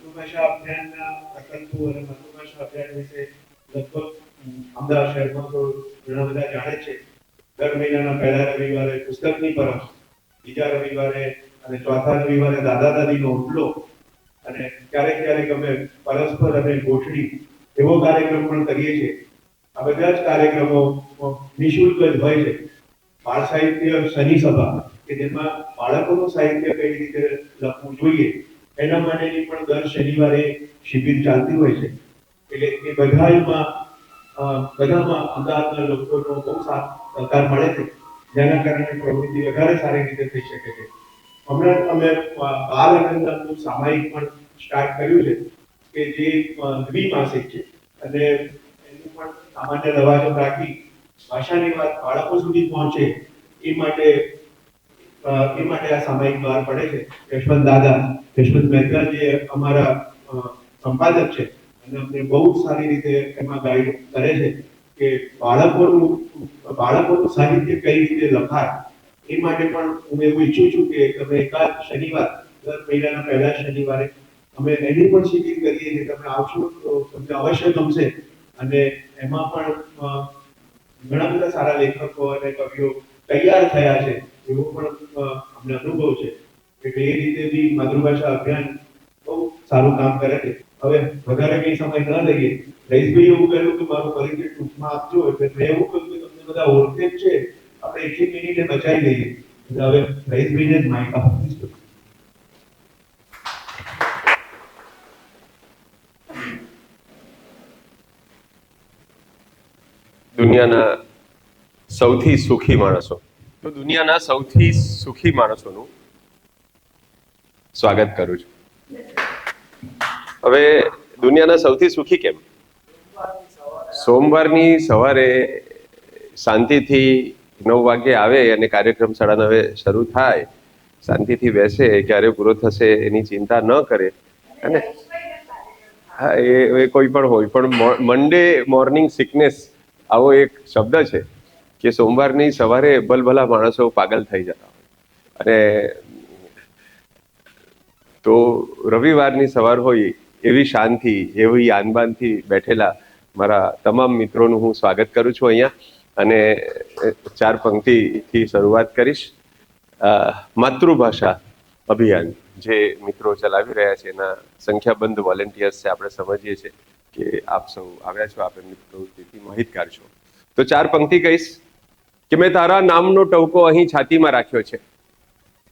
માતૃભાષા અભિયાનના પ્રકલ્પો અને માતૃભાષા અભિયાન વિશે લગભગ અમદાવાદ શહેરમાં તો ઘણા બધા જાણે છે. દર મહિનાના પહેલા રવિવારે પુસ્તકની પરબ, બીજા રવિવારે અને ચોથા રવિવારે દાદા દાદીનો ઓટલો, અને ક્યારેક ક્યારેક અમે પરસ્પર અને ગોઠડી એવો કાર્યક્રમ પણ કરીએ છીએ. આ બધા જ કાર્યક્રમો નિઃશુલ્ક જ હોય છે. બાળ સાહિત્ય શનિ સભા કે જેમાં બાળકોનું સાહિત્ય કઈ રીતે લખવું જોઈએ એના માટેની પણ દર શનિવારે શિબિર ચાલતી હોય છે. એટલે એ બધામાં અમદાવાદના લોકોનો બહુ સાથ સહકાર મળે છે, જેના કારણે પ્રવૃત્તિ વધારે સારી રીતે થઈ શકે છે. હમણાં અમે બાલ આનંદ નામનું સામાયિક પણ સ્ટાર્ટ કર્યું છે કે જે દ્વિમાસિક છે અને એનું પણ સામાન્ય રવાજો રાખી ભાષાની વાત બાળકો સુધી પહોંચે એ માટે આ સામાયિક બહાર પડે છે. યશવંત મહેતા જે અમારા સંપાદક છે અને અમને બહુ સારી રીતે એમાં ગાઈડ કરે છે કે બાળકોનું સાહિત્ય કઈ રીતે લખાય. એ માટે પણ હું એવું ઈચ્છું છું કે તમે એકાદ શનિવાર, દર મહિનાના પહેલા શનિવારે અમે એની પણ શિબિર કરીએ છીએ. તમે આવશો તો તમને અવશ્ય ગમશે. અને એમાં પણ ઘણા બધા સારા લેખકો અને કવિઓ તૈયાર થયા છે એવો પણ અમને અનુભવ છે. એટલે એ રીતે બી માતૃભાષા અભિયાન બહુ સારું કામ કરે છે. હવે વધારે કઈ સમય ન લઈએ. રઈસભાઈ એવું કહ્યું કે મારો પરિચય ટૂંકમાં આપજો, એટલે મેં એવું કહ્યું કે તમને બધા ઓળખે જ છે, આપણે 1 મિનિટે બચાવી લઈએ. એટલે હવે રઈસભાઈને જ માઇક આપીશ. દુનિયાના સૌથી સુખી માણસો, તો દુનિયાના સૌથી સુખી માણસોનું સ્વાગત કરું છું. હવે દુનિયાના સૌથી સુખી કેમ? સોમવારની સવારે શાંતિથી 9 વાગે આવે અને કાર્યક્રમ 9:30 શરૂ થાય, શાંતિથી બેસે, ક્યારે પૂરો થશે એની ચિંતા ન કરે. અને હા, એ કોઈ પણ હોય, પણ મંડે મોર્નિંગ સિકનેસ આવો એક શબ્દ છે કે સોમવારની સવારે ભલભલા માણસો પાગલ થઈ જતા હોય. અને તો રવિવારની સવાર હોય એવી શાંતિ, એવી આનબાનથી બેઠેલા મારા તમામ મિત્રોનું હું સ્વાગત કરું છું અહીંયા. અને 4 પંક્તિથી શરૂઆત કરીશ. માતૃભાષા અભિયાન જે મિત્રો ચલાવી રહ્યા છે એના સંખ્યાબંધ વોલેન્ટિયર્સ છે. આપણે સમજીએ છીએ કે આપ સૌ આવ્યા છો, આપ એમની પ્રવૃત્તિથી માહિતગાર છો. તો 4 પંક્તિ કહીશ કે મેં તારા નામનો ટવકો અહીં છાતીમાં રાખ્યો છે.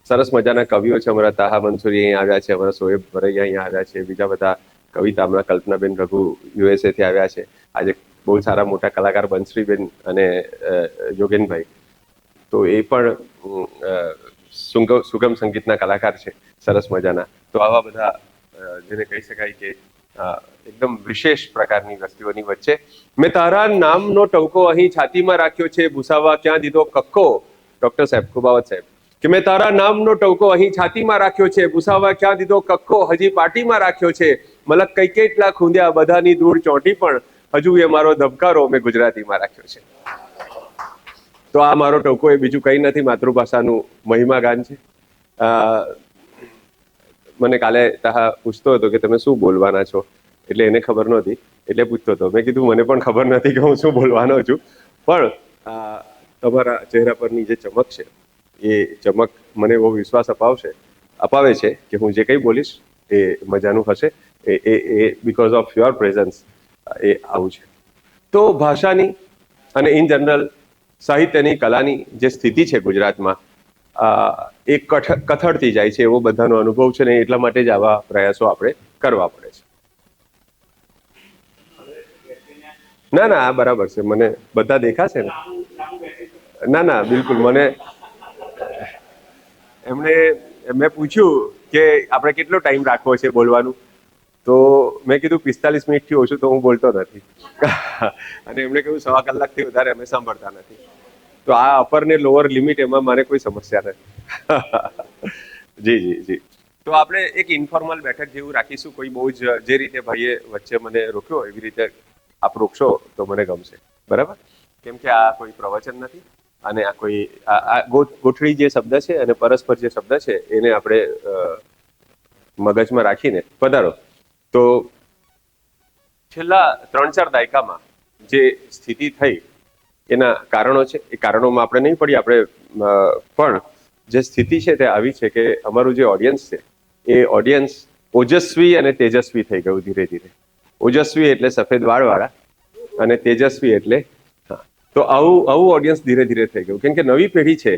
સરસ મજાના કવિઓ છે. અમારા તાહા મંસૂરી અહીં આવ્યા છે, અમારા સોએબ ભરૈયા અહીંયા આવ્યા છે, બીજા બધા કવિતા હમણાં કલ્પનાબેન રઘુ USA થી આવ્યા છે. આજે બહુ સારા મોટા કલાકાર બંશ્રીબેન અને જોગેનભાઈ, તો એ પણ સુગમ સંગીતના કલાકાર છે, સરસ મજાના. તો આવા બધા જેને કહી શકાય કે એકદમ વિશેષ પ્રકારની વસ્તુઓની વચ્ચે મેં તારા નામનો ટવકો અહીં છાતીમાં રાખ્યો છે, ભૂસાવા ક્યાં દીધો કક્કો. ડોક્ટર સાહેબ ખુબાવત સાહેબ કે મેં તારા નામનો ટવકો અહીં છાતીમાં રાખ્યો છે, ભૂસાવા ક્યાં દીધો કક્કો, હજી પાટીમાં રાખ્યો છે, મલક કઈ કેટલા ખૂંદ્યા બધાની દૂર ચોંટી, પણ હજુ એ મારો ધબકારો મેં ગુજરાતીમાં રાખ્યો છે. તો આ મારો ટવકો એ બીજું કંઈ નથી, માતૃભાષાનું મહિમા ગાન છે. મને કાલે તાહા પૂછતો હતો કે તમે શું બોલવાના છો, એટલે એને ખબર નહોતી એટલે પૂછતો હતો. મેં કીધું મને પણ ખબર નથી કે હું શું બોલવાનો છું, પણ તમારા ચહેરા પરની જે ચમક છે એ ચમક મને એવો વિશ્વાસ અપાવે છે કે હું જે કંઈ બોલીશ એ મજાનું હશે. એ બીકોઝ ઓફ યોર પ્રેઝન્સ એ આવું છે. તો ભાષાની અને ઇન જનરલ સાહિત્યની કલાની જે સ્થિતિ છે ગુજરાતમાં એ કથળતી જાય છે એવો બધાનો અનુભવ છે ને, એટલા માટે જ આવા પ્રયાસો આપણે કરવા પડે છે. ના ના, આ બરાબર છે, મને બધા દેખાશે ને. ના બિલકુલ. મને મેં પૂછ્યું કે આપણે કેટલો ટાઈમ રાખવો છે બોલવાનું, તો મેં કીધું 45 મિનિટથી ઓછું તો હું બોલતો નથી. અને એમણે કહ્યું 1.25 કલાકથી વધારે અમે સાંભળતા નથી. તો આ અપર ને લોઅર લિમિટ એમાં મારે કોઈ સમસ્યા નથી. જી. તો આપણે એક ઇન્ફોર્મલ બેઠક જેવું રાખીશું. કોઈ બહુ જ જે રીતે ભાઈએ વચ્ચે મને રોક્યો એવી રીતે આપ રોકશો તો મને ગમશે, બરાબર? કેમ કે આ કોઈ પ્રવચન નથી અને આ કોઈ ગોઠવી જે શબ્દ છે અને પરસ્પર જે શબ્દ છે એને આપણે મગજમાં રાખીને પધારો. તો છેલ્લા 3-4 દાયકામાં જે સ્થિતિ થઈ એના કારણો છે. એ કારણોમાં આપણે નહીં પડીએ આપણે, પણ જે સ્થિતિ છે તે આવી છે કે અમારું જે ઓડિયન્સ છે એ ઓડિયન્સ ઓજસ્વી અને તેજસ્વી થઈ ગયું ધીરે ધીરે. ઓજસ્વી એટલે સફેદ વાળવાળા અને તેજસ્વી એટલે તો આવું ઓડિયન્સ ધીરે ધીરે થઈ ગયું, કેમ કે નવી પેઢી છે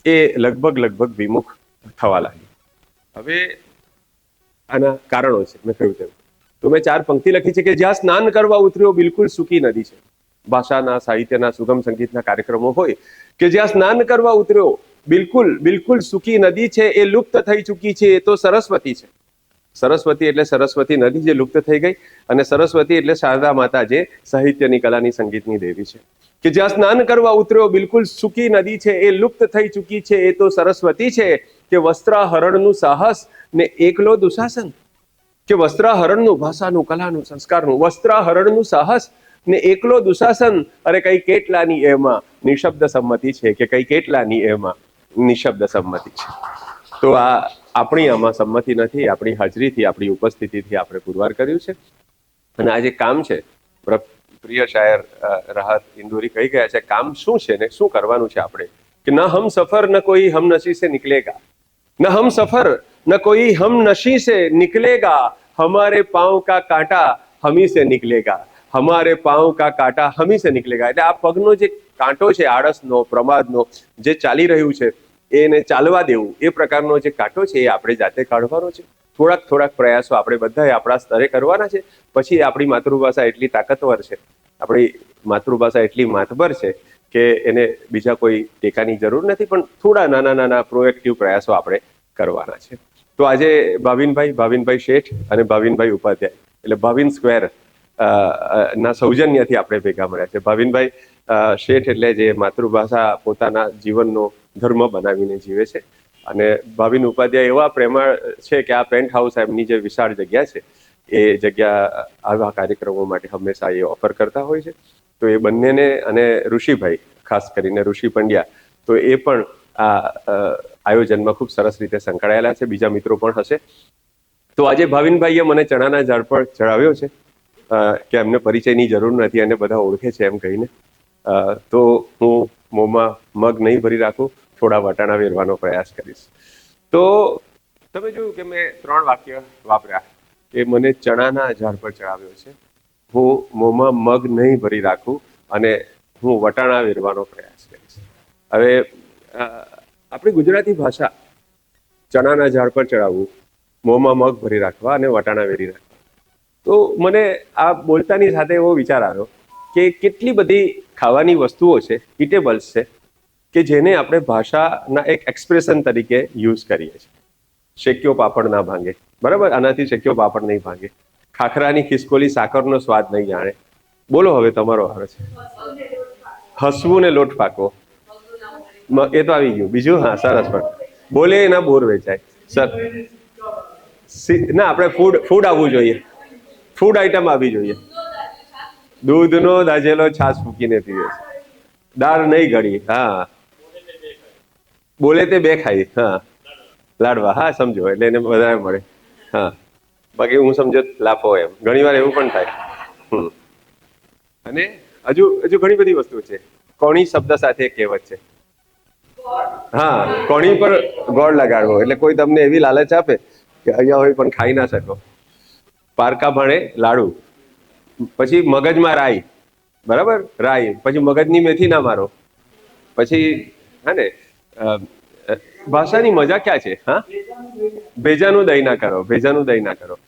એ લગભગ વિમુખ થવા લાગી. હવે આના કારણો છે, મેં કહ્યું તેમ. તો મેં 4 પંક્તિ લખી છે કે જ્યાં સ્નાન કરવા ઉતર્યો બિલકુલ સૂકી નદી છે. ભાષાના, સાહિત્યના, સુગમ સંગીતના કાર્યક્રમો હોય કે જ્યાં સ્નાન કરવા ઉતર્યો બિલકુલ સૂકી નદી છે, એ લુપ્ત થઈ ચૂકી છે, એ તો સરસ્વતી છે. સરસ્વતી એટલે સરસ્વતી નદી જે લુપ્ત થઈ ગઈ, અને સરસ્વતી એટલે શારદા માતા જે સાહિત્યની, કલાની, સંગીતની દેવી છે. કે જ્યાં સ્નાન કરવા ઉતર્યો બિલકુલ સૂકી નદી છે, એ લુપ્ત થઈ ચૂકી છે, એ તો સરસ્વતી છે. કે વસ્ત્રાહરણનું સાહસ ને એકલો દુશાસન. કે વસ્ત્રાહરણનું, ભાષાનું, કલાનું, સંસ્કારનું વસ્ત્રાહરણનું સાહસ ને એકલો દુશાસન. અરે કઈ કેટલાની એમાં નિશબ્દ સંમતિ છે, કે કઈ કેટલાની એમાં નિશબ્દ સંમતિ છે. તો આ આપણી આમાં સંમતિ નથી, આપણી હાજરીથી, આપણી ઉપસ્થિતિથી આપણે પુરવાર કર્યું છે. અને આ જે કામ છે, પ્રિય શાયર રાહત ઇન્દોરી કહી ગયા છે, કામ શું છે ને શું કરવાનું છે આપણે. કે ન હમ સફર ન કોઈ હમ નશી સે નિકલેગા, न हम सफर न कोई हम नशी से निकलेगा, हमारे पांव का कांटा हमी से निकलेगा, हमारे पांव का कांटा हमी से निकलेगा. એટલે આ પગનો જે કાંટો છે, આળસનો, પ્રમાદનો, જે ચાલી રહ્યું છે એને ચાલવા દેવું, એ પ્રકારનો જે કાંટો છે એ આપણે જાતે કાઢવાનો છે. થોડાક પ્રયાસો આપણે બધાએ આપણા સ્તરે કરવાના છે. પછી આપણી માતૃભાષા એટલી તાકાતવર છે, આપણી માતૃભાષા એટલી માતબર છે કે એને બીજા કોઈ ટેકાની જરૂર નથી, પણ થોડા નાના પ્રોએક્ટિવ પ્રયાસો આપણે કરવાના છે. તો આજે ભાવિનભાઈ શેઠ અને ભાવિનભાઈ ઉપાધ્યાય એટલે ભાવિન સ્ક્વેર ના સૌજન્યથી આપણે ભેગા મળ્યા છે. ભાવિનભાઈ શેઠ એટલે જે માતૃભાષા પોતાના જીવનનો ધર્મ બનાવીને જીવે છે, અને ભાવિન ઉપાધ્યાય એવા પ્રેમાળ છે કે આ પેન્ટ હાઉસ એમની જે વિશાળ જગ્યા છે એ જગ્યા આવા કાર્યક્રમો માટે હંમેશા એ ઓફર કરતા હોય છે. તો એ બંનેને, અને ઋષિભાઈ, ખાસ કરીને ઋષિ પંડ્યા, તો એ પણ આ આયોજનમાં ખૂબ સરસ રીતે સંકળાયેલા છે. બીજા મિત્રો પણ હશે. તો આજે ભાવિનભાઈએ મને ચણાના ઝાડ પર ચડાવ્યો છે કે એમને પરિચયની જરૂર નથી અને બધા ઓળખે છે એમ કહીને. તો હું મોંમાં મગ નહીં ભરી રાખું, થોડા વટાણા વેરવાનો પ્રયાસ કરીશ. તો તમે જોયું કે મેં 3 વાક્ય વાપર્યા કે મને ચણાના ઝાડ પર ચડાવ્યો છે, હું મોંમાં મગ નહીં ભરી રાખું, અને હું વટાણા વેરવાનો પ્રયાસ કરીશ. હવે આપણી ગુજરાતી ભાષા ચણાના ઝાડ પર ચડાવવું, મોંમાં મગ ભરી રાખવા અને વટાણા વેરી રાખવા. તો મને આ બોલતાની સાથે એવો વિચાર આવ્યો કે કેટલી બધી ખાવાની વસ્તુઓ છે, ઇટેબલ્સ છે, કે જેને આપણે ભાષાના એક એક્સપ્રેશન તરીકે યુઝ કરીએ છીએ. શેક્યો પાપડ ના ભાંગે, બરાબર? આનાથી શેક્યો પાપડ નહીં ભાંગે. ખાખરાની ખિસકોલી સાકરનો સ્વાદ નહીં જાણે. બોલો હવે તમારો હારો છે. હસવું ને લોટ પાકો, એ તો આવી ગયું. બીજું? હા, સરસ. પણ બોલે એના બોર વેચાય. સર ના, આપણે ફૂડ આવવું જોઈએ, ફૂડ આઈટમ આવી જોઈએ. દૂધનો દાજેલો છાશ ફૂકીને પીવે છે, દાળ નહીં ઘડી. હા, બોલે તે 2 ખાઈ. હા, લાડવા. હા, સમજો, એટલે એને વધારે મળે. હા, બાકી હું સમજો લાફો એમ. ઘણી વાર એવું પણ થાય. અને હજુ ઘણી બધી વસ્તુ છે. કોણી શબ્દ સાથે કહેવત છે. હા, કોણી પર ગોળ લગાડવો, એટલે કોઈ તમને એવી લાલચ આપે કે અહીંયા હોય પણ ખાઈ ના શકો. પારકા ભાણે લાડુ, પછી મગજમાં રાઈ, બરાબર? રાઈ પછી મગજની મેથી ના મારો. પછી હા ને, ભાષાની મજા ક્યાં છે? હા, ભેજાનું દહીં ના કરો, ભેજાનું દહીં ના કરો.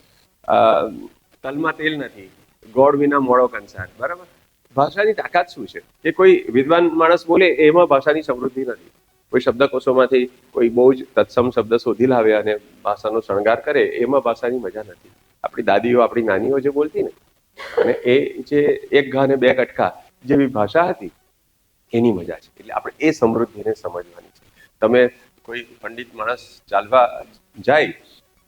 તલમાં તેલ નથી, ગોળ વિના મોળો કંસાર, બરાબર? ભાષાની તાકાત શું છે? કે કોઈ વિદ્વાન માણસ બોલે એમાં ભાષાની સમૃદ્ધિ નથી. કોઈ શબ્દકોશોમાંથી કોઈ બહુ જ તત્સમ શબ્દ શોધી લાવે અને ભાષાનો શણગાર કરે, એમાં ભાષાની મજા નથી. આપણી દાદીઓ, આપણી નાનીઓ જે બોલતી ને, અને એ જે 1 ઘા ને 2 કટકા જેવી ભાષા હતી, એની મજા છે. એટલે આપણે એ સમૃદ્ધિને સમજવાની છે. તમે કોઈ પંડિત માણસ ચાલવા જાય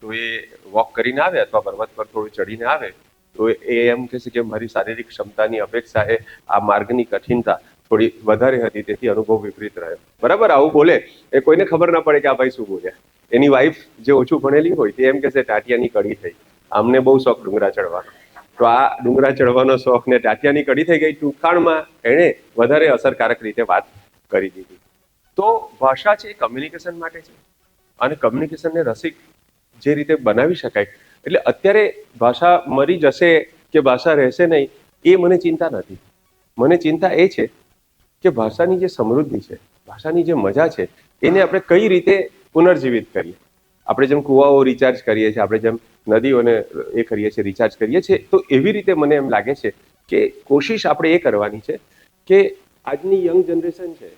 તો એ વોક કરીને આવે અથવા પર્વત પર થોડું ચડીને આવે તો એ એમ કહેશે કે મારી શારીરિક ક્ષમતાની અપેક્ષાએ આ માર્ગની કઠિનતા થોડી વધારે હતી, તેથી અનુભવ વિપરીત રહ્યો. બરાબર? આવું બોલે એ કોઈને ખબર ના પડે કે આ ભાઈ શું બોલ્યા. એની વાઈફ જે ઓછું ભણેલી હોય તે એમ કહેશે ટાટિયાની કડી થઈ. અમને બહુ શોખ ડુંગરા ચડવાનો. તો આ ડુંગરા ચડવાનો શોખ ને ટાટિયાની કડી થઈ ગઈ ટૂંકાણમાં એણે વધારે અસરકારક રીતે વાત કરી દીધી. તો ભાષા છે એ કમ્યુનિકેશન માટે છે અને કમ્યુનિકેશનને રસિક જે રીતે બનાવી શકાય, એટલે અત્યારે ભાષા મરી જશે કે ભાષા રહેશે નહીં એ મને ચિંતા નથી. મને ચિંતા એ છે કે ભાષાની જે સમૃદ્ધિ છે, ભાષાની જે મજા છે, એને આપણે કઈ રીતે પુનર્જીવિત કરીએ. આપણે જેમ કુવાઓ રિચાર્જ કરીએ છીએ, આપણે જેમ નદીઓને એ કરીએ છીએ, રિચાર્જ કરીએ છીએ, તો એવી રીતે મને એમ લાગે છે કે કોશિશ આપણે એ કરવાની છે કે આજની યંગ જનરેશન છે,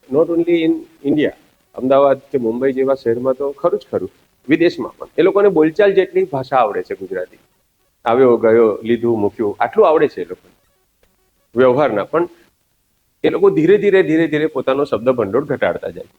not only in India, Ahmedabad કે મુંબઈ જેવા શહેરમાં તો ખરું જ ખરું, વિદેશમાં પણ એ લોકોને બોલચાલ જેટલી ભાષા આવડે છે ગુજરાતી. આવ્યો ગયો લીધું મૂક્યું આટલું આવડે છે એ લોકોને વ્યવહારના, પણ એ લોકો ધીરે ધીરે પોતાનો શબ્દ ભંડોળ ઘટાડતા જાય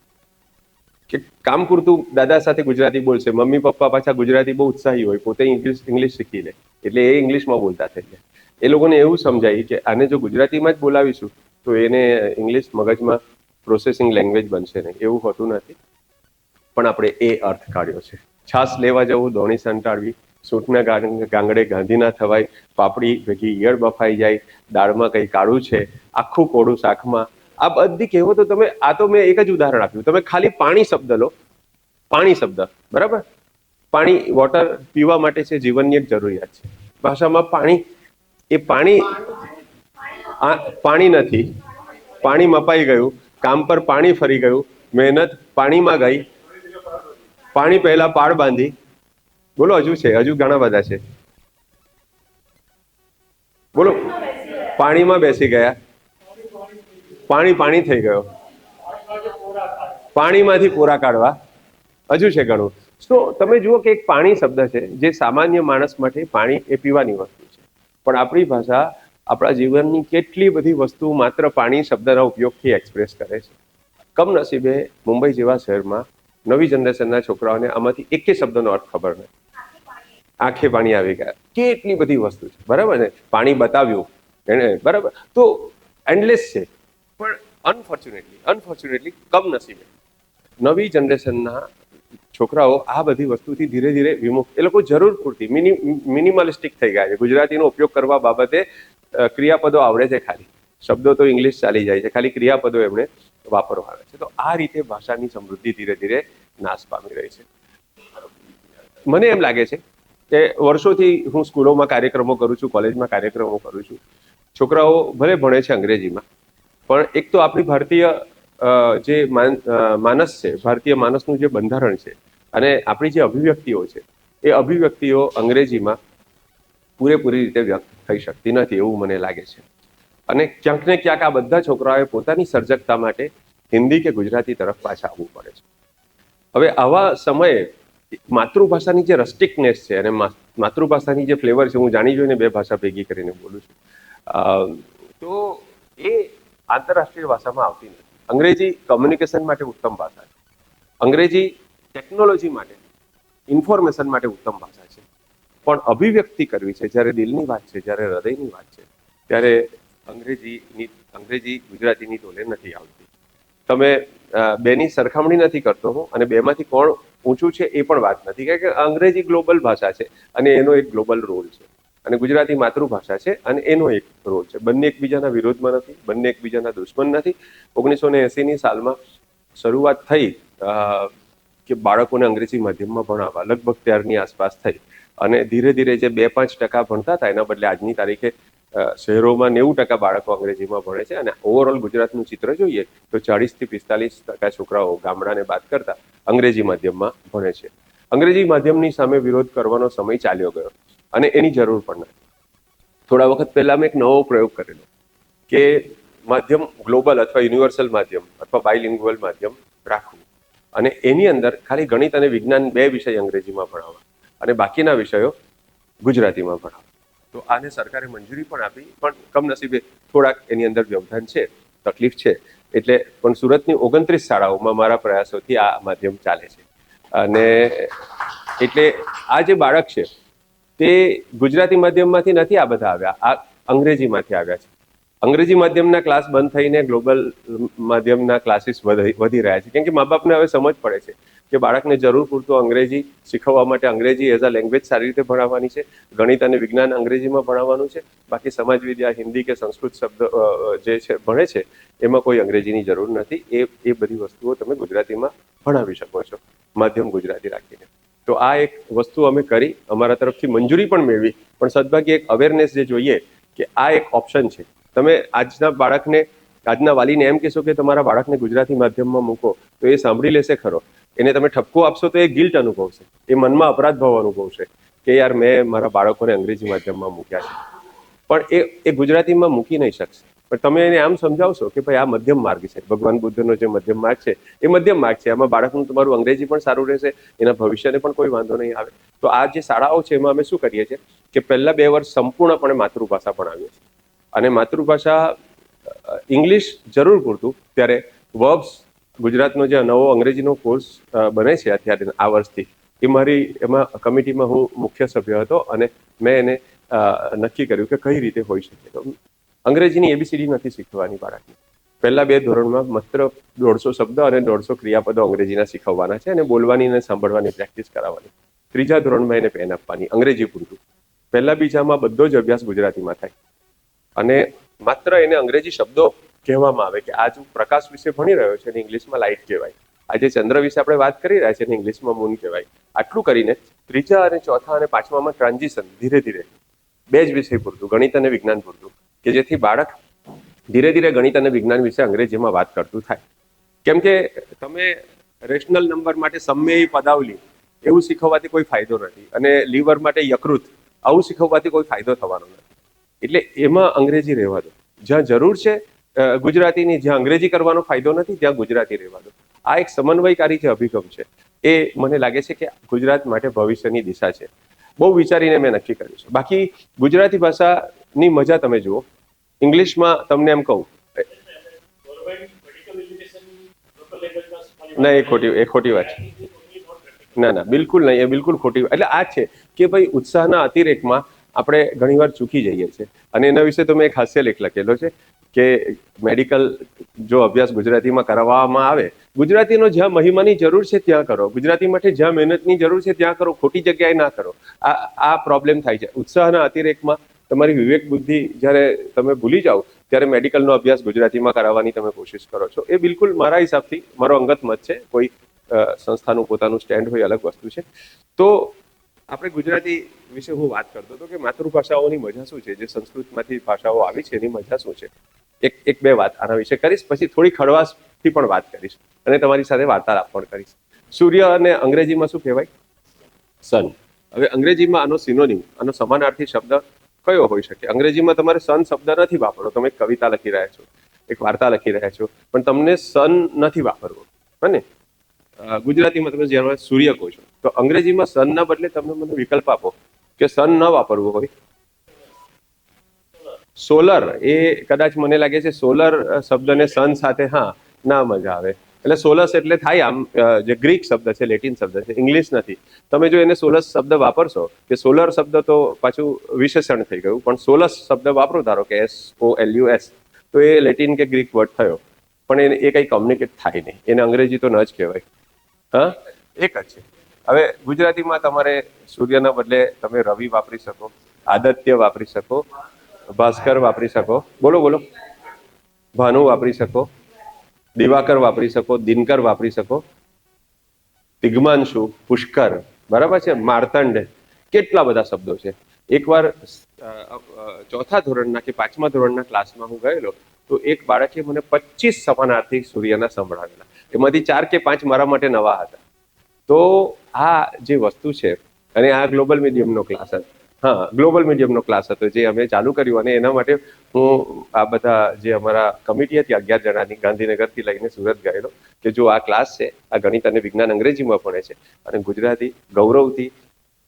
કે કામ પૂરતું દાદા સાથે ગુજરાતી બોલશે, મમ્મી પપ્પા પાછા ગુજરાતી બહુ ઉત્સાહી હોય, પોતે ઇંગ્લિશ શીખી લે એટલે એ ઇંગ્લિશમાં બોલતા થઈ જાય. એ લોકોને એવું સમજાય કે આને જો ગુજરાતીમાં જ બોલાવીશું તો એને ઇંગ્લિશ મગજમાં પ્રોસેસિંગ લેંગ્વેજ બનશે નહીં. એવું હોતું નથી, પણ આપણે એ અર્થ કાઢ્યો છે. છાસ લેવા જવું દોણી સંટાળવી, સૂંઠના ગાંગડે ગાંધી ના થવાય, પાપડી ભેગી ઈયળ બફાઈ જાય, દાળમાં કંઈ કાળું છે, આખું કોળું શાકમાં. આ બધી કહેવતો તમે, આ તો મેં એક જ ઉદાહરણ આપ્યું. તમે ખાલી પાણી શબ્દ લો, પાણી શબ્દ, બરાબર, પાણી વોટર પીવા માટે છે, જીવનની એક જરૂરિયાત છે. ભાષામાં પાણી, એ પાણી નથી, પાણી મપાઈ ગયું, કામ પર પાણી ફરી ગયું, મહેનત પાણીમાં ગઈ, પાણી પહેલા પાળ બાંધી. બોલો, હજુ છે, હજુ ઘણા બધા છે. બોલો, પાણીમાં બેસી ગયા, પાણી થઈ ગયો, પાણીમાંથી પોરા કાઢવા, હજુ છે ઘણું. તો તમે જુઓ કે એક પાણી શબ્દ છે જે સામાન્ય માણસ માટે પાણી એ પીવાની વસ્તુ છે, પણ આપણી ભાષા આપણા જીવનની કેટલી બધી વસ્તુ માત્ર પાણી શબ્દના ઉપયોગથી એક્સપ્રેસ કરે છે. કમનસીબે મુંબઈ જેવા શહેરમાં નવી જનરેશનના છોકરાઓને આમાંથી એકે શબ્દનો અર્થ ખબર નથી. આંખે પાણી આવી ગયા, કેટલી બધી વસ્તુ છે, બરાબર ને, પાણી બતાવ્યું એને, બરાબર. તો એન્ડલેસ છે, પણ અનફોર્ચ્યુનેટલી કમનસીબે નવી જનરેશનના છોકરાઓ આ બધી વસ્તુથી ધીરે ધીરે વિમુખ, એ લોકો જરૂર પૂરતી મિનિમલિસ્ટિક થઈ ગયા છે. ગુજરાતીનો ઉપયોગ કરવા બાબતે ક્રિયાપદો આવડે છે ખાલી, શબ્દો તો ઇંગ્લિશ ચાલી જાય છે, ખાલી ક્રિયાપદો એમણે વાપરવાના છે. તો આ રીતે ભાષાની સમૃદ્ધિ ધીરે ધીરે નાશ પામી રહી છે. મને એમ લાગે છે કે વર્ષોથી હું સ્કૂલોમાં કાર્યક્રમો કરું છું, કોલેજમાં કાર્યક્રમો કરું છું. છોકરાઓ ભલે ભણે છે અંગ્રેજીમાં, પણ એક તો આપણી ભારતીય જે માનસ છે, ભારતીય માનસનું જે બંધારણ છે અને આપણી જે અભિવ્યક્તિઓ છે, એ અભિવ્યક્તિઓ અંગ્રેજીમાં પૂરેપૂરી રીતે વ્યક્ત થઈ શકતી નથી એવું મને લાગે છે. અને ક્યાંક ને ક્યાંક આ બધા છોકરાઓએ પોતાની સર્જકતા માટે હિન્દી કે ગુજરાતી તરફ પાછા આવવું પડે છે. હવે આવા સમયે માતૃભાષાની જે રસ્ટિકનેસ છે અને માતૃભાષાની જે ફ્લેવર છે, હું જાણી જોઈને બે ભાષા ભેગી કરીને બોલું છું, તો એ આંતરરાષ્ટ્રીય ભાષામાં આવતી નથી. અંગ્રેજી કમ્યુનિકેશન માટે ઉત્તમ ભાષા છે, અંગ્રેજી ટેકનોલોજી માટે, ઇન્ફોર્મેશન માટે ઉત્તમ ભાષા છે, પણ અભિવ્યક્તિ કરવી છે, જ્યારે દિલની વાત છે, જ્યારે હૃદયની વાત છે, ત્યારે અંગ્રેજી ગુજરાતીની તોલે નથી આવતી. તમે બેની સરખામણી નથી કરતો હું, અને બેમાંથી કોણ ઊંચું છે એ પણ વાત નથી, કારણ કે અંગ્રેજી ગ્લોબલ ભાષા છે અને એનો એક ગ્લોબલ રોલ છે, અને ગુજરાતી માતૃભાષા છે અને એનો એક રોલ છે. બંને એકબીજાના વિરોધમાં નથી, બંને એકબીજાના દુશ્મન નથી. 1980ની સાલમાં શરૂઆત થઈ કે બાળકોને અંગ્રેજી માધ્યમમાં ભણાવવા, લગભગ ત્યારની આસપાસ થઈ, અને ધીરે ધીરે જે 2-5% ભણતા હતા એના બદલે આજની તારીખે શહેરોમાં 90% બાળકો અંગ્રેજીમાં ભણે છે. અને ઓવરઓલ ગુજરાતનું ચિત્ર જોઈએ તો 40% થી 45% છોકરાઓ ગામડાને બાદ કરતા અંગ્રેજી માધ્યમમાં ભણે છે. અંગ્રેજી માધ્યમની સામે વિરોધ કરવાનો સમય ચાલ્યો ગયો અને એની જરૂર પણ નથી. થોડા વખત પહેલા મેં એક નવો પ્રયોગ કરેલો કે માધ્યમ ગ્લોબલ અથવા યુનિવર્સલ માધ્યમ અથવા બાયલિંગ્યુઅલ માધ્યમ રાખવું, અને એની અંદર ખાલી ગણિત અને વિજ્ઞાન 2 વિષય અંગ્રેજીમાં ભણાવવા અને બાકીના વિષયો ગુજરાતીમાં ભણાવવા. તો આને સરકારે મંજૂરી પણ આપી, પણ કમનસીબે થોડાક એની અંદર વ્યવધાન છે, તકલીફ છે. એટલે પણ સુરતની 29 શાળાઓમાં મારા પ્રયાસોથી આ માધ્યમ ચાલે છે. અને એટલે આ જે બાળક છે તે ગુજરાતી માધ્યમમાંથી નથી આ બધા આવ્યા, આ અંગ્રેજીમાંથી આવ્યા છે. અંગ્રેજી માધ્યમના ક્લાસ બંધ થઈને ગ્લોબલ માધ્યમના ક્લાસીસ વધી રહ્યા છે, કેમ કે મા બાપને હવે સમજ પડે છે કે બાળકને જરૂર પૂરતું અંગ્રેજી શીખવવા માટે અંગ્રેજી એઝ અ લેંગ્વેજ સારી રીતે ભણાવવાની છે, ગણિત અને વિજ્ઞાન અંગ્રેજીમાં ભણાવવાનું છે, બાકી સમાજ વિદ્યા હિન્દી કે સંસ્કૃત શબ્દ જે છે ભણે છે એમાં કોઈ અંગ્રેજીની જરૂર નથી. એ બધી વસ્તુઓ તમે ગુજરાતીમાં ભણાવી શકો છો માધ્યમ ગુજરાતી રાખીને. તો આ એક વસ્તુ અમે કરી, અમારા તરફથી મંજૂરી પણ મેળવી, પણ સદભાગ્યે એક અવેરનેસ જે જોઈએ કે આ એક ઓપ્શન છે. તમે આજના વાલીને એમ કહેશો કે તમારા બાળકને ગુજરાતી માધ્યમમાં મૂકો તો એ સાંભળી લેશે ખરો. એને તમે ઠપકો આપશો તો એ ગિલ્ટ અનુભવશે, એ મનમાં અપરાધ ભાવ અનુભવશે કે યાર મેં મારા બાળકોને અંગ્રેજી માધ્યમમાં મૂક્યા છે, પણ એ ગુજરાતીમાં મૂકી નહીં શકશે. પણ તમે એને આમ સમજાવશો કે ભાઈ આ મધ્યમ માર્ગ છે, ભગવાન બુદ્ધનો જે મધ્યમ માર્ગ છે એ મધ્યમ માર્ગ છે, આમાં બાળકનું તમારું અંગ્રેજી પણ સારું રહેશે, એના ભવિષ્યને પણ કોઈ વાંધો નહીં આવે. તો આ જે શાળાઓ છે એમાં અમે શું કરીએ છીએ કે પહેલા 2 વર્ષ સંપૂર્ણપણે માતૃભાષા ભણાવીએ છીએ, અને માતૃભાષા ઇંગ્લિશ જરૂર પૂરતું. ત્યારે વર્બ્સ ગુજરાતનો જે નવો અંગ્રેજીનો કોર્સ બને છે અત્યારે આ વર્ષથી, એમાં કમિટીમાં હું મુખ્ય સભ્ય હતો, અને મેં એને નક્કી કર્યું કે કઈ રીતે હોઈ શકે. તો અંગ્રેજીની ABCD નથી શીખવાની બાળકને. પહેલા 2 ધોરણમાં માત્ર 150 શબ્દ અને 150 ક્રિયાપદો અંગ્રેજીના શીખવવાના છે, અને બોલવાની અને સાંભળવાની પ્રેક્ટિસ કરાવવાની. 3જા ધોરણમાં એને પેન આપવાની અંગ્રેજી પૂરતું. પહેલા 2જામાં બધો જ અભ્યાસ ગુજરાતીમાં થાય, અને માત્ર એને અંગ્રેજી શબ્દો કહેવામાં આવે કે આજ હું પ્રકાશ વિશે ભણી રહ્યો છે અને ઇંગ્લિશમાં લાઇટ કહેવાય, આજે ચંદ્ર વિશે આપણે વાત કરી રહ્યા છીએ અને ઇંગ્લિશમાં મૂન કહેવાય. આટલું કરીને 3જા અને 4થા અને 5મામાં ટ્રાન્ઝિશન ધીરે ધીરે 2 જ વિષય પૂરતું, ગણિત અને વિજ્ઞાન પૂરતું, કે જેથી બાળક ધીરે ધીરે ગણિત અને વિજ્ઞાન વિશે અંગ્રેજીમાં વાત કરતું થાય. કેમ કે તમે રેશનલ નંબર માટે સમમેય પદાવલી એવું શીખવવાથી કોઈ ફાયદો નથી, અને લીવર માટે યકૃત આવું શીખવવાથી કોઈ ફાયદો થવાનો નથી. એટલે એમાં અંગ્રેજી રહેવા દો. જ્યાં જરૂર છે ગુજરાતીની, જ્યાં અંગ્રેજી કરવાનો ફાયદો નથી ત્યાં ગુજરાતી રહેવા દો. આ એક સમન્વયકારી જે અભિગમ છે એ મને લાગે છે કે ગુજરાત માટે ભવિષ્યની દિશા છે. બહુ વિચારીને મેં નક્કી કર્યું છે. બાકી ગુજરાતી ભાષાની મજા તમે જુઓ. ઇંગ્લિશમાં તમને એમ કહું ના, એ ખોટી વાત છે. ના, બિલકુલ નહીં, એ બિલકુલ ખોટી. એટલે આ છે કે ભાઈ ઉત્સાહના અતિરેકમાં આપણે ઘણીવાર ચૂકી જઈએ છીએ, અને એના વિશે તો મેં એક હાસ્યલેખ લખેલો છે કે મેડિકલ જો અભ્યાસ ગુજરાતીમાં કરાવવામાં આવે, ગુજરાતીનો જ્યાં મહિમાની જરૂર છે ત્યાં કરો, ગુજરાતી માટે જ્યાં મહેનતની જરૂર છે ત્યાં કરો, ખોટી જગ્યાએ ના કરો. આ પ્રોબ્લેમ થાય છે. ઉત્સાહના અતિરેકમાં તમારી વિવેક બુદ્ધિ જ્યારે તમે ભૂલી જાઓ ત્યારે મેડિકલનો અભ્યાસ ગુજરાતીમાં કરાવવાની તમે કોશિશ કરો છો. એ બિલકુલ મારા હિસાબથી મારો અંગત મત છે, કોઈ સંસ્થાનું પોતાનું સ્ટેન્ડ હોય અલગ વસ્તુ છે. તો આપણે ગુજરાતી વિશે હું વાત કરતો હતો કે માતૃભાષાઓની મજા શું છે, જે સંસ્કૃતમાંથી ભાષાઓ આવી છે એની મજા શું છે. એક બે વાત આના વિશે કરીશ, પછી થોડી ખડવાશથી પણ વાત કરીશ, અને તમારી સાથે વાર્તાલાપ પણ કરીશ. સૂર્ય અને અંગ્રેજીમાં શું કહેવાય? સન. હવે અંગ્રેજીમાં આનો સિનોનિમ, આનો સમાનાર્થી શબ્દ કયો હોઈ શકે? અંગ્રેજીમાં તમારે સન શબ્દ નથી વાપરવો. તમે એક કવિતા લખી રહ્યા છો, એક વાર્તા લખી રહ્યા છો, પણ તમને સન નથી વાપરવો, અને ગુજરાતીમાં તમે જ્યારે સૂર્ય કહો છો, તો અંગ્રેજીમાં સનના બદલે તમે મને વિકલ્પ આપો કે સન ન વાપરવું હોય. સોલર. એ કદાચ મને લાગે છે સોલર શબ્દને સન સાથે ના મજા આવે. એટલે સોલસ એટલે થાય આમ, જે ગ્રીક શબ્દ છે, લેટિન શબ્દ છે, ઇંગ્લિશ નથી. તમે જો એને સોલસ શબ્દ વાપરશો, કે સોલર શબ્દ તો પાછું વિશેષણ થઈ ગયું, પણ સોલસ શબ્દ વાપરો ધારો કે SOLUS, તો એ લેટિન કે ગ્રીક વર્ડ થયો, પણ એ કંઈ કોમ્યુનિકેટ થાય નહીં. એને અંગ્રેજી તો ન જ કહેવાય. એક જ છે. હવે ગુજરાતીમાં તમારે સૂર્યના બદલે તમે રવિ વાપરી શકો, આદિત્ય વાપરી શકો, ભાસ્કર વાપરી શકો, બોલો, ભાનુ વાપરી શકો, દિવાકર વાપરી શકો, દિનકર વાપરી શકો, તિગ્માંશુ, પુષ્કર, બરાબર છે, માર્તંડ. કેટલા બધા શબ્દો છે. એકવાર 4થા ધોરણના કે 5મા ધોરણના ક્લાસમાં હું ગયેલો, તો એક બાળકે મને 25 સમાનાર્થી સૂર્યના સંભળાવેલા. એમાંથી 4 કે 5 મારા માટે નવા હતા. તો આ જે વસ્તુ છે, અને આ ગ્લોબલ મીડિયમનો ક્લાસ હતો. ગ્લોબલ મીડિયમનો ક્લાસ હતો જે અમે ચાલુ કર્યું, અને એના માટે હું આ બધા જે અમારા કમિટી હતી 11 જણાની, ગાંધીનગરથી લઈને સુરત ગયેલો કે જો આ ક્લાસ છે, આ ગણિત અને વિજ્ઞાન અંગ્રેજીમાં ભણે છે, અને ગુજરાતી ગૌરવથી,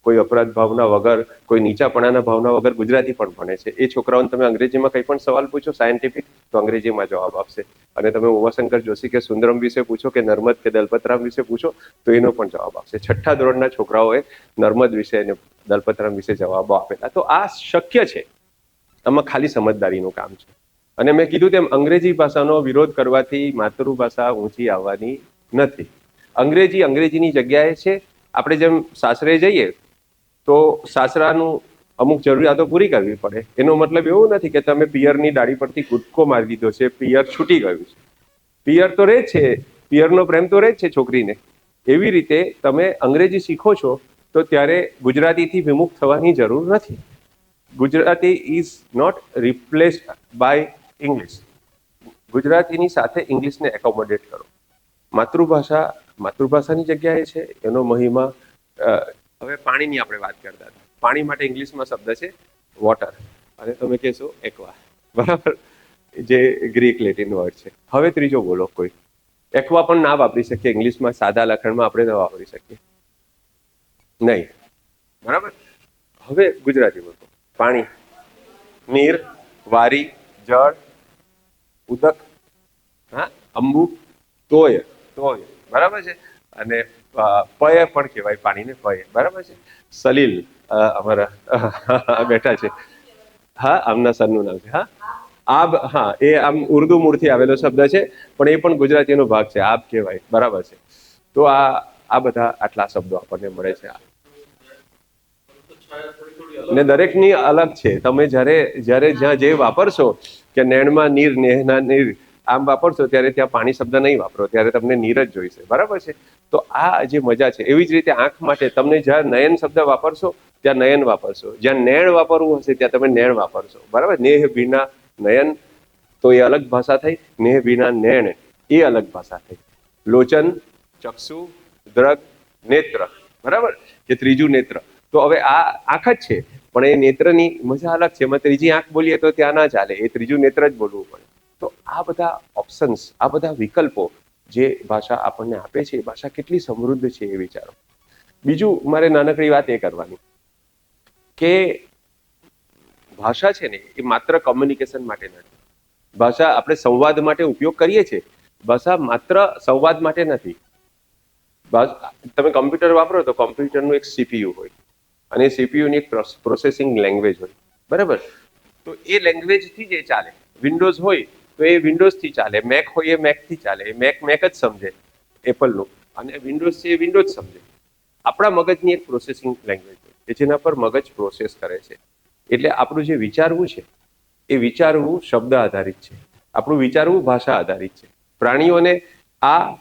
કોઈ અપરાધ ભાવના વગર, કોઈ નીચાપણાના ભાવના વગર ગુજરાતી પણ ભણે છે. એ છોકરાઓને તમે અંગ્રેજીમાં કંઈ પણ સવાલ પૂછો સાયન્ટિફિક, તો અંગ્રેજીમાં જવાબ આપશે. અને તમે ઉમાશંકર જોશી કે સુંદરમ વિશે પૂછો, કે નર્મદ કે દલપતરામ વિશે પૂછો, તો એનો પણ જવાબ આપશે. 6ઠ્ઠા ધોરણના છોકરાઓએ નર્મદ વિશે અને દલપતરામ વિશે જવાબો આપેલા. તો આ શક્ય છે. આમાં ખાલી સમજદારીનું કામ છે. અને મેં કીધું તેમ અંગ્રેજી ભાષાનો વિરોધ કરવાથી માતૃભાષા ઊંચી આવવાની નથી. અંગ્રેજીની જગ્યાએ છે. આપણે જેમ સાસરે જઈએ તો સાસરાનું અમુક જરૂરિયાતો પૂરી કરવી પડે. એનો મતલબ એવું નથી કે તમે પિયરની ડાળી પરથી કૂદકો મારી દીધો છે, પિયર છૂટી ગયું છે. પિયર તો રહે છે, પિયરનો પ્રેમ તો રહે જ છે છોકરીને. એવી રીતે તમે અંગ્રેજી શીખો છો તો ત્યારે ગુજરાતીથી વિમુખ થવાની જરૂર નથી. Gujarati is not replaced by English. ગુજરાતીની સાથે ઇંગ્લિશને એકોમોડેટ કરો. માતૃભાષાની જગ્યાએ છે, એનો મહિમા. હવે પાણીની આપણે વાત કરતા હતા. પાણી માટે ઇંગ્લિશમાં શબ્દ છે વોટર, અને તમે કહેશો એક્વા, બરાબર, જે ગ્રીક લેટિન વર્ડ છે. હવે ત્રીજો બોલો કોઈ. એક્વા પણ ના વાપરી શકીએ ઇંગ્લિશમાં, સાદા લખાણમાં આપણે ન વાપરી શકીએ નહીં, બરાબર. હવે ગુજરાતીમાં પાણી, નીર, વારી, જળ, ઉદક, હા, અંબુ, તોય, બરાબર છે. અને પય પણ કહેવાય પાણીને, પય, બરાબર છે. સલીલ અમારા બેઠા છે, હા, આમના સરનું નામ છે. હા, આબ, હા, એ આમ ઉર્દુ મૂળથી આવેલો શબ્દ છે, પણ એ પણ ગુજરાતીનો ભાગ છે. આબ કહેવાય, બરાબર છે. તો આ બધા આટલા શબ્દો આપણને મળે છે. ને દરેકની અલગ છે. તમે જ્યારે જ્યાં જે વાપરશો કે નેણમાં નીર, નેહના નીર, આમ વાપરશો ત્યારે ત્યાં પાણી શબ્દ નહીં વાપરો, ત્યારે તમને નીર જ જોઈશે, બરાબર છે. તો આ જે મજા છે, એવી જ રીતે આંખ માટે તમને જ્યાં નયન શબ્દ વાપરશો ત્યાં નયન વાપરશો, જ્યાં નેણ વાપરવું હશે ત્યાં તમે નેણ વાપરશો, બરાબર. નેહ વિના નયન તો એ અલગ ભાષા થઈ, નેહ વિના નેણ એ અલગ ભાષા થઈ. લોચન, ચક્ષુ, દ્રગ, નેત્ર, બરાબર, કે ત્રીજું નેત્ર. તો હવે આ આંખ જ છે, પણ એ નેત્રની મજા અલગ છે. એમાં ત્રીજી આંખ બોલીએ તો ત્યાં ના ચાલે, એ ત્રીજું નેત્ર જ બોલવું પડે. તો આ બધા ઓપ્શન્સ, આ બધા વિકલ્પો જે ભાષા આપણને આપે છે, એ ભાષા કેટલી સમૃદ્ધ છે એ વિચારો. બીજું મારે નાનકડી વાત એ કરવાની કે ભાષા છે ને એ માત્ર કોમ્યુનિકેશન માટે નથી. ભાષા આપણે સંવાદ માટે ઉપયોગ કરીએ છીએ, ભાષા માત્ર સંવાદ માટે નથી. તમે કમ્પ્યુટર વાપરો તો કોમ્પ્યુટરનું એક સીપીયુ હોય, અને સીપીયુની એક પ્રોસેસિંગ લેંગ્વેજ હોય, બરાબર. તો એ લેંગ્વેજથી જ એ ચાલે. વિન્ડોઝ હોય તો એ વિન્ડોઝથી ચાલે, મેક હોય એ મેકથી ચાલે. મેક જ સમજે એપલનું, અને વિન્ડોઝ છે એ વિન્ડોઝ સમજે. આપણા મગજની એક પ્રોસેસિંગ લેંગ્વેજ હોય કે જેના પર મગજ પ્રોસેસ કરે છે. એટલે આપણું જે વિચારવું છે એ વિચારવું શબ્દ આધારિત છે, આપણું વિચારવું ભાષા આધારિત છે. પ્રાણીઓને આ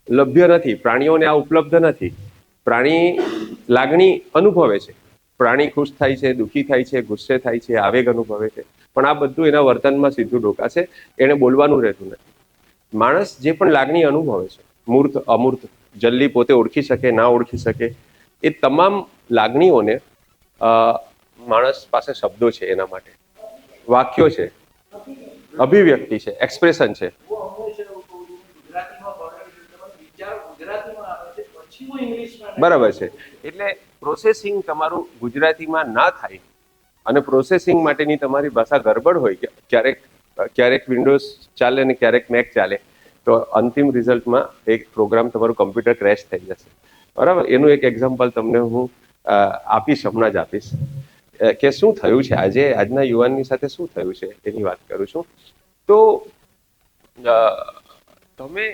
લભ્ય નથી, પ્રાણીઓને આ ઉપલબ્ધ નથી. પ્રાણી લાગણી અનુભવે છે. પ્રાણી ખુશ થાય છે, દુઃખી થાય છે, ગુસ્સે થાય છે, આવેગ અનુભવે છે, પણ આ બધું એના વર્તનમાં સીધું ઢોકાશે, એને બોલવાનું રહેતું નથી. માણસ જે પણ લાગણી અનુભવે છે, મૂર્ત, અમૂર્ત, જલ્દી પોતે ઓળખી શકે, ના ઓળખી શકે, એ તમામ લાગણીઓને માણસ પાસે શબ્દો છે, એના માટે વાક્યો છે, અભિવ્યક્તિ છે, એક્સપ્રેશન છે. બરાબર છે. એટલે પ્રોસેસિંગ તમારું ગુજરાતીમાં ના થાય, અને પ્રોસેસિંગ માટેની તમારી ભાષા ગરબડ હોય, ક્યારેક વિન્ડોઝ ચાલે ને ક્યારેક મેક ચાલે, તો અંતિમ રિઝલ્ટમાં એક પ્રોગ્રામ તમારું કમ્પ્યુટર ક્રેશ થઈ જશે, બરાબર. એનું એક એક્ઝામ્પલ તમને હું આપીશ, હમણાં જ આપીશ કે શું થયું છે આજના યુવાનની સાથે શું થયું છે એની વાત કરું છું. તો તમે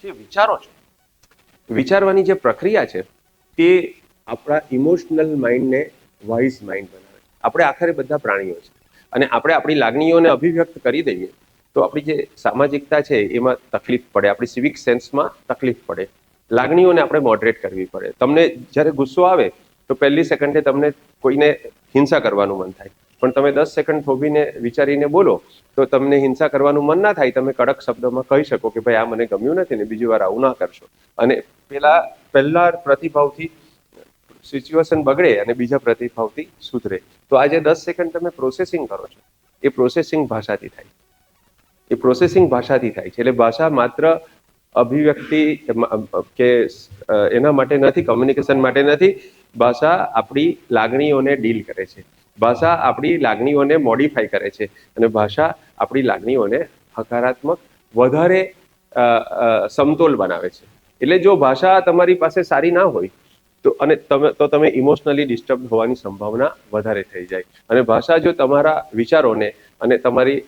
જે વિચારો છો, વિચારવાની જે પ્રક્રિયા છે, તે આપણા ઇમોશનલ માઇન્ડને વાઇઝ માઇન્ડ બનાવે છે. આપણે આખરે બધા પ્રાણીઓ છે, અને આપણે આપણી લાગણીઓને અભિવ્યક્ત કરી દઈએ તો આપણી જે સામાજિકતા છે એમાં તકલીફ પડે, આપણી સિવિક સેન્સમાં તકલીફ પડે, લાગણીઓને આપણે મોડરેટ કરવી પડે. તમને જ્યારે ગુસ્સો આવે તો પહેલી સેકન્ડે તમને કોઈને હિંસા કરવાનું મન થાય, પણ તમે 10 સેકન્ડ થોભીને વિચારીને બોલો તો તમને હિંસા કરવાનું મન ના થાય. તમે કડક શબ્દોમાં કહી શકો કે ભાઈ આ મને ગમ્યું નથી ને બીજી વાર આવું ના કરશો, અને પહેલા પ્રતિભાવથી સિચ્યુએશન બગડે અને બીજા પ્રતિભાવથી સુધરે. તો આજે 10 સેકન્ડ તમે પ્રોસેસિંગ કરો છો, એ પ્રોસેસિંગ ભાષાથી થાય, એ પ્રોસેસિંગ ભાષાથી થાય છે. એટલે ભાષા માત્ર અભિવ્યક્તિ કે એના માટે નથી, કોમ્યુનિકેશન માટે નથી. ભાષા આપણી લાગણીઓને ડીલ કરે છે, ભાષા આપણી લાગણીઓને મોડિફાઈ કરે છે, અને ભાષા આપણી લાગણીઓને હકારાત્મક, વધારે સમતોલ બનાવે છે. એટલે જો ભાષા તમારી પાસે સારી ના હોય તો તમે ઇમોશનલી ડિસ્ટર્બ હોવાની સંભાવના વધારે થઈ જાય. અને ભાષા જો તમારા વિચારોને અને તમારી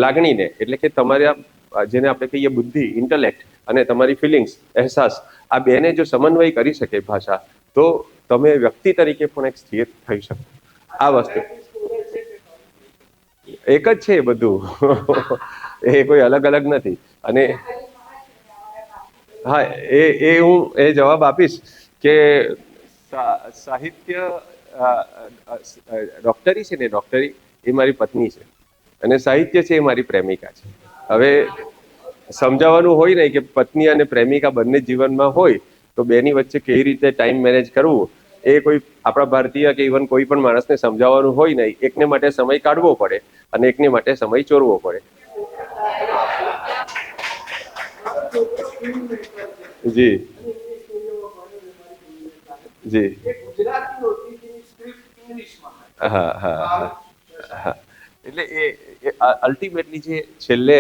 લાગણીને, એટલે કે તમારા જેને આપણે કહીએ બુદ્ધિ, ઇન્ટેલેક્ટ અને તમારી ફિલિંગ્સ, અહેસાસ, આ બેને જો સમન્વય કરી શકે ભાષા, તો તમે વ્યક્તિ તરીકે પણ એક સ્થિર થઈ શકો. આ વસ્તુ એક જ છે બધું. એ કોઈ અલગ અલગ નથી. અને હા, હું જવાબ આપીશ કે સાહિત્ય, ડોક્ટરી છે ને, ડોક્ટરી એ મારી પત્ની છે અને સાહિત્ય છે એ મારી પ્રેમિકા છે. હવે સમજાવવાનું હોય ને કે પત્ની અને પ્રેમિકા બંને જીવનમાં હોય તો બેની વચ્ચે કેવી રીતે ટાઈમ મેનેજ કરવું, એ કોઈ આપણા ભારતીય કે ઇવન કોઈ પણ માણસને સમજાવવાનું હોય નહીં. એકને માટે સમય કાઢવો પડે અને એકને માટે સમય ચોરવો પડે. જી જી હા હા હા. એટલે એ અલ્ટિમેટલી જે છેલ્લે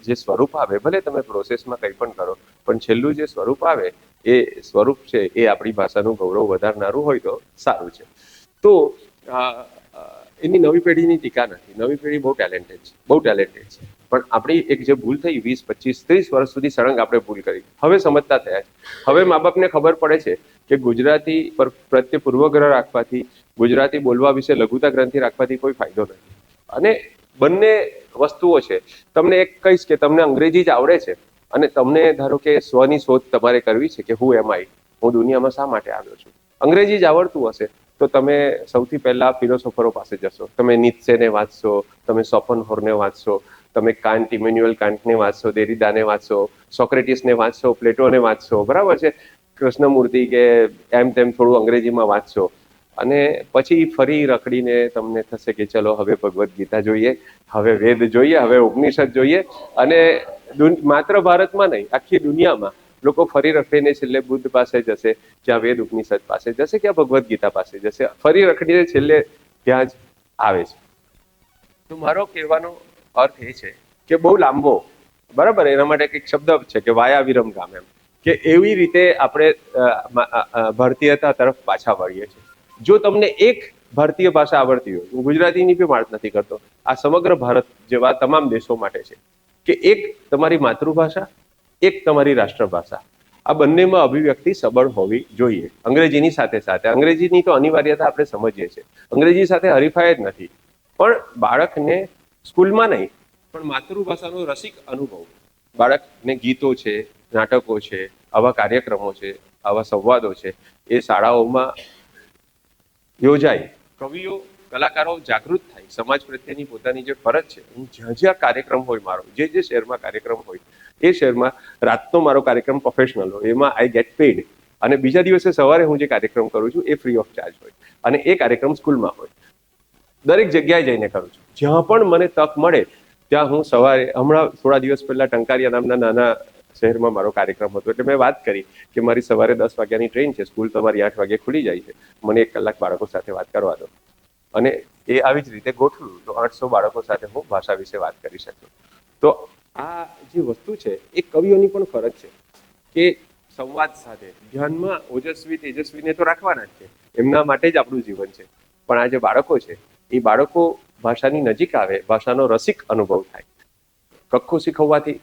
જે સ્વરૂપ આવે, ભલે તમે પ્રોસેસમાં કંઈ પણ કરો, પણ છેલ્લું જે સ્વરૂપ આવે એ સ્વરૂપ છે એ આપણી ભાષાનું ગૌરવ વધારનારું હોય તો સારું છે. તો એની નવી પેઢીની ટીકા નથી. નવી પેઢી બહુ ટેલેન્ટેડ છે, બહુ ટેલેન્ટેડ છે. પણ આપણી એક જે ભૂલ થઈ 20, 25, 30 વર્ષ સુધી સળંગ આપણે ભૂલ કરી. હવે સમજતા થયા છે. હવે મા બાપને ખબર પડે છે કે ગુજરાતી પ્રત્યે પૂર્વગ્રહ રાખવાથી, ગુજરાતી બોલવા વિશે લઘુતા ગ્રંથિ રાખવાથી કોઈ ફાયદો નથી. અને બંને વસ્તુઓ છે. તમને એક કહીશ કે તમને અંગ્રેજી જ આવડે છે અને તમને ધારો કે સ્વની શોધ તમારે કરવી છે કે હું એમ હું દુનિયામાં શા માટે આવ્યો છું. અંગ્રેજી જ આવડતું હશે તો તમે સૌથી પહેલા ફિલોસોફરો પાસે જશો. તમે નીત્સેને વાંચશો, તમે શોપનહોરને વાંચશો, તમે કાન્ટ, ઇમેન્યુઅલ કાન્ટને વાંચશો, દેરીદાને વાંચશો, સોક્રેટિસને વાંચશો, પ્લેટોને વાંચશો, બરાબર છે, કૃષ્ણમૂર્તિ કે એમ તેમ થોડું અંગ્રેજીમાં વાંચશો. અને પછી ફરી રખડીને તમને થશે કે ચલો હવે ભગવદ્ ગીતા જોઈએ, હવે વેદ જોઈએ, હવે ઉપનિષદ જોઈએ. અને માત્ર ભારતમાં નહીં, આખી દુનિયામાં લોકો ફરી રખડીને છેલ્લે બુદ્ધ પાસે જશે, ક્યાં વેદ ઉપનિષદ પાસે જશે, ક્યાં ભગવદ્ ગીતા પાસે જશે. ફરી રખડીને છેલ્લે ત્યાં જ આવે છે. તો મારો કહેવાનો અર્થ એ છે કે બહુ લાંબો, બરાબર, એના માટે એક શબ્દ છે કે વાયા વિરમગામ, એમ કે એવી રીતે આપણે ભારતીયતા તરફ પાછા વળીએ છીએ. જો તમને એક ભારતીય ભાષા આવડતી હોય, હું ગુજરાતીની બી વાત નથી કરતો, આ સમગ્ર ભારત જેવા તમામ દેશો માટે છે કે એક તમારી માતૃભાષા, એક તમારી રાષ્ટ્રભાષા, આ બંનેમાં અભિવ્યક્તિ સબળ હોવી જોઈએ. અંગ્રેજીની સાથે સાથે, અંગ્રેજીની તો અનિવાર્યતા આપણે સમજીએ છીએ, અંગ્રેજી સાથે હરીફાય જ નથી. પણ બાળકને સ્કૂલમાં નહીં, પણ માતૃભાષાનો રસિક અનુભવ, બાળકને ગીતો છે, નાટકો છે, આવા કાર્યક્રમો છે, આવા સંવાદો છે, એ શાળાઓમાં યોજાય. કવિઓ, કલાકારો જાગૃત થાય, સમાજ પ્રત્યેની પોતાની જે ફરજ છે, હું જ્યાં જ્યાં કાર્યક્રમ હોય મારો, જે શહેરમાં કાર્યક્રમ હોય એ શહેરમાં રાતનો મારો કાર્યક્રમ પ્રોફેશનલ હોય, એમાં આઈ ગેટ પેઇડ. અને બીજા દિવસે સવારે હું જે કાર્યક્રમ કરું છું એ ફ્રી ઓફ ચાર્જ હોય. અને એ કાર્યક્રમ સ્કૂલમાં હોય. દરેક જગ્યાએ જઈને કરું છું. જ્યાં પણ મને તક મળે ત્યાં હું સવારે, હમણાં થોડા દિવસ પહેલા ટંકારિયા નામના નાના શહેરમાં મારો કાર્યક્રમ હતો, એટલે મેં વાત કરી કે મારી સવારે 10 વાગ્યાની ટ્રેન છે, સ્કૂલ તમારી 8 વાગે ખુલી જાય છે, મને 1 કલાક બાળકો સાથે વાત કરવા દો. અને એ આવી જ રીતે ગોઠવ્યું તો 800 બાળકો સાથે હું ભાષા વિશે વાત કરી શકું. તો આ જે વસ્તુ છે એ કવિઓની પણ ફરજ છે કે સંવાદ સાથે ધ્યાનમાં ઓજસ્વી તેજસ્વીને તો રાખવાના જ છે, એમના માટે જ આપણું જીવન છે. પણ આ જે બાળકો છે એ બાળકો ભાષાની નજીક આવે, ભાષાનો રસિક અનુભવ થાય. કક્કો શીખવવાથી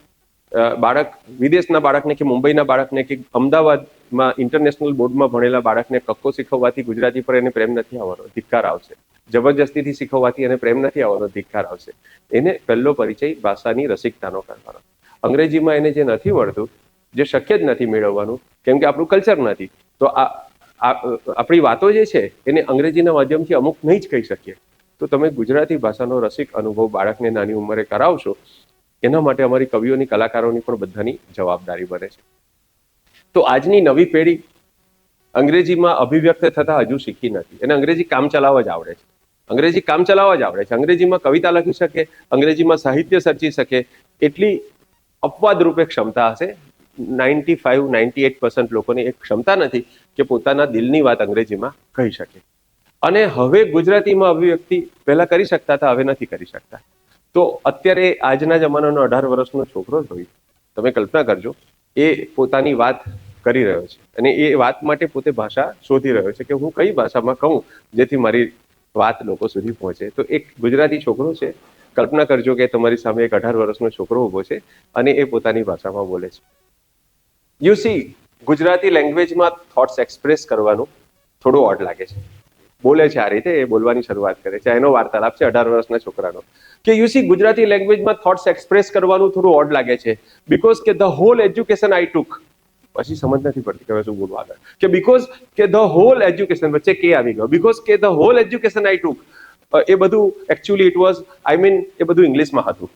બાળક, વિદેશના બાળકને કે મુંબઈના બાળકને કે અમદાવાદમાં ઇન્ટરનેશનલ બોર્ડમાં ભણેલા બાળકને કક્કો શીખવવાથી ગુજરાતી પર એને પ્રેમ નથી આવવાનો, ધિક્કાર આવશે. જબરજસ્તીથી શીખવવાથી એને પ્રેમ નથી આવવાનો, ધિક્કાર આવશે. એને પહેલો પરિચય ભાષાની રસિકતાનો કરવાનો. અંગ્રેજીમાં એને જે નથી મળતું, જે શક્ય જ નથી મેળવવાનું, કેમ કે આપણું કલ્ચર નથી, તો આપણી વાતો જે છે એને અંગ્રેજીના માધ્યમથી અમુક નહીં જ કહી શકીએ. તો તમે ગુજરાતી ભાષાનો રસિક અનુભવ બાળકને નાની ઉંમરે કરાવશો, એના માટે અમારી કવિઓની, કલાકારોની પણ બધાની જવાબદારી બને છે. તો આજની નવી પેઢી અંગ્રેજીમાં અભિવ્યક્ત થતા હજુ શીખી નથી. એને અંગ્રેજી કામ ચલાવવા જ આવડે છે, અંગ્રેજી કામ ચલાવવા જ આવડે છે. અંગ્રેજીમાં કવિતા લખી શકે, અંગ્રેજીમાં સાહિત્ય સર્જી શકે એટલી અપવાદ રૂપે ક્ષમતા હશે. 95-98% લોકોની એક ક્ષમતા નથી કે પોતાના દિલની વાત અંગ્રેજીમાં કહી શકે. અને હવે ગુજરાતીમાં અભિવ્યક્તિ પહેલા કરી શકતા હતા, હવે નથી કરી શકતા. તો અત્યારે આજના જમાનાનો 18 વર્ષનો છોકરો જ હોય, તમે કલ્પના કરજો, એ પોતાની વાત કરી રહ્યો છે અને એ વાત માટે પોતે ભાષા શોધી રહ્યો છે કે હું કઈ ભાષામાં કહું જેથી મારી વાત લોકો સુધી પહોંચે. તો એક ગુજરાતી છોકરો છે કલ્પના કરજો કે તમારી સામે એક 18 વર્ષનો છોકરો ઉભો છે અને એ પોતાની ભાષામાં બોલે છે. યુ સી, ગુજરાતી લેંગ્વેજમાં થોટ્સ એક્સપ્રેસ કરવાનું થોડું ઓડ લાગે છે. બોલે છે આ રીતે, એ બોલવાની શરૂઆત કરે છે, એનો વાર્તાલાપ છે 18 વર્ષના છોકરાનો. કે યુ સી, ગુજરાતી લેંગ્વેજમાં થોટ્સ એક્સપ્રેસ કરવાનું થોડું ઓડ લાગે છે બીકોઝ કે ધ હોલ એજ્યુકેશન આઈ ટુક, પછી સમજ નથી પડતી કે હવે શું બોલવા આગળ, કે બીકોઝ કે ધ હોલ એજ્યુકેશન, વચ્ચે કે આવી ગયો, બીકોઝ કે ધ હોલ એજ્યુકેશન આઈ ટુક, એ બધું એકચ્યુઅલી ઇટ વોઝ એ બધું ઇંગ્લિશમાં હતું.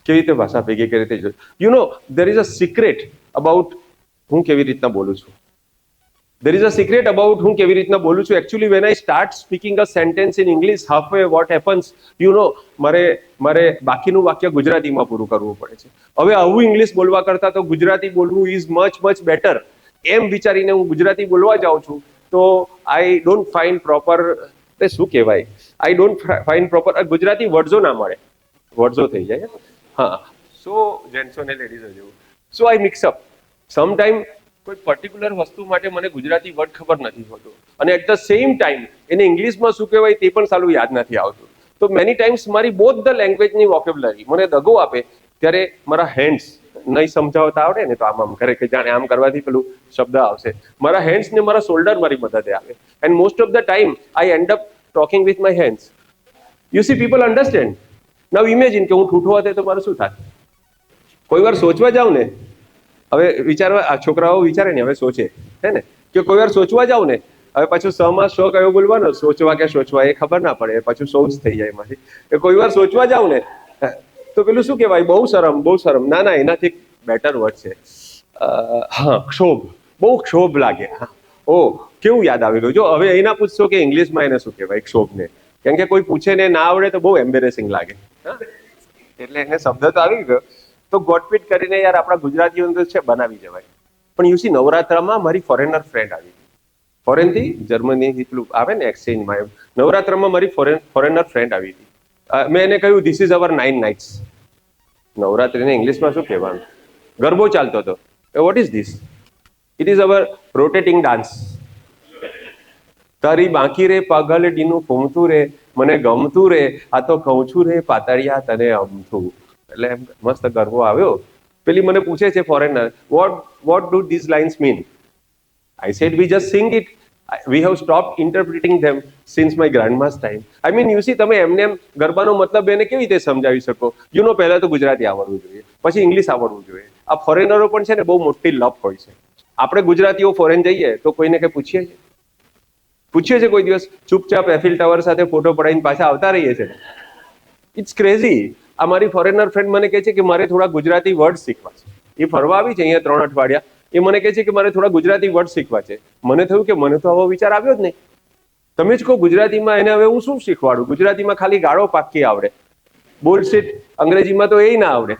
કેવી રીતે ભાષા ભેગી કરી રીતે you know there is a secret about હું કેવી રીતના બોલું છું. There is a secret about હું કેવી રીતના બોલું છું. Actually, when I start speaking a sentence in English, halfway what happens, you know, મારે બાકીનું વાક્ય ગુજરાતીમાં પૂરું કરવું પડે છે. હવે આવું ઇંગ્લિશ બોલવા કરતા તો ગુજરાતી બોલવું ઇઝ મચ બેટર એમ વિચારીને હું ગુજરાતી બોલવા જાઉં છું તો આઈ ડોન્ટ ફાઇન્ડ પ્રોપર, શું કહેવાય, I don't find proper Gujarati વર્ડ્સો ના મળે, વર્ડ્સો થઈ જાય. હા, સો જેન્ટ્સો ને લેડીઝો જેવું. સો આઈ મિક્સ અપ સમટાઈમ. કોઈ પર્ટિક્યુલર વસ્તુ માટે મને ગુજરાતી વર્ડ ખબર નથી હોતું અને એટ ધ સેમ ટાઈમ એને ઇંગ્લિશમાં શું કહેવાય તે પણ સારું યાદ નથી આવતું. તો મેની ટાઈમ્સ મારી બોથ ધ લેંગ્વેજની વોકેબ્યુલરી મને દગો આપે ત્યારે મારા હેન્ડ્સ નહીં સમજાવતા આવડે ને તો આમ કરે કે જાણે આમ કરવાથી પેલું શબ્દ આવશે. મારા હેન્ડ્સ ને મારા શોલ્ડર મારી મદદે આવે and most of the time I end up talking with my hands. You C, people understand. Now imagine કે હું ઠૂઠો હતો તો મારું શું થાય. કોઈ વાર સોચવા જાઉં ને, હવે વિચારવા છોકરાઓ વિચારે ને, હવે સોચે હે ને, કે કોઈ વાર સોચવા જાવ ને, હવે પાછું સમાં સો કયો બોલવાનો, સોચવા કે સોચવા એ ખબર ના પડે, પાછું સો જ થઈ જાય એમાંથી. કોઈ વાર સોચવા જાવ ને તો પેલું શું કહેવાય, બહુ શરમ. ના, એનાથી બેટર વર્ડ છે, હા, ક્ષોભ. બહુ ક્ષોભ લાગે. હા, ઓ કેવું યાદ આવી ગયું. જો હવે એના પૂછશો કે ઇંગ્લિશમાં એને શું કહેવાય ક્ષોભને, કેમ કે કોઈ પૂછે ને ના આવડે તો બહુ એમ્બેરેસિંગ લાગે. એટલે એને શબ્દ તો આવી ગયો તો ગોટપીટ કરીને યાર આપણા ગુજરાતીઓ છે બનાવી જવાય. પણ યુસી, નવરાત્રામાં મારી ફોરેનર ફ્રેન્ડ આવી હતી, ફોરેનથી, જર્મની પેલું આવે ને એક્સચેન્જમાં, એમ નવરાત્રામાં મારી ફોરેનર ફ્રેન્ડ આવી હતી. મેં એને કહ્યું ધીસ ઇઝ અવર 9 nights. નવરાત્રીને ઇંગ્લિશમાં શું કહેવાનું? ગરબો ચાલતો હતો. What is this? It is our rotating dance. તારી બાકી રે પાઘલડીનું ફૂમતું રે, મને ગમતું રે, આ તો કહું છું રે પાતળિયા તને અમથું. એટલે એમ મસ્ત ગરબો આવ્યો. પેલી મને પૂછે છે foreigner, what do these lines mean? I said we just sing it. We have stopped interpreting them since my grandma's time. I mean, you see, તમે એમને એમ ગરબાનો મતલબ એને કેવી રીતે સમજાવી શકો? યુ નો, પહેલા તો ગુજરાતી આવડવું જોઈએ, પછી ઇંગ્લિશ આવડવું જોઈએ. આ ફોરેનરો પણ છે ને બહુ મોટી લપ હોય છે. આપણે ગુજરાતીઓ ફોરેન જઈએ તો કોઈને કઈ પૂછીએ છે કોઈ દિવસ? ચૂપચાપ એફિલ ટાવર સાથે ફોટો પડાવીને પાછા આવતા રહીએ છે. It's crazy. આ મારી ફોરેનર ફ્રેન્ડ મને કહે છે કે મારે થોડા ગુજરાતી વર્ડ શીખવા છે. એ ફરવા આવી છે અહીંયા 3 અઠવાડિયા. એ મને કહે છે કે મારે થોડા ગુજરાતી વર્ડ શીખવા છે. મને થયું કે મને તો આવો વિચાર આવ્યો જ નહીં. તમે જ કહો ગુજરાતીમાં એને હવે હું શું શીખવાડું? ગુજરાતીમાં ખાલી ગાળો પાકી આવડે, બોલશીટ. અંગ્રેજીમાં તો એ ના આવડે.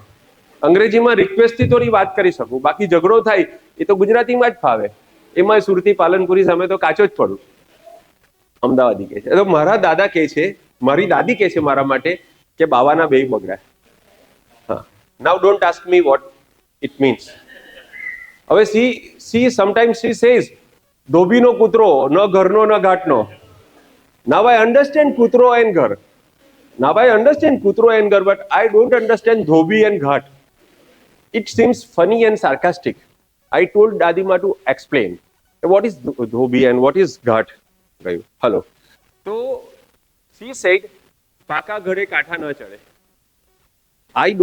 અંગ્રેજીમાં રિક્વેસ્ટથી થોડી વાત કરી શકું, બાકી ઝઘડો થાય એ તો ગુજરાતીમાં જ ફાવે. એમાં સુરતી પાલનપુરી સામે તો કાચો જ પડું. અમદાવાદી કહે છે. તો મારા દાદા કહે છે, મારી દાદી કહે છે મારા માટે કે બાવાના બે બગડ્યા. હા, now don't ask me what it means. હવે સી સમટાઈમ્સ શી સેઝ ધોબીનો કૂતરો, ન ઘરનો ન ઘાટનો. નાવ આઈ અન્ડરસ્ટેન્ડ કૂતરો એન્ડ ઘર. નાવ આઈ અન્ડરસ્ટેન્ડ કૂતરો એન્ડ ઘર, બટ આઈ ડોન્ટ અન્ડરસ્ટેન્ડ ધોબી એન્ડ ઘાટ. It seems funny and sarcastic. I told Dadima to explain what is Dhobi and what is Ghat. Hello. So she said, "Paka ghade kaatha na chade." I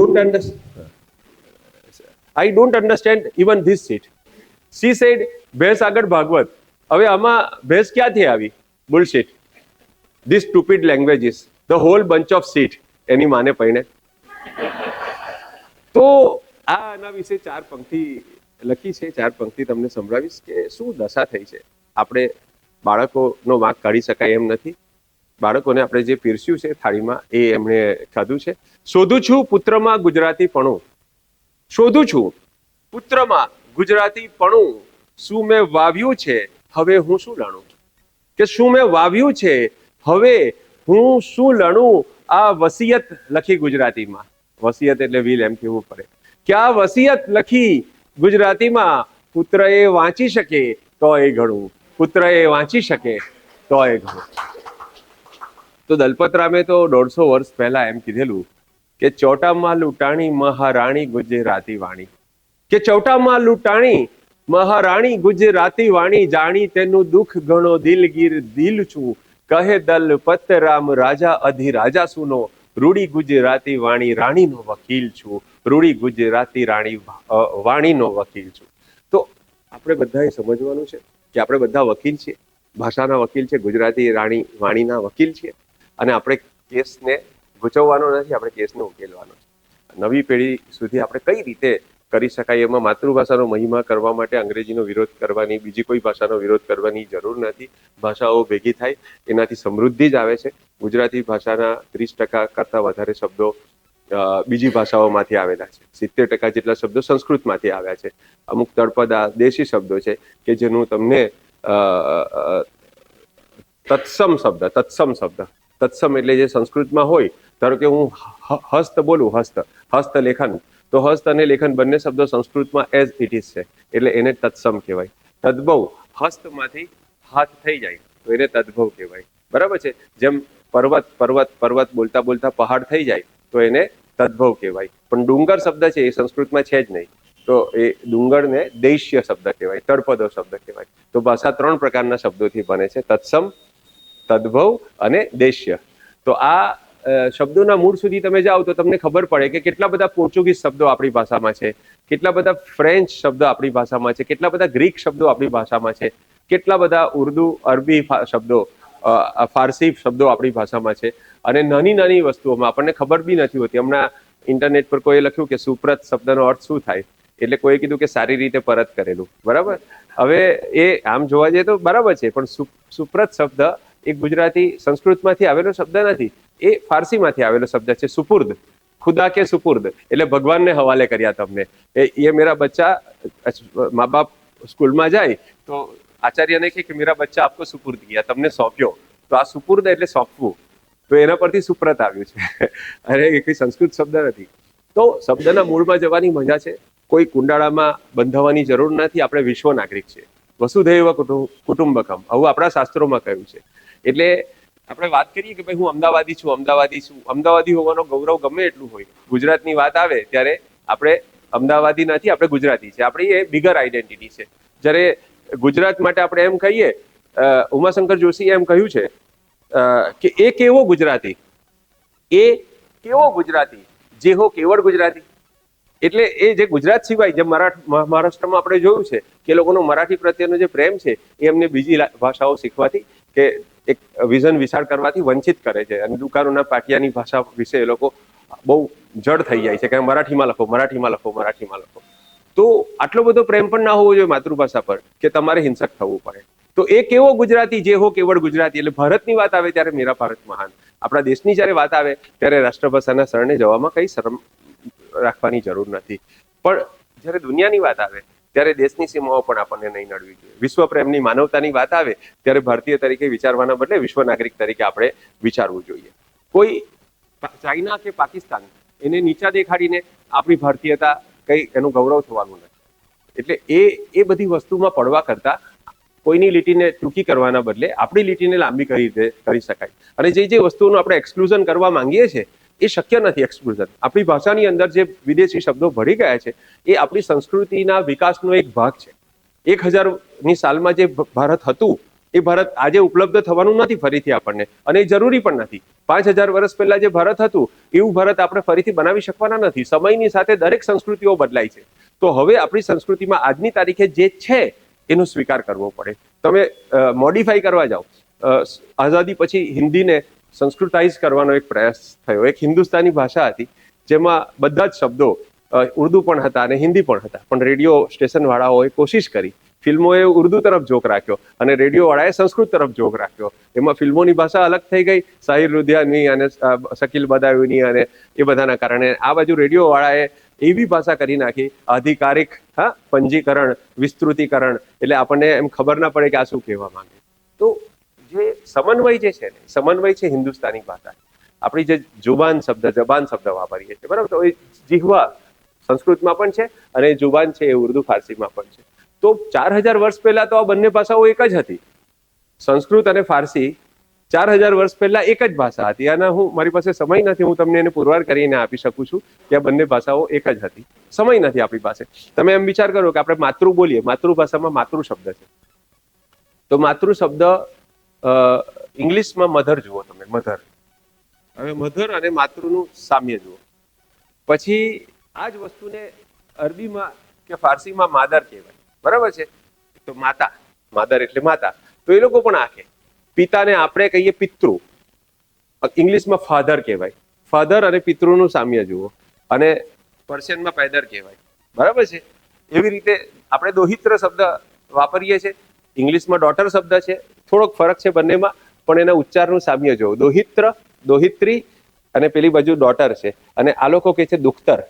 don't understand even this shit. She said, "Bhais agad Bhagwat." હવે આમાં ભેંસ ક્યાંથી આવી? Bullshit. This stupid languages, the whole bunch of shit. એની માને પૈણે. તો આના વિશે 4 પંક્તિ લખી છે. 4 પંક્તિ તમને સંભળાવીશ કે શું દશા થઈ છે. આપણે બાળકોનો વાંક કાઢી શકાય એમ નથી. બાળકોને આપણે જે પીરસ્યું છે થાળીમાં એ એમણે ખાધું છે. શોધું છું પુત્રમાં ગુજરાતીપણું. શોધું છું પુત્રમાં ગુજરાતીપણું. શું મેં વાવ્યું છે હવે હું શું લણું? કે શું મેં વાવ્યું છે હવે હું શું લણું? આ વસિયત લખી ગુજરાતીમાં. વસિયત એટલે વિલ એમ કહેવું પડે કે આ વસિયત લખી ગુજરાતીમાં. પુત્ર એ વાંચી શકે તો એ ઘણું. પુત્ર એ વાંચી શકે તો એ ઘણું. તો દલપતરામે તો 150 વર્ષ પહેલા એમ કીધેલું કે ચોટામાં લૂંટાણી મહારાણી ગુજરાતી વાણી, કે ચોટામાં લૂંટાણી મહારાણી ગુજરાતી વાણી, જાણી તેનું દુઃખ ઘણો દિલગીર દિલ છું, કહે દલપતરામ રાજા અધિરાજા સુનો, રૂડી ગુજરાતી વાણી રાણીનો વકીલ છું, રૂડી ગુજરાતી વાણીનો વકીલ છું. તો આપણે બધાએ સમજવાનું છે કે આપણે બધા વકીલ છીએ, ભાષાના વકીલ છે, ગુજરાતી વાણીના વકીલ છીએ, અને આપણે કેસને ગૂંચવવાનો નથી, આપણે કેસને ઉકેલવાનો છે. નવી પેઢી સુધી આપણે કઈ રીતે કરી શકાય, એમાં માતૃભાષાનો મહિમા કરવા માટે અંગ્રેજીનો વિરોધ કરવાની, બીજી કોઈ ભાષાનો વિરોધ કરવાની જરૂર નથી. ભાષાઓ ભેગી થાય એનાથી સમૃદ્ધિ જ આવે છે. ગુજરાતી ભાષાના 30% કરતાં વધારે શબ્દો બીજી ભાષાઓમાંથી આવેલા છે. 70% જેટલા શબ્દો સંસ્કૃતમાંથી આવ્યા છે. અમુક તળપદા દેશી શબ્દો છે કે જેનું તમને તત્સમ તત્સમ એટલે જે સંસ્કૃતમાં હોય, ધારો કે હું હસ્ત બોલું, હસ્તલેખન, તો હસ્ત અને લેખન બંને શબ્દો સંસ્કૃતમાં એઝ ઇટ ઇઝ છે, એટલે એને તત્સમ કહેવાય. તદ્ભવ, હસ્તમાંથી હાથ થઈ જાય તો એને તદ્ભવ કહેવાય. બરાબર છે. જેમ પર્વત બોલતા બોલતા પહાડ થઈ જાય તો એને તદ્ભવ કહેવાય. પણ ડુંગર શબ્દ છે એ સંસ્કૃતમાં છે જ નહીં, તો એ ડુંગરને દૈશ્ય શબ્દ કહેવાય, તળપદો શબ્દ કહેવાય. તો ભાષા 3 પ્રકારના શબ્દોથી બને છે, તત્સમ, તદ્ભવ અને દૈશ્ય. તો આ શબ્દોના મૂળ સુધી તમે જાઓ તો તમને ખબર પડે કે કેટલા બધા પોર્ચુગીઝ શબ્દો આપણી ભાષામાં છે, કેટલા બધા ફ્રેન્ચ શબ્દો આપણી ભાષામાં છે, કેટલા બધા ગ્રીક શબ્દો આપણી ભાષામાં છે, કેટલા બધા ઉર્દુ, અરબી શબ્દો, ફારસી શબ્દો આપણી ભાષામાં છે. અને નાની નાની વસ્તુઓમાં આપણને ખબર બી નથી હોતી. હમણાં ઇન્ટરનેટ પર કોઈએ લખ્યું કે સુપ્રત શબ્દનો અર્થ શું થાય, એટલે કોઈએ કીધું કે સારી રીતે પરત કરેલું. બરાબર. હવે એ આમ જોવા જઈએ તો બરાબર છે, પણ સુપ્રત શબ્દ એ ગુજરાતી સંસ્કૃતમાંથી આવેલો શબ્દ નથી, એ ફારસીમાંથી આવેલો શબ્દ છે. સુપુર્દ, ખુદા કે સુપુર્દ એટલે ભગવાનને હવાલે કર્યા તમને. એ મેરા બચ્ચા, મા બાપ સ્કૂલમાં જાય તો આચાર્યને કહે કે મેરા બચ્ચા આપકો સુપુર્દ કિયા, તમને સોંપ્યો. તો આ સુપુર્દ એટલે સોંપવું, તો એના પરથી સુપ્રત આવ્યું છે. અરે એ કઈ સંસ્કૃત શબ્દ નથી. તો શબ્દના મૂળમાં જવાની મજા છે. કોઈ કુંડાળામાં બંધાવવાની જરૂર નથી. આપણે વિશ્વ નાગરિક છીએ. વસુધૈવ કુટુંબકમ, આવું આપણા શાસ્ત્રોમાં કહ્યું છે. એટલે આપણે વાત કરીએ કે ભાઈ હું અમદાવાદી છું, અમદાવાદી હોવાનો ગૌરવ ગમે એટલું હોય, ગુજરાતની વાત આવે ત્યારે આપણે અમદાવાદી નથી, આપણે ગુજરાતી છે. આપણી એ બિગર આઈડેન્ટિટી છે. જ્યારે ગુજરાત માટે આપણે એમ કહીએ, ઉમાશંકર જોશીએ એમ કહ્યું છે કે એ કેવો ગુજરાતી જે હો કેવળ ગુજરાતી. એટલે એ જે ગુજરાત સિવાય જેમ મહારાષ્ટ્રમાં આપણે જોયું છે કે લોકોનો મરાઠી પ્રત્યેનો જે પ્રેમ છે એ એમને બીજી ભાષાઓ શીખવાથી કે એક વિઝન વિશાળ કરવાથી વંચિત કરે છે. અને દુકાનોના પાટિયાની ભાષા વિશે એ લોકો બહુ જડ થઈ જાય છે કે મરાઠીમાં લખો. તો આટલો બધો પ્રેમ પણ ના હોવો જોઈએ માતૃભાષા પર કે તમારે હિંસક થવું પડે. તો એ કેવો ગુજરાતી જે હો કેવળ ગુજરાતી. એટલે ભારતની વાત આવે ત્યારે મેરા ભારત મહાન, આપણા દેશની જ્યારે વાત આવે ત્યારે રાષ્ટ્રભાષાના શરણે જવામાં કઈ શરમ રાખવાની જરૂર નથી. પણ જ્યારે દુનિયાની વાત આવે ત્યારે દેશની સીમાઓ પણ આપણને નહીં નડવી જોઈએ. વિશ્વ પ્રેમની, માનવતાની વાત આવે ત્યારે ભારતીય તરીકે વિચારવાના બદલે વિશ્વ નાગરિક તરીકે આપણે વિચારવું જોઈએ. કોઈ ચાઇના કે પાકિસ્તાન એને નીચા દેખાડીને આપણી ભારતીયતા કઈ એનું ગૌરવ થવાનું નથી. એટલે એ બધી વસ્તુમાં પડવા કરતા કોઈની લીટીને ટૂંકી કરવાના બદલે આપણી લીટીને લાંબી કરી શકાય. અને જે વસ્તુઓનું આપણે એક્સક્લુઝન કરવા માંગીએ છીએ એ શક્ય નથી. એક્સક્લુઝન આપણી ભાષાની અંદર જે વિદેશી શબ્દો ભળી ગયા છે એ આપણી સંસ્કૃતિના વિકાસનો એક ભાગ છે. 1000ની સાલમાં જે ભારત હતું એ ભારત આજે ઉપલબ્ધ થવાનું નથી ફરીથી આપણને, અને એ જરૂરી પણ નથી. 5000 વર્ષ પહેલા જે ભારત હતું એવું ભારત આપણે ફરીથી બનાવી શકવાના નથી. સમયની સાથે દરેક સંસ્કૃતિઓ બદલાય છે. તો હવે આપણી સંસ્કૃતિમાં આજની તારીખે જે છે એનો સ્વીકાર કરવો પડે. તમે મોડિફાઈ કરવા જાઓ, આઝાદી પછી હિન્દીને સંસ્કૃતાઇઝ કરવાનો એક પ્રયાસ થયો. એક હિન્દુસ્તાની ભાષા હતી જેમાં બધા જ શબ્દો ઉર્દુ પણ હતા અને હિન્દી પણ હતા, પણ રેડિયો સ્ટેશન વાળાઓએ કોશિશ કરી, ફિલ્મોએ ઉર્દુ તરફ જોક રાખ્યો અને રેડિયો વાળાએ સંસ્કૃત તરફ જોક રાખ્યો. એમાં ફિલ્મોની ભાષા અલગ થઈ ગઈ, સાહિર લુધિયાની અને શકીલ બદાયુની અને એ બધાના કારણે. આ બાજુ રેડિયો વાળાએ એવી ભાષા કરી નાખી, આધિકારિક પંજીકરણ, વિસ્તૃતિકરણ, એટલે આપણને એમ ખબર ના પડે કે આ શું કહેવા માંગે. તો જે સમન્વય જે છે ને, સમન્વય છે હિન્દુસ્તાની ભાષા. આપણી જે જબાન શબ્દ વાપરીએ છીએ, બરાબર, તો એ જીહવા સંસ્કૃતમાં પણ છે અને જુબાન છે એ ઉર્દુ ફારસીમાં પણ છે. તો 4000 વર્ષ પહેલા તો આ બંને ભાષાઓ એક જ હતી. સંસ્કૃત અને ફારસી 4000 વર્ષ પહેલા એક જ ભાષા હતી. આના હું મારી પાસે સમય નથી, હું તમને એને પુરવાર કરીને આપી શકું છું કે આ બંને ભાષાઓ એક જ હતી. સમય નથી આપણી પાસે. તમે એમ વિચાર કરો કે આપણે માતૃ બોલીએ, માતૃભાષામાં માતૃ શબ્દ છે, તો માતૃ શબ્દ ઇંગ્લિશમાં મધર જુઓ તમે, મધર. હવે મધર અને માતૃનું સામ્ય જુઓ. પછી આ જ વસ્તુને અરબીમાં કે ફારસીમાં માદર કહેવાય, બરાબર છે? તો માતા, માદર એટલે માતા. તો એ લોકો પણ આખે પિતાને આપણે કહીએ પિતૃ, ઇંગ્લિશમાં ફાધર કહેવાય. ફાધર અને પિતૃનું સામ્ય જુઓ. અને પર્શિયનમાં પેદર કહેવાય, બરાબર છે? એવી રીતે આપણે દોહિત્ર શબ્દ વાપરીએ છીએ, ઇંગ્લિશમાં ડોટર શબ્દ છે, થોડોક ફરક છે બંનેમાં, પણ એના ઉચ્ચારનું સામ્ય જુઓ. દોહિત્ર, દોહિત્રી, અને પેલી બાજુ ડોટર છે. અને આ લોકો કહે છે દુખ્તર,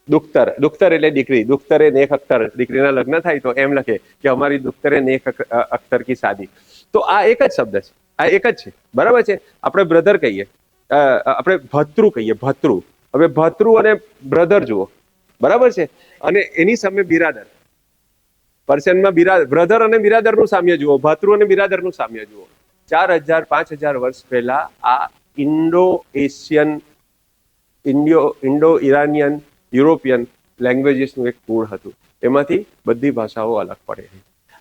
દુખ્તર. દુખ્તર એટલે દીકરી. દુખ્તરે નેક અખ્તર, દીકરીના લગ્ન થાય તો એમ લખે કે અમારી દુખ્તરે નેક અખ્તર કી શાદી. તો આ એક જ શબ્દ છે, આ એક જ છે, બરાબર છે? આપણે બ્રધર કહીએ, આપણે ભત્રુ કહીએ, ભત્રુ. હવે ભત્રુ અને બ્રધર જુઓ, બરાબર છે? અને એની સામે બિરાદર, પર્શિયનમાં બ્રધર અને બિરાદરનું સામ્ય જુઓ, ભાતૃ અને બિરાદરનું સામ્ય જુઓ. 4000-5000 વર્ષ પહેલા આ Indo Asian, Indo Iranian, European લેંગ્વેજીસનું એક કુળ હતું. એમાંથી બધી ભાષાઓ અલગ પડે.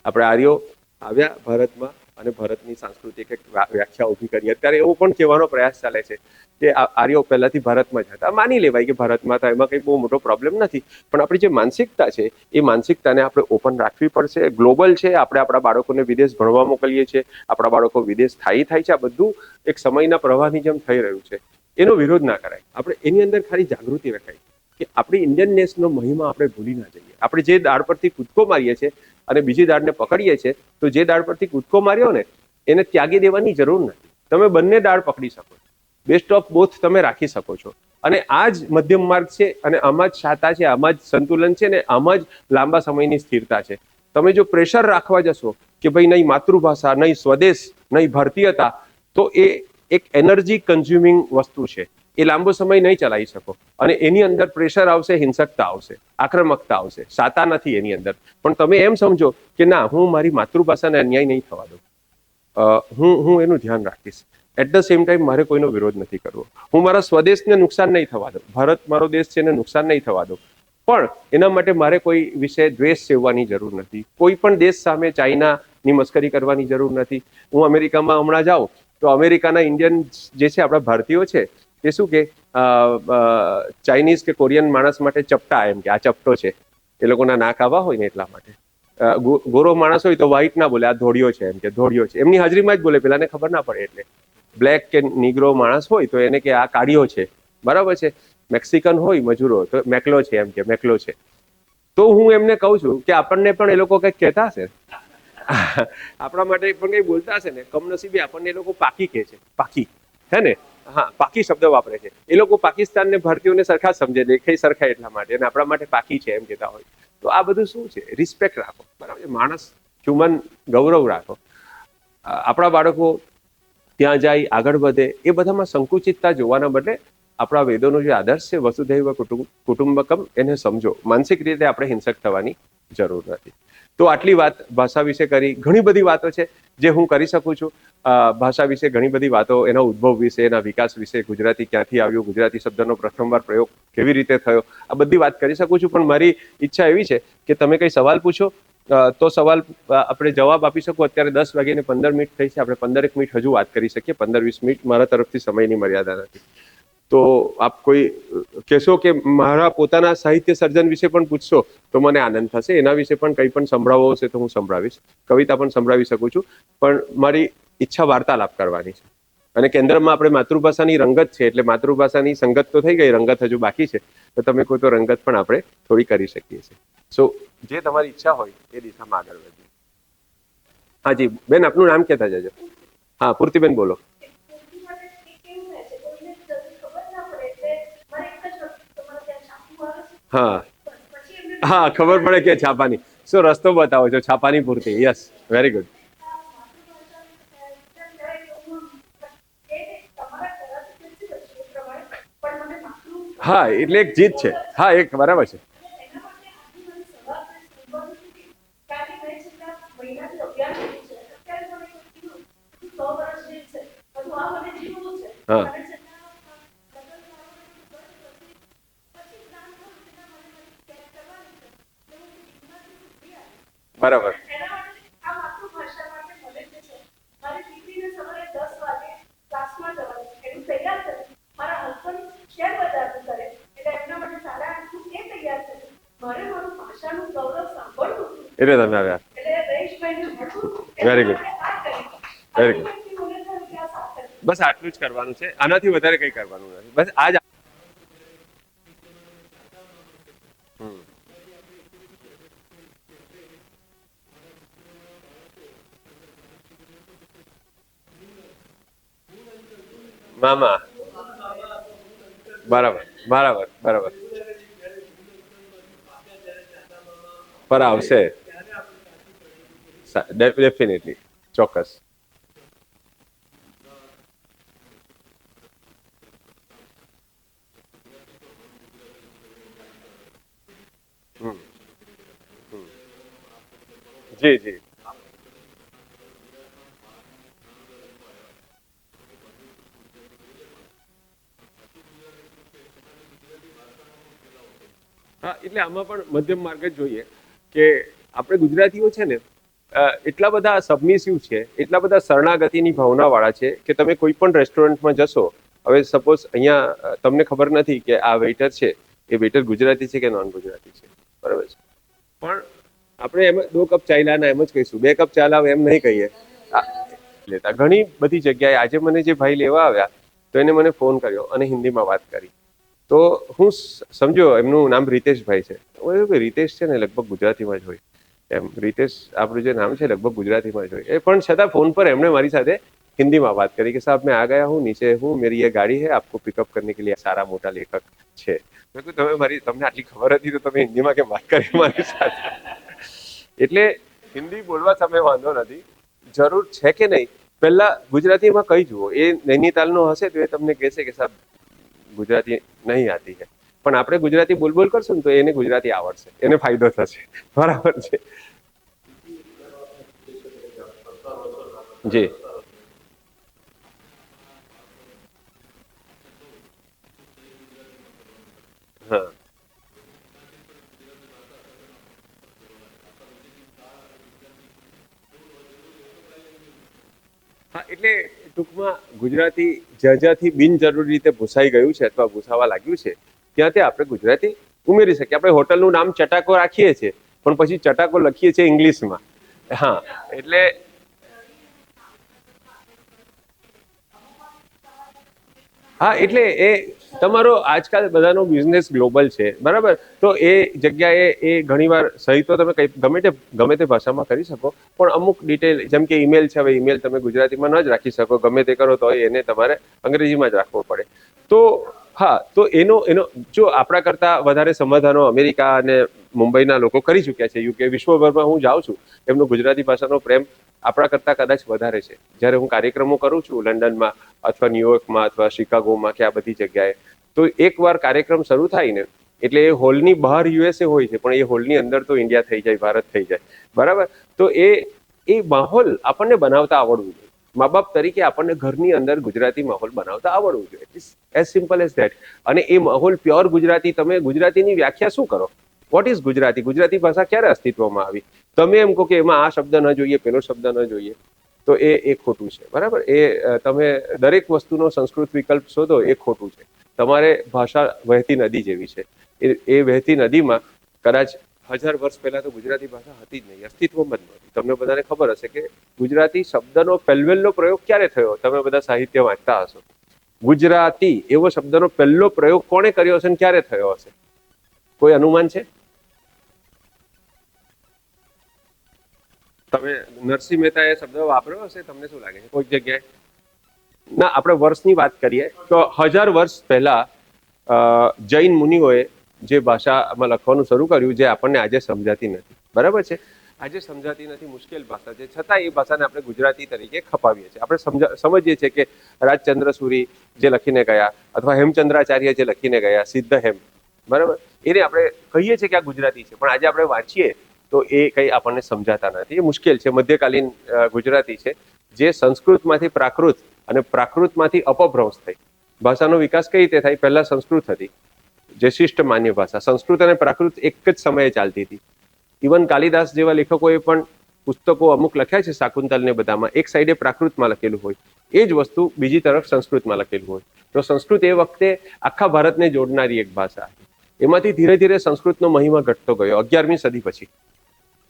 આપણે આર્યો આવ્યા ભારતમાં અને ભારતની સાંસ્કૃતિક એક વ્યાખ્યા ઊભી કરી. અત્યારે એવો પણ કહેવાનો પ્રયાસ ચાલે છે કે આર્યો પહેલાથી ભારતમાં જ હતા. માની લેવાય કે ભારતમાં હતા, એમાં કંઈ બહુ મોટો પ્રોબ્લેમ નથી. પણ આપણી જે માનસિકતા છે એ માનસિકતાને આપણે ઓપન રાખવી પડશે. ગ્લોબલ છે, આપણે આપણા બાળકોને વિદેશ ભણવા મોકલીએ છીએ, આપણા બાળકો વિદેશ થાય છે. આ બધું એક સમયના પ્રવાહની જેમ થઈ રહ્યું છે. એનો વિરોધ ના કરાય. આપણે એની અંદર ખાલી જાગૃતિ રખાય કે આપણી ઇન્ડિયનનેસનો મહિમા આપણે ભૂલી ના જઈએ. આપણે જે દાળ પરથી કૂદકો મારીએ છીએ અને બીજી દાળને પકડીએ છીએ, તો જે દાળ પરથી કૂદકો માર્યો ને એને ત્યાગી દેવાની જરૂર નથી. તમે બંને દાળ પકડી શકો છો, બેસ્ટ ઓફ બોથ તમે રાખી શકો છો. અને આ જ મધ્યમ માર્ગ છે, અને આમાં જ શાતા છે, આમાં જ સંતુલન છે, ને આમાં જ લાંબા સમયની સ્થિરતા છે. તમે જો પ્રેશર રાખવા જશો કે ભાઈ નહીં માતૃભાષા, નહીં સ્વદેશ, નહીં ભારતીયતા, તો એ એક એનર્જી કન્ઝ્યુમિંગ વસ્તુ છે. એ લાંબો સમય નહીં ચલાવી શકો. અને એની અંદર પ્રેશર આવશે, હિંસકતા આવશે, આક્રમકતા આવશે. શાતા નથી એની અંદર. પણ તમે એમ સમજો કે ના, હું મારી માતૃભાષાને અન્યાય નહીં થવા દઉં, હું એનું ધ્યાન રાખીશ. એટ ધ સેમ ટાઈમ મારે કોઈનો વિરોધ નથી કરવો. હું મારા સ્વદેશને નુકસાન નહીં થવા દઉં. ભારત મારો દેશ છે, એને નુકસાન નહીં થવા દઉં. પણ એના માટે મારે કોઈ વિશે દ્વેષ સેવવાની જરૂર નથી. કોઈ પણ દેશ સામે ચાઇનાની મસ્કરી કરવાની જરૂર નથી. હું અમેરિકામાં હમણાં જાઉં તો અમેરિકાના ઇન્ડિયન જે છે, આપણા ભારતીયો છે, તે શું કે ચાઇનીઝ કે કોરિયન માણસ માટે ચપટા, એમ કે આ ચપટો છે. એ લોકોના નાક આવા હોય ને એટલા માટે. ગોરો માણસ હોય તો વ્હાઈટ ના બોલે, આ ધોળિયો છે, એમ કે ધોળિયો છે. એમની હાજરીમાં જ બોલે, પેલાને ખબર ના પડે એટલે. બ્લેક કે નીગ્રો માણસ હોય તો એને કે આ કાળિયો છે, બરાબર છે? મેક્સિકન હોય મજૂરો તો મેકલો છે, એમ કે મેકલો છે. તો હું એમને કહું છું કે આપણને પણ એ લોકો કંઈક કહેતા હશે, આપણા માટે પણ કંઈ બોલતા હશે ને. કમનસીબે આપણને એ લોકો પાકી કહે છે, પાકી, હે ને? હા, પાકી શબ્દ વાપરે છે. એ લોકો પાકિસ્તાન ને ભારતીયોને સરખા સમજે, દેખાય સરખા એટલા માટે, અને આપણા માટે પાકી છે એમ કહેતા હોય. તો આ બધું શું છે? રિસ્પેક્ટ રાખો, બરાબર છે? માણસ, હ્યુમન ગૌરવ રાખો. આપણા બાળકો ત્યાં જાય, આગળ વધે, એ બધામાં સંકુચિતતા જોવાના બદલે આપણા વેદોનો જે આદર્શ છે, વસુધૈવ કુટુંબકમ, એને સમજો. માનસિક રીતે આપણે હિંસક થવાની જરૂર નથી. તો આટલી વાત ભાષા વિશે કરી. ઘણી બધી વાતો છે જે હું કરી શકું છું. ભાષા વિશે ઘણી બધી વાતો, એના ઉદ્ભવ વિશે, એના વિકાસ વિશે, ગુજરાતી ક્યાંથી આવ્યું, ગુજરાતી શબ્દનો પ્રથમવાર પ્રયોગ કેવી રીતે થયો, આ બધી વાત કરી શકું છું. પણ મારી ઈચ્છા એવી છે કે તમે કંઈ સવાલ પૂછો તો સવાલ આપણે જવાબ આપી શકો. અત્યારે 10:15 થઈ છે, આપણે 15 મિનિટ હજુ વાત કરી શકીએ. 15-20 મિનિટ મારા તરફથી સમયની મર્યાદા નથી. તો આપ કોઈ કહેશો કે મારા પોતાના સાહિત્ય સર્જન વિશે પણ પૂછશો તો મને આનંદ થશે. એના વિશે પણ કંઈ પણ સંભળાવવો હશે તો હું સંભળાવીશ. કવિતા પણ સંભળાવી શકું છું. પણ મારી ઈચ્છા વાર્તાલાપ કરવાની છે. અને કેન્દ્રમાં આપણે માતૃભાષાની રંગત છે, એટલે માતૃભાષાની સંગત તો થઈ ગઈ, રંગત હજુ બાકી છે. તો તમે કોઈ તો રંગત પણ આપણે થોડી કરી શકીએ છીએ. સો જે તમારી ઈચ્છા હોય એ દિશામાં આગળ વધીએ. હા જી બેન, આપનું નામ કહેતા જજો. હા, પૂર્તિબેન બોલો. હા હા, ખબર પડે કે છાપાની. શું રસ્તો બતાવો છો? છાપાની પૂર્તિ. Yes, very good. હા, એટલે એક જીત છે. હા, એક બરાબર છે. હા બરાબર એટલે તમે આવ્યા. Very good, very good. બસ આટલું જ કરવાનું છે, આનાથી વધારે કંઈ કરવાનું નથી. બસ આજ મામા બરાબર બરાબર બરાબર પર આવશે ડેફિનેટલી, ચોક્કસ. જી જી હા, એટલે આમાં પણ મધ્યમ માર્ગ જ જોઈએ કે આપણે ગુજરાતીઓ છે ને એટલા બધા સબમિસિવ છે, એટલા બધા શરણાગતિની ભાવના વાળા છે કે તમે કોઈ પણ રેસ્ટોરન્ટમાં જશો, હવે સપોઝ અહીંયા તમને ખબર નથી કે આ વેઇટર છે એ વેઇટર ગુજરાતી છે કે નોન ગુજરાતી છે, બરાબર છે, પણ આપણે એમ 2 કપ ચાય લાના એમ જ કહીશું, 2 કપ ચા લાવ એમ નહીં કહીએ લેતા. ઘણી બધી જગ્યાએ આજે મને જે ભાઈ લેવા આવ્યા તો એને મને ફોન કર્યો અને હિન્દીમાં વાત કરી, તો હું સમજ્યો એમનું નામ રીતેશભાઈ છે. રીતેશ છે ને લગભગ ગુજરાતીમાં જ હોય એમ, રીતેશ આપણું જે નામ છે લગભગ ગુજરાતીમાં જ હોય, એ પણ છતાં ફોન પર એમણે મારી સાથે हिंदी में बात करी कि साहब मैं आ गया हूँ, नीचे हूँ, मेरी ये गाड़ी है, आपको पिकअप करने के लिए सारा मोटा लेखक છે. મેં કીધું તમે મારી તમને આટલી ખબર હતી તો તમે હિન્દીમાં કેમ વાત કરી મારી સાથે? એટલે હિન્દી બોલવા તમે વાંધો નથી, જરૂર છે કે નહીં પહેલા ગુજરાતીમાં કહી જુઓ. એ નૈનીતાલનો હશે તો એ તમને કહેશે કે સાહેબ ગુજરાતી નહીં આતી છે, પણ આપણે ગુજરાતી બોલ કરશું ને તો એને ગુજરાતી આવડશે, એને ફાયદો થશે. બરાબર છે જી. હા હા, એટલે ટૂંકમાં ગુજરાતી જ્યાંથી બિનજરૂરી રીતે ભૂસાઈ ગયું છે અથવા ભૂસાવા લાગ્યું છે ત્યાંથી આપણે ગુજરાતી ઉમેરી શકીએ. આપણે હોટલનું નામ ચટાકો રાખીએ છીએ પણ પછી ચટાકો લખીએ છીએ ઇંગ્લિશમાં. હા, એટલે હા, એટલે એ તમારો આજકાલ બધાનો બિઝનેસ ગ્લોબલ છે, બરાબર, તો એ જગ્યાએ એ ઘણીવાર સહી તો તમે ગમે તે ભાષામાં કરી શકો, પણ અમુક ડિટેલ જેમ કે ઈમેલ છે, હવે ઈમેલ તમે ગુજરાતીમાં ન જ રાખી શકો, ગમે તે કરો તો એને તમારે અંગ્રેજીમાં જ રાખવો પડે. તો હા, તો એનો જો આપણા કરતા વધારે સમાધાનો અમેરિકા અને મુંબઈના લોકો કરી ચૂક્યા છે, યુકે, વિશ્વભરમાં હું જાઉં છું, એમનો ગુજરાતી ભાષાનો પ્રેમ આપણા કરતા કદાચ વધારે છે. જ્યારે હું કાર્યક્રમો કરું છું લંડનમાં અથવા ન્યુયોર્કમાં અથવા શિકાગોમાં કે આ બધી જગ્યાએ, તો એકવાર કાર્યક્રમ શરૂ થાય ને એટલે એ હોલની બહાર યુએસએ હોય છે પણ એ હોલની અંદર તો ઇન્ડિયા થઈ જાય, ભારત થઈ જાય, બરાબર. તો એ માહોલ આપણને બનાવતા આવડવું જોઈએ. મા બાપ તરીકે આપણને ઘરની અંદર ગુજરાતી માહોલ બનાવતા આવડવું જોઈએ, એઝ સિમ્પલ એઝ ધેટ. અને એ માહોલ પ્યોર ગુજરાતી, તમે ગુજરાતીની વ્યાખ્યા શું કરો? What is Gujarati? ગુજરાતી ભાષા ક્યારે અસ્તિત્વમાં આવી? તમે એમ કહો કે એમાં આ શબ્દ ન જોઈએ, પેલો શબ્દ ન જોઈએ, તો એ ખોટું છે, બરાબર. એ તમે દરેક વસ્તુનો સંસ્કૃત વિકલ્પ શોધો એ ખોટું છે. તમારે ભાષા વહેતી નદી જેવી છે, એ વહેતી નદીમાં કદાચ 1000 વર્ષ પહેલા તો ગુજરાતી ભાષા હતી જ નહીં, અસ્તિત્વમાં જ નહોતી. તમને બધાને ખબર હશે કે ગુજરાતી શબ્દનો પહેલો પ્રયોગ ક્યારે થયો? તમે બધા સાહિત્ય વાંચતા હશો. ગુજરાતી એવો શબ્દનો પહેલો પ્રયોગ કોણે કર્યો હશે અને ક્યારે થયો હશે? કોઈ અનુમાન છે? તમે નરસિંહ મહેતાએ શબ્દ વાપર્યો હશે, તમને શું લાગે છે કોઈ જગ્યાએ? ના, આપણે વર્ષની વાત કરીએ તો 1000 વર્ષ પહેલા જૈન મુનિઓએ જે ભાષામાં લખવાનું શરૂ કર્યું, જે આપણને આજે સમજાતી નથી, બરાબર છે. આજે સમજાતી નથી, મુશ્કેલ ભાષા છે, છતાં એ ભાષાને આપણે ગુજરાતી તરીકે ખપાવીએ છીએ. આપણે સમજીએ છીએ કે રાજચંદ્ર સૂરી જે લખીને ગયા અથવા હેમચંદ્રાચાર્ય જે લખીને ગયા, સિદ્ધ હેમ, બરાબર, એને આપણે કહીએ છીએ કે આ ગુજરાતી છે, પણ આજે આપણે વાંચીએ તો એ કંઈ આપણને સમજાતા નથી. એ મુશ્કેલ છે. મધ્યકાલીન ગુજરાતી છે જે સંસ્કૃતમાંથી પ્રાકૃત અને પ્રાકૃતમાંથી અપભ્રંશ થઈ. ભાષાનો વિકાસ કઈ રીતે થાય? પહેલા સંસ્કૃત હતી, જે શિષ્ટ માન્ય ભાષા. સંસ્કૃત અને પ્રાકૃત એક જ સમયે ચાલતી હતી. ઇવન કાલિદાસ જેવા લેખકોએ પણ પુસ્તકો અમુક લખ્યા છે, શાકુંતલ ને બધામાં, એક સાઈડે પ્રાકૃતમાં લખેલું હોય, એ જ વસ્તુ બીજી તરફ સંસ્કૃતમાં લખેલું હોય. તો સંસ્કૃત એ વખતે આખા ભારતને જોડનારી એક ભાષા હતી. એમાંથી ધીરે ધીરે સંસ્કૃતનો મહિમા ઘટતો ગયો 11મી સદી પછી.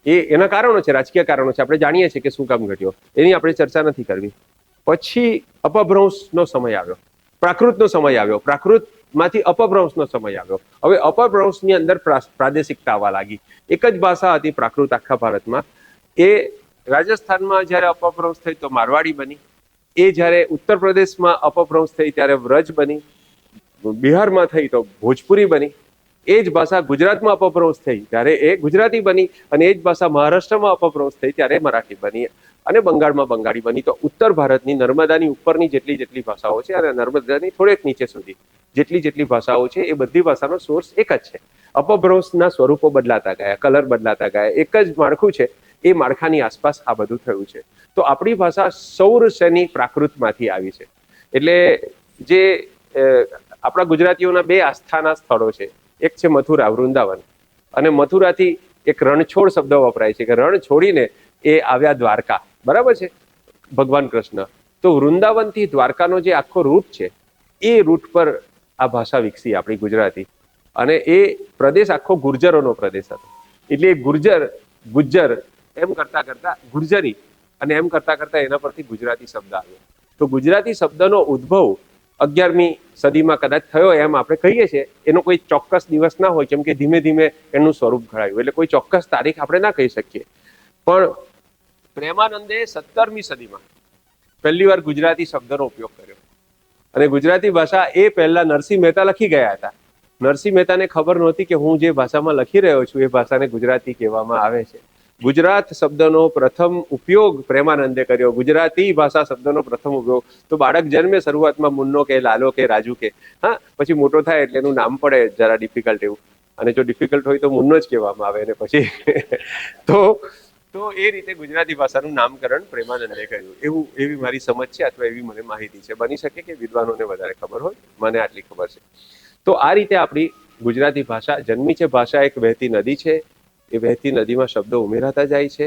એના કારણો છે, રાજકીય કારણો છે, આપણે જાણીએ છીએ કે શું કામ ઘટ્યો, એની આપણે ચર્ચા નથી કરવી. પછી અપભ્રંશનો સમય આવ્યો, પ્રાકૃતનો સમય આવ્યો, પ્રાકૃતમાંથી અપભ્રંશનો સમય આવ્યો. હવે અપભ્રંશની અંદર પ્રાદેશિકતા આવવા લાગી. એક જ ભાષા હતી પ્રાકૃત આખા ભારતમાં. એ રાજસ્થાનમાં જ્યારે અપભ્રંશ થઈ તો મારવાડી બની. એ જ્યારે ઉત્તર પ્રદેશમાં અપભ્રંશ થઈ ત્યારે વ્રજ બની. બિહારમાં થઈ તો ભોજપુરી બની. એ જ ભાષા ગુજરાતમાં અપભ્રંશ થઈ ત્યારે એ ગુજરાતી બની, અને એ જ ભાષા મહારાષ્ટ્રમાં અપભ્રંશ થઈ ત્યારે મરાઠી બની, અને બંગાળમાં બંગાળી બની. તો ઉત્તર ભારતની નર્મદાની ઉપરની જેટલી ભાષાઓ છે અને નર્મદાની થોડેક નીચે સુધી જેટલી ભાષાઓ છે, એ બધી ભાષાનો સોર્સ એક જ છે. અપભ્રંશના સ્વરૂપો બદલાતા ગયા, કલર બદલાતા ગયા, એક જ માળખું છે. એ માળખાની આસપાસ આ બધું થયું છે. તો આપણી ભાષા સૌરસેની પ્રાકૃતમાંથી આવી છે. એટલે જે આપણા ગુજરાતીઓના બે આસ્થાના સ્થળો છે, એક છે મથુરા, વૃંદાવન, અને મથુરાથી એક રણછોડ શબ્દ વપરાય છે કે રણ છોડીને એ આવ્યા દ્વારકા, બરાબર છે, ભગવાન કૃષ્ણ. તો વૃંદાવનથી દ્વારકાનો જે આખો રૂટ છે, એ રૂટ પર આ ભાષા વિકસી આપણી ગુજરાતી. અને એ પ્રદેશ આખો ગુર્જરોનો પ્રદેશ હતો. એટલે ગુજ્જર એમ કરતા કરતા ગુર્જરી, અને એમ કરતા કરતા એના પરથી ગુજરાતી શબ્દ આવ્યો. તો ગુજરાતી શબ્દનો ઉદ્ભવ 11મી સદીમાં કદાચ થયો એમ આપણે કહીએ છીએ. એનો કોઈ ચોક્કસ દિવસ ના હોય, કેમ કે ધીમે ધીમે એનું સ્વરૂપ ઘડાયું, એટલે કોઈ ચોક્કસ તારીખ આપણે ના કહી શકીએ. પણ પ્રેમાનંદે 17મી સદીમાં પહેલી વાર ગુજરાતી શબ્દનો ઉપયોગ કર્યો. અને ગુજરાતી ભાષા એ પહેલા નરસિંહ મહેતા લખી ગયા હતા. નરસિંહ મહેતાને ખબર નહોતી કે હું જે ભાષામાં લખી રહ્યો છું એ ભાષાને ગુજરાતી કહેવામાં આવે છે. ગુજરાત શબ્દનો પ્રથમ ઉપયોગ પ્રેમાનંદે કર્યો. ગુજરાતી ભાષા શબ્દનો પ્રથમ ઉપયોગ. તો બાળક જન્મે શરૂઆતમાં મુન્નો કે લાલો કે રાજુ કે, હા, પછી મોટો થાય એટલે એનું નામ પડે જરા ડિફિકલ્ટ એવું, અને જો ડિફિકલ્ટ હોય તો મુન્નો જ કહેવામાં આવે. અને પછી તો એ રીતે ગુજરાતી ભાષાનું નામકરણ પ્રેમાનંદે કર્યું. એવી મારી સમજ છે, અથવા એવી મને માહિતી છે. બની શકે કે વિદ્વાનોને વધારે ખબર હોય, મને આટલી ખબર છે. તો આ રીતે આપણી ગુજરાતી ભાષા જન્મી છે. ભાષા એક વહેતી નદી છે. એ વહેતી નદીમાં શબ્દો ઉમેરાતા જાય છે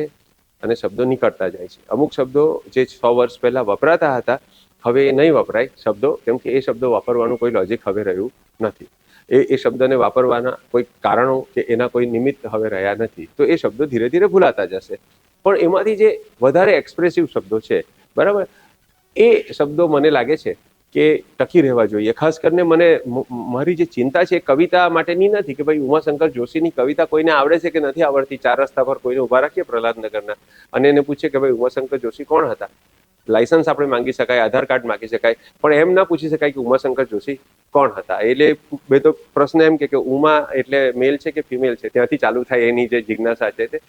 અને શબ્દો નીકળતા જાય છે. અમુક શબ્દો જે 100 વર્ષ પહેલા વપરાતા હતા, હવે એ નહીં વપરાય શબ્દો, કેમ કે એ શબ્દો વાપરવાનું કોઈ લોજિક હવે રહ્યું નથી. એ શબ્દને વાપરવાના કોઈ કારણો કે એના કોઈ નિમિત્ત હવે રહ્યા નથી. તો એ શબ્દો ધીરે ધીરે ભૂલાતા જશે. પણ એમાંથી જે વધારે એક્સપ્રેસિવ શબ્દો છે, બરાબર, એ શબ્દો મને લાગે છે કે ટકી રહેવા જોઈએ. ખાસ કરીને મને મારી જે ચિંતા છે એ કવિતા માટેની નથી કે ભાઈ ઉમાશંકર જોશીની કવિતા કોઈને આવડે છે કે નથી આવડતી. 4 રસ્તા પર કોઈને ઉભા રાખીએ પ્રહલાદનગરના, અને એને પૂછીએ કે ભાઈ ઉમાશંકર જોશી કોણ હતા. લાયસન્સ આપણે માંગી શકાય, આધાર કાર્ડ માંગી શકાય, પણ એમ ના પૂછી શકાય કે ઉમાશંકર જોશી કોણ હતા. એટલે બે તો પ્રશ્ન એમ કે ઉમા એટલે મેલ છે કે ફિમેલ છે, ત્યાંથી ચાલુ થાય એની જે જિજ્ઞાસા છે તે.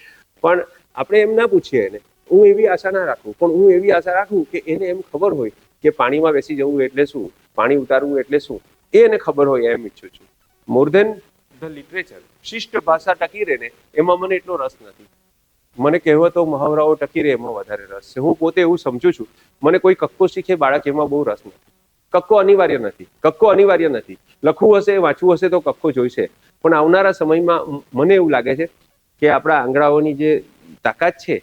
પણ આપણે એમ ના પૂછીએ એને. હું એવી આશા ના રાખું, પણ હું એવી આશા રાખું કે એને એમ ખબર હોય કે પાણીમાં બેસી જવું એટલે શું, પાણી ઉતારવું એટલે શું, એ એને ખબર હોય એમ ઈચ્છું છું. મોર ધેન ધ લિટરેચર, શિષ્ટ ભાષા ટકી રહે ને એમાં મને એટલો રસ નથી. મને કહેવતો મહાવરાઓ ટકી રહે એમાં વધારે રસ છે. હું પોતે એવું સમજુ છું. મને કોઈ કક્કો શીખે બાળક એમાં બહુ રસ નથી. કક્કો અનિવાર્ય નથી. લખવું હશે, વાંચવું હશે તો કક્કો જોઈશે. પણ આવનારા સમયમાં મને એવું લાગે છે કે આપણા આંગળાઓની જે તાકાત છે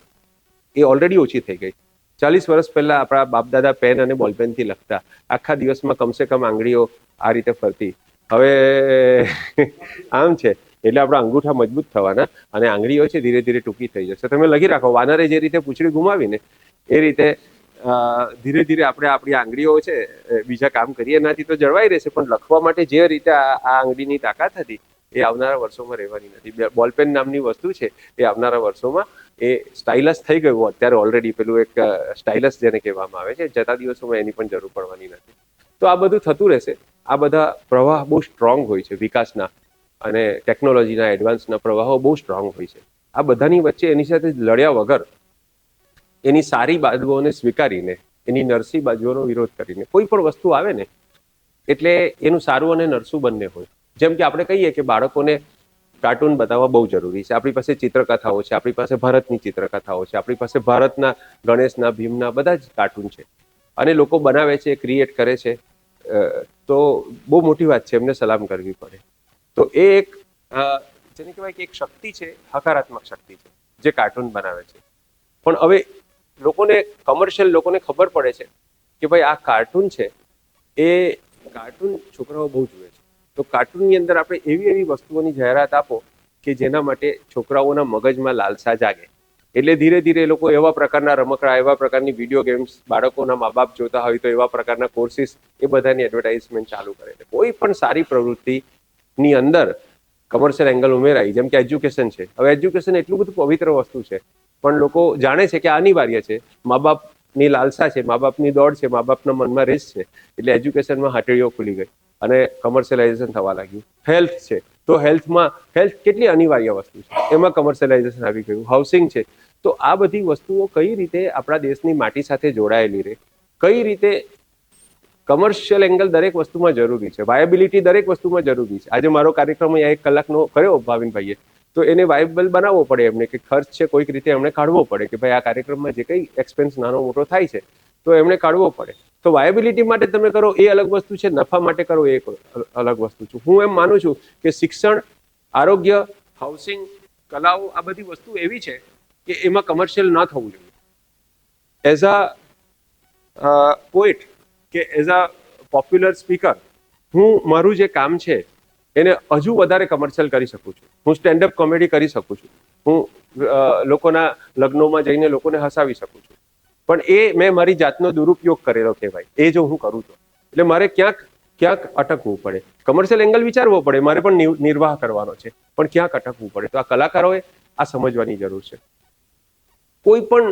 એ ઓલરેડી ઓછી થઈ ગઈ. 40 વર્ષ પહેલા આપણા બાપ દાદા પેન અને બોલપેનથી લખતા, આખા દિવસમાં કમસે કમ આંગળીઓ આ રીતે ફરતી. હવે આમ છે એટલે આપણા અંગૂઠા મજબૂત થવાના, અને આંગળીઓ છે ધીરે ધીરે ટૂંકી થઈ જશે. તમે લખી રાખો, વાનરે જે રીતે પૂંછડી ગુમાવીને એ રીતે ધીરે ધીરે આપણે આપણી આંગળીઓ છે બીજા કામ કરીએ એનાથી તો જળવાઈ રહેશે, પણ લખવા માટે જે રીતે આ આંગળીની તાકાત હતી એ આવનારા વર્ષોમાં રહેવાની નથી. બોલપેન નામની વસ્તુ છે એ આવનારા વર્ષોમાં એ સ્ટાઇલસ થઈ ગયું અત્યારે ઓલરેડી. પેલું એક સ્ટાઇલસ જેને કહેવામાં આવે છે, જતા દિવસોમાં એની પણ જરૂર પડવાની નથી. તો આ બધું થતું રહેશે. આ બધા પ્રવાહ બહુ સ્ટ્રોંગ હોય છે વિકાસના, અને ટેકનોલોજીના એડવાન્સના પ્રવાહો બહુ સ્ટ્રોંગ હોય છે. આ બધાની વચ્ચે એની સાથે લડ્યા વગર, એની સારી બાજુઓને સ્વીકારીને, એની નરસી બાજુઓનો વિરોધ કરીને કોઈ પણ વસ્તુ આવે ને એટલે એનું સારું અને નરસું બંને હોય. જેમ કે આપણે કહીએ કે બાળકોને કાર્ટૂન બતાવવા બહુ જરૂરી છે. આપણી પાસે ચિત્રકથાઓ છે, આપણી પાસે ભારતની ચિત્રકથાઓ છે, આપણી પાસે ભારતના ગણેશના, ભીમના બધા જ કાર્ટૂન છે. અને લોકો બનાવે છે, ક્રિએટ કરે છે, તો બહુ મોટી વાત છે, એમને સલામ કરવી પડે. તો એ એક જેને કહેવાય કે એક શક્તિ છે, હકારાત્મક શક્તિ છે, જે કાર્ટૂન બનાવે છે. પણ હવે કમર્શિયલ લોકોને ખબર પડે છે કે ભાઈ આ કાર્ટૂન છે, એ કાર્ટૂન છોકરાઓ બહુ જુએ છે. તો કાર્ટૂનની અંદર આપણે એવી વસ્તુઓની જાહેરાત આપો કે જેના માટે છોકરાઓના મગજમાં લાલસા જાગે. એટલે ધીરે ધીરે એ લોકો એવા પ્રકારના રમકડા, એવા પ્રકારની વિડીયો ગેમ્સ, બાળકોના મા બાપ જોતા હોય તો એવા પ્રકારના કોર્સિસ, એ બધાની એડવર્ટાઇઝમેન્ટ ચાલુ કરે છે. કોઈ પણ સારી પ્રવૃત્તિની અંદર કમર્શિયલ એંગલ ઉમેરાય, જેમ કે એજ્યુકેશન છે. હવે એજ્યુકેશન એટલું બધું પવિત્ર વસ્તુ છે, પણ લોકો જાણે છે કે અનિવાર્ય છે, મા બાપની લાલસા છે, મા બાપની દોડ છે, મા બાપના મનમાં રેસ છે, એટલે એજ્યુકેશનમાં હથેળીઓ ખુલી ગઈ અને કમર્શિયલાઇઝેશન થવા લાગ્યું. હેલ્થ છે, તો હેલ્થ કેટલી અનિવાર્ય વસ્તુ છે, એમાં કમર્શિયલાઇઝેશન આવી ગયું. હાઉસિંગ છે, તો આ બધી વસ્તુઓ કઈ રીતે આપણા દેશની માટી સાથે જોડાયેલી રહે, કઈ રીતે કમર્શિયલ એંગલ દરેક વસ્તુમાં જરૂરી છે, વાયબિલિટી દરેક વસ્તુમાં જરૂરી છે. આજે મારો કાર્યક્રમ અહીંયા 1 કલાકનો કર્યો ભાવિનભાઈએ, તો એને વાયબલ બનાવવો પડે, એમને કે ખર્ચ છે કોઈક રીતે એમણે કાઢવો પડે, કે ભાઈ આ કાર્યક્રમમાં જે કંઈ એક્સપેન્સ નાનો મોટો થાય છે તો એમણે કાઢવો પડે. તો વાયબિલિટી માટે તમે કરો એ અલગ વસ્તુ છે, નફા માટે કરો એ અલગ વસ્તુ છે. હું એમ માનું છું કે શિક્ષણ, આરોગ્ય, હાઉસિંગ, કલાઓ, આ બધી વસ્તુ એવી છે કે એમાં કમર્શિયલ ન થવું જોઈએ. એઝ અ પોએટ કે એઝ અ પોપ્યુલર સ્પીકર, હું મારું જે કામ છે એને હજુ વધારે કમર્શિયલ કરી શકું છું. હું સ્ટેન્ડઅપ કોમેડી કરી શકું છું, હું લોકોના લગ્નોમાં જઈને લોકોને હસાવી શકું છું, પણ એ મેં મારી જાતનો દુરુપયોગ કરેલો કહેવાય એ જો હું કરું તો. એટલે મારે ક્યાંક અટકવું પડે, કમર્શિયલ એંગલ વિચારવો પડે, મારે પણ નિર્વાહ કરવાનો છે, પણ ક્યાંક અટકવું પડે. તો આ કલાકારોએ આ સમજવાની જરૂર છે. કોઈ પણ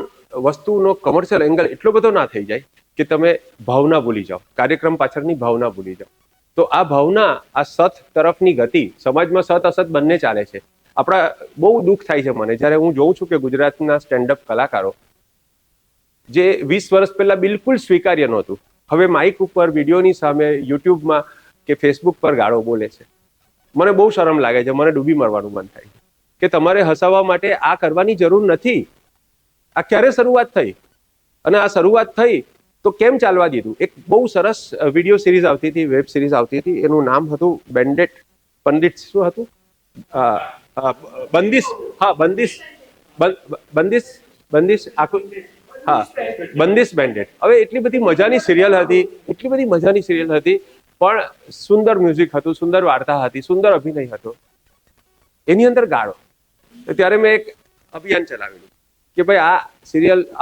વસ્તુનો કમર્શિયલ એંગલ એટલો બધો ના થઈ જાય કે તમે ભાવના ભૂલી જાઓ, કાર્યક્રમ પાછળની ભાવના ભૂલી જાઓ. તો આ ભાવના, આ સત તરફની ગતિ, સમાજમાં સત અસત બંને ચાલે છે. આપણા બહુ દુઃખ થાય છે મને જ્યારે હું જોઉં છું કે ગુજરાતના સ્ટેન્ડઅપ કલાકારો, જે 20 વર્ષ પહેલા બિલકુલ સ્વીકાર્ય નહોતું, હવે માઇક ઉપર, વિડીયોની સામે, યુટ્યુબમાં કે ફેસબુક પર ગાળો બોલે છે. મને બહુ શરમ લાગે છે, મને ડૂબી મરવાનું મન થાય કે તમારે હસાવવા માટે આ કરવાની જરૂર નથી. આ ક્યારે શરૂઆત થઈ? અને આ શરૂઆત થઈ તો કેમ ચાલવા દીધું? એક બહુ સરસ વિડીયો સિરીઝ આવતી હતી, વેબ સિરીઝ આવતી હતી, એનું નામ હતું પંડિત શું હતું? બંદિશ. હા, બંદિશ આખું. હા, બંદિશ બેન્ડેડ. હવે એટલી બધી મજાની સિરિયલ હતી, પણ સુંદર મ્યુઝિક હતું, સુંદર વાર્તા હતી, સુંદર અભિનય હતો. એની અંદર ગાળો. ત્યારે મેં એક અભિયાન ચલાવેલું કે ભાઈ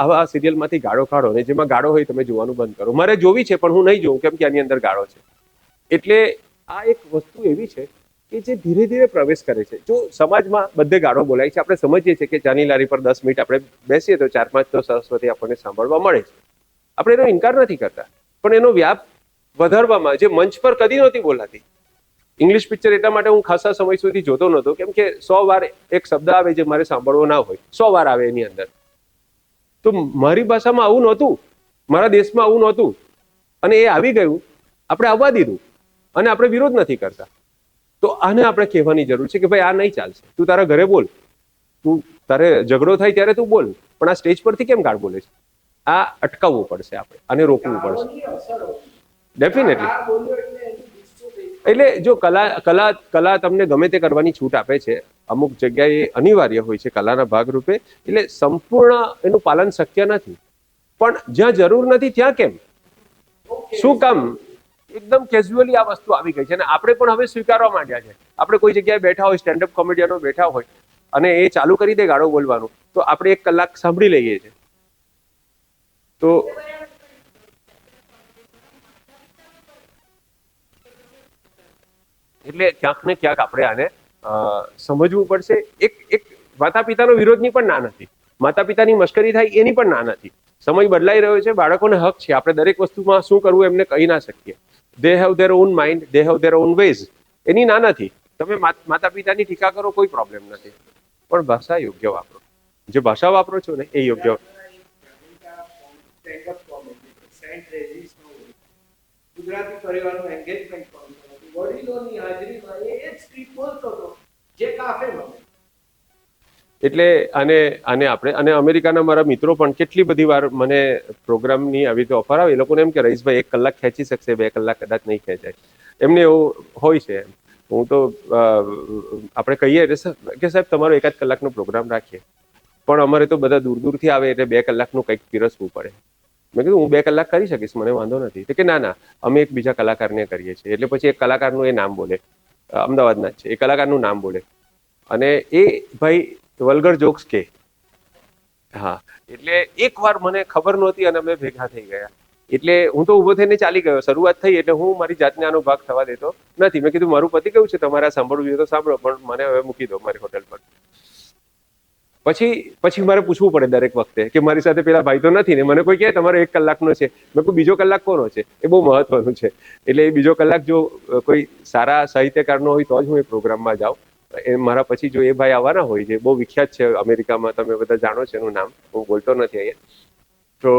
આવા સિરિયલમાંથી ગાળો કાઢો, ને જેમાં ગાળો હોય તમે જોવાનું બંધ કરો. મારે જોવી છે પણ હું નહીં જોઉં, કેમ કે આની અંદર ગાળો છે. એટલે આ એક વસ્તુ એવી છે કે જે ધીરે ધીરે પ્રવેશ કરે છે. જો સમાજમાં બધે ગાળો બોલાય છે, આપણે સમજીએ છીએ કે ચાની લારી પર 10 મિનિટ આપણે બેસીએ તો 4-5 તો સરસ્વતી આપણને સાંભળવા મળે છે. આપણે એનો ઇનકાર નથી કરતા, પણ એનો વ્યાપ વધારવામાં, જે મંચ પર કદી નહોતી બોલાતી. ઇંગ્લિશ પિક્ચર એટલા માટે હું ખાસા સમય સુધી જોતો નહોતો, કેમ કે 100 વાર એક શબ્દ આવે જે મારે સાંભળવો ના હોય, 100 વાર આવે એની અંદર. તો મારી ભાષામાં આવું નહોતું, મારા દેશમાં આવું નહોતું, અને એ આવી ગયું, આપણે આવવા દીધું, અને આપણે વિરોધ નથી કરતા. તો આને આપણે કહેવાની જરૂર છે કે ભાઈ આ નહીં ચાલશે. તું તારા ઘરે બોલ, તું તારે ઝઘડો થાય ત્યારે તું બોલ, પણ આ સ્ટેજ પરથી કેમ ગાળ બોલે છે? આ અટકાવવું પડશે, આપણે આને રોકવું પડશે ડેફિનેટલી. એટલે જો કલા તમને ગમે તે કરવાની છૂટ આપે છે, અમુક જગ્યાએ અનિવાર્ય હોય છે કલાના ભાગરૂપે, એટલે સંપૂર્ણ એનું પાલન શક્ય નથી. પણ જ્યાં જરૂર નથી ત્યાં કેમ, શું કામ? એકદમ કેઝ્યુઅલી આ વસ્તુ આવી ગઈ છે, અને આપણે પણ હવે સ્વીકારવા માંડ્યા છે. આપણે કોઈ જગ્યાએ બેઠા હોય, સ્ટેન્ડઅપ કોમેડિયનો બેઠા હોય અને એ ચાલુ કરી દે ગાળો બોલવાનું, તો આપણે 1 કલાક સાંભળી લઈએ છીએ. તો એટલે ક્યાંક ને ક્યાંક આપણે આને સમજવું પડશે. એક માતા પિતાનો વિરોધની પણ ના નથી, માતા પિતાની મશ્કરી થાય એની પણ ના નથી. સમય બદલાઈ રહ્યો છે, બાળકોને હક છે, આપણે દરેક વસ્તુમાં શું કરવું એમને કહી ના શકીએ. They have their own mind, they have their own ways. એની ના નથી. તમે માતા પિતાની ટીકા કરો, કોઈ પ્રોબ્લેમ નથી, પણ ભાષા યોગ્ય વાપરો. જે ભાષા વાપરો છો ને એ યોગ્ય. ગુજરાતી પરિવારનું એન્ગેજમેન્ટ પણ વડીલોની હાજરીમાં એ જ સ્ક્રિપ્ટ બોલતો હતો જે કાફેમાં. એટલે આને આપણે અને અમેરિકાના મારા મિત્રો પણ કેટલી બધી વાર મને પ્રોગ્રામની આવી રીતે ઓફર આવે, એ લોકોને એમ કે રહીશભાઈ 1 કલાક ખેંચી શકશે, 2 કલાક કદાચ નહીં ખેંચાય, એમને એવું હોય છે. હું તો આપણે કહીએ એટલે કે સાહેબ તમારો 1 કલાકનો પ્રોગ્રામ રાખીએ, પણ અમારે તો બધા દૂર દૂરથી આવે એટલે 2 કલાકનું કંઈક પીરસવું પડે. મેં કીધું હું 2 કલાક કરી શકીશ, મને વાંધો નથી. તો કે ના અમે એક બીજા કલાકારને કરીએ છીએ. એટલે પછી એક કલાકારનું એ નામ બોલે, અમદાવાદના જ છે, એ કલાકારનું નામ બોલે અને એ ભાઈ વલ્ગર જોક્સ કે હા. એટલે એકવાર મને ખબર નહોતી અને અમે ભેગા થઈ ગયા. એટલે હું તો ઊભો થઈને ચાલી ગયો. શરૂઆત થઈ એટલે હું મારી જાતને આનો ભાગ થવા દેતો નથી. મેં કીધું મારું પતિ કેવું છે, તમારે સાંભળવું જોઈએ તો સાંભળો, પણ મને હવે મૂકી દો મારી હોટેલ પર. પછી મારે પૂછવું પડે દરેક વખતે કે મારી સાથે પેલા ભાઈ તો નથી ને. મને કોઈ કહે તમારો 1 કલાકનો છે, મેં કોઈ બીજો કલાક કોનો છે, એ બહુ મહત્વનું છે. એટલે એ બીજો કલાક જો કોઈ સારા સાહિત્યકારનો હોય તો જ હું એ પ્રોગ્રામમાં જાઉં. એ મારા પછી જો એ ભાઈ આવવાના હોય, જે બહુ વિખ્યાત છે અમેરિકામાં, તમે બધા જાણો છો એનું નામ, હું બોલતો નથી અહીંયા, તો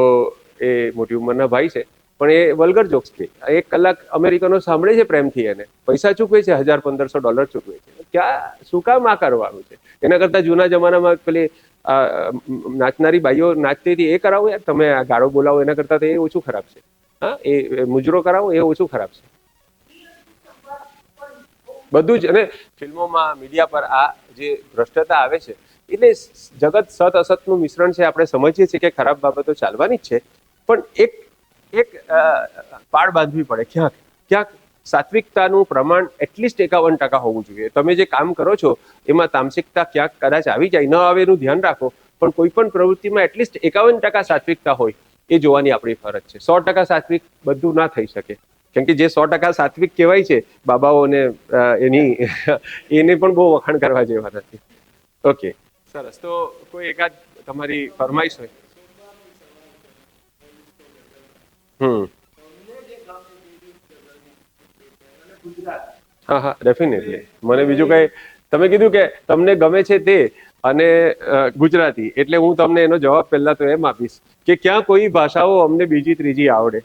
એ મોટી ઉંમરના ભાઈ છે, પણ એ વલ્ગર જોક્સ કે 1 કલાક અમેરિકનો સાંભળે છે પ્રેમથી, એને પૈસા ચૂકવે છે, $1,000-1,500 ચૂકવે છે. ક્યાં શું કામ આ કરવાનું છે? એના કરતા જૂના જમાનામાં પેલી નાચનારી બાઈઓ નાચતી હતી એ કરાવો યાર. તમે આ ગાળો બોલાવો એના કરતા તો એ ઓછું ખરાબ છે. હા, એ મુજરો કરાવો એ ઓછું ખરાબ છે. બધું જ. અને ફિલ્મોમાં, મીડિયા પર આ જે ભ્રષ્ટતા આવે છે, એટલે જગત સત અસતનું મિશ્રણ છે. આપણે સમજીએ છીએ કે ખરાબ બાબતો ચાલવાની જ છે, પણ એક પાળ બાંધવી પડે. ક્યાંક સાત્વિકતાનું પ્રમાણ એટલીસ્ટ 51% હોવું જોઈએ. તમે જે કામ કરો છો એમાં તામસિકતા ક્યાંક કદાચ આવી જાય, ન આવે એનું ધ્યાન રાખો, પણ કોઈ પણ પ્રવૃત્તિમાં એટલીસ્ટ 51% સાત્વિકતા હોય એ જોવાની આપણી ફરજ છે. 100% સાત્વિક બધું ના થઈ શકે, કેમ કે જે 100% સાત્વિક કહેવાય છે બાબાઓને, એને પણ બહુ વખાણ કરવા જેવા નથી. ઓકે, સરસ. તો કોઈ એકાદ તમારી ફરમાઈશ હોય? હા, ડેફિનેટલી. મને બીજું કઈ, તમે કીધું કે તમને ગમે છે તે અને ગુજરાતી, એટલે હું તમને એનો જવાબ પહેલા તો એમ આપીશ કે ક્યાં કોઈ ભાષાઓ અમને બીજી ત્રીજી આવડે,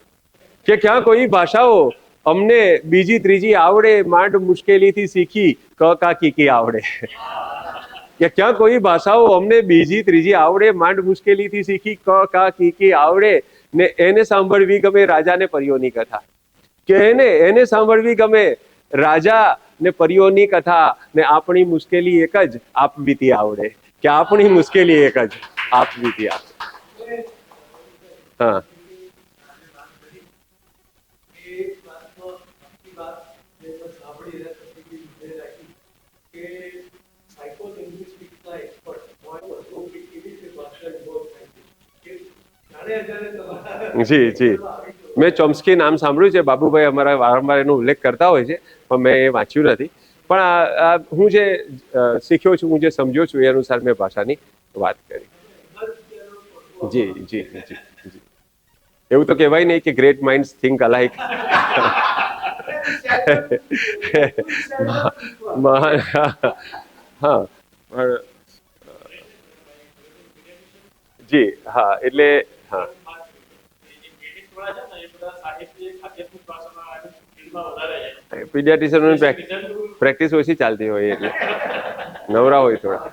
કે ક્યાં કોઈ ભાષાઓ અમને બીજી ત્રીજી આવડે, માંડ મુશ્કેલીથી શીખી ક કા કી આવડે. કે ક્યાં કોઈ ભાષાઓ અમને બીજી ત્રીજી આવડે, માંડ મુશ્કેલીથી શીખી ક કા કી આવડે, ને એને સાંભળવી ગમે રાજા ને પરીઓની કથા. કે એને સાંભળવી ગમે રાજા ને પરીઓની કથા, ને આપણી મુશ્કેલી એક જ આપવીતી આવડે. કે આપણી મુશ્કેલી એક જ આપવીતી આવડે. હા, જી. મેં ચોમ્સ્કી નામ સાંભળ્યું છે. બાબુભાઈ અમારા વારંવાર એનો ઉલ્લેખ કરતા હોય છે, પણ મેં એ વાંચ્યું નથી. પણ હું જે શીખ્યો છું, હું જે સમજ્યો છું એ અનુસાર મેં ભાષાની વાત કરી. જી. એવું તો કહેવાય નહીં કે ગ્રેટ માઇન્ડ્સ થિંક અલાઇક. હા, જી. હા, એટલે હા, પીડિયાટ્રિશિયનની પ્રેક્ટિસ ઓછી ચાલતી હોય એટલે નવરા હોય થોડા.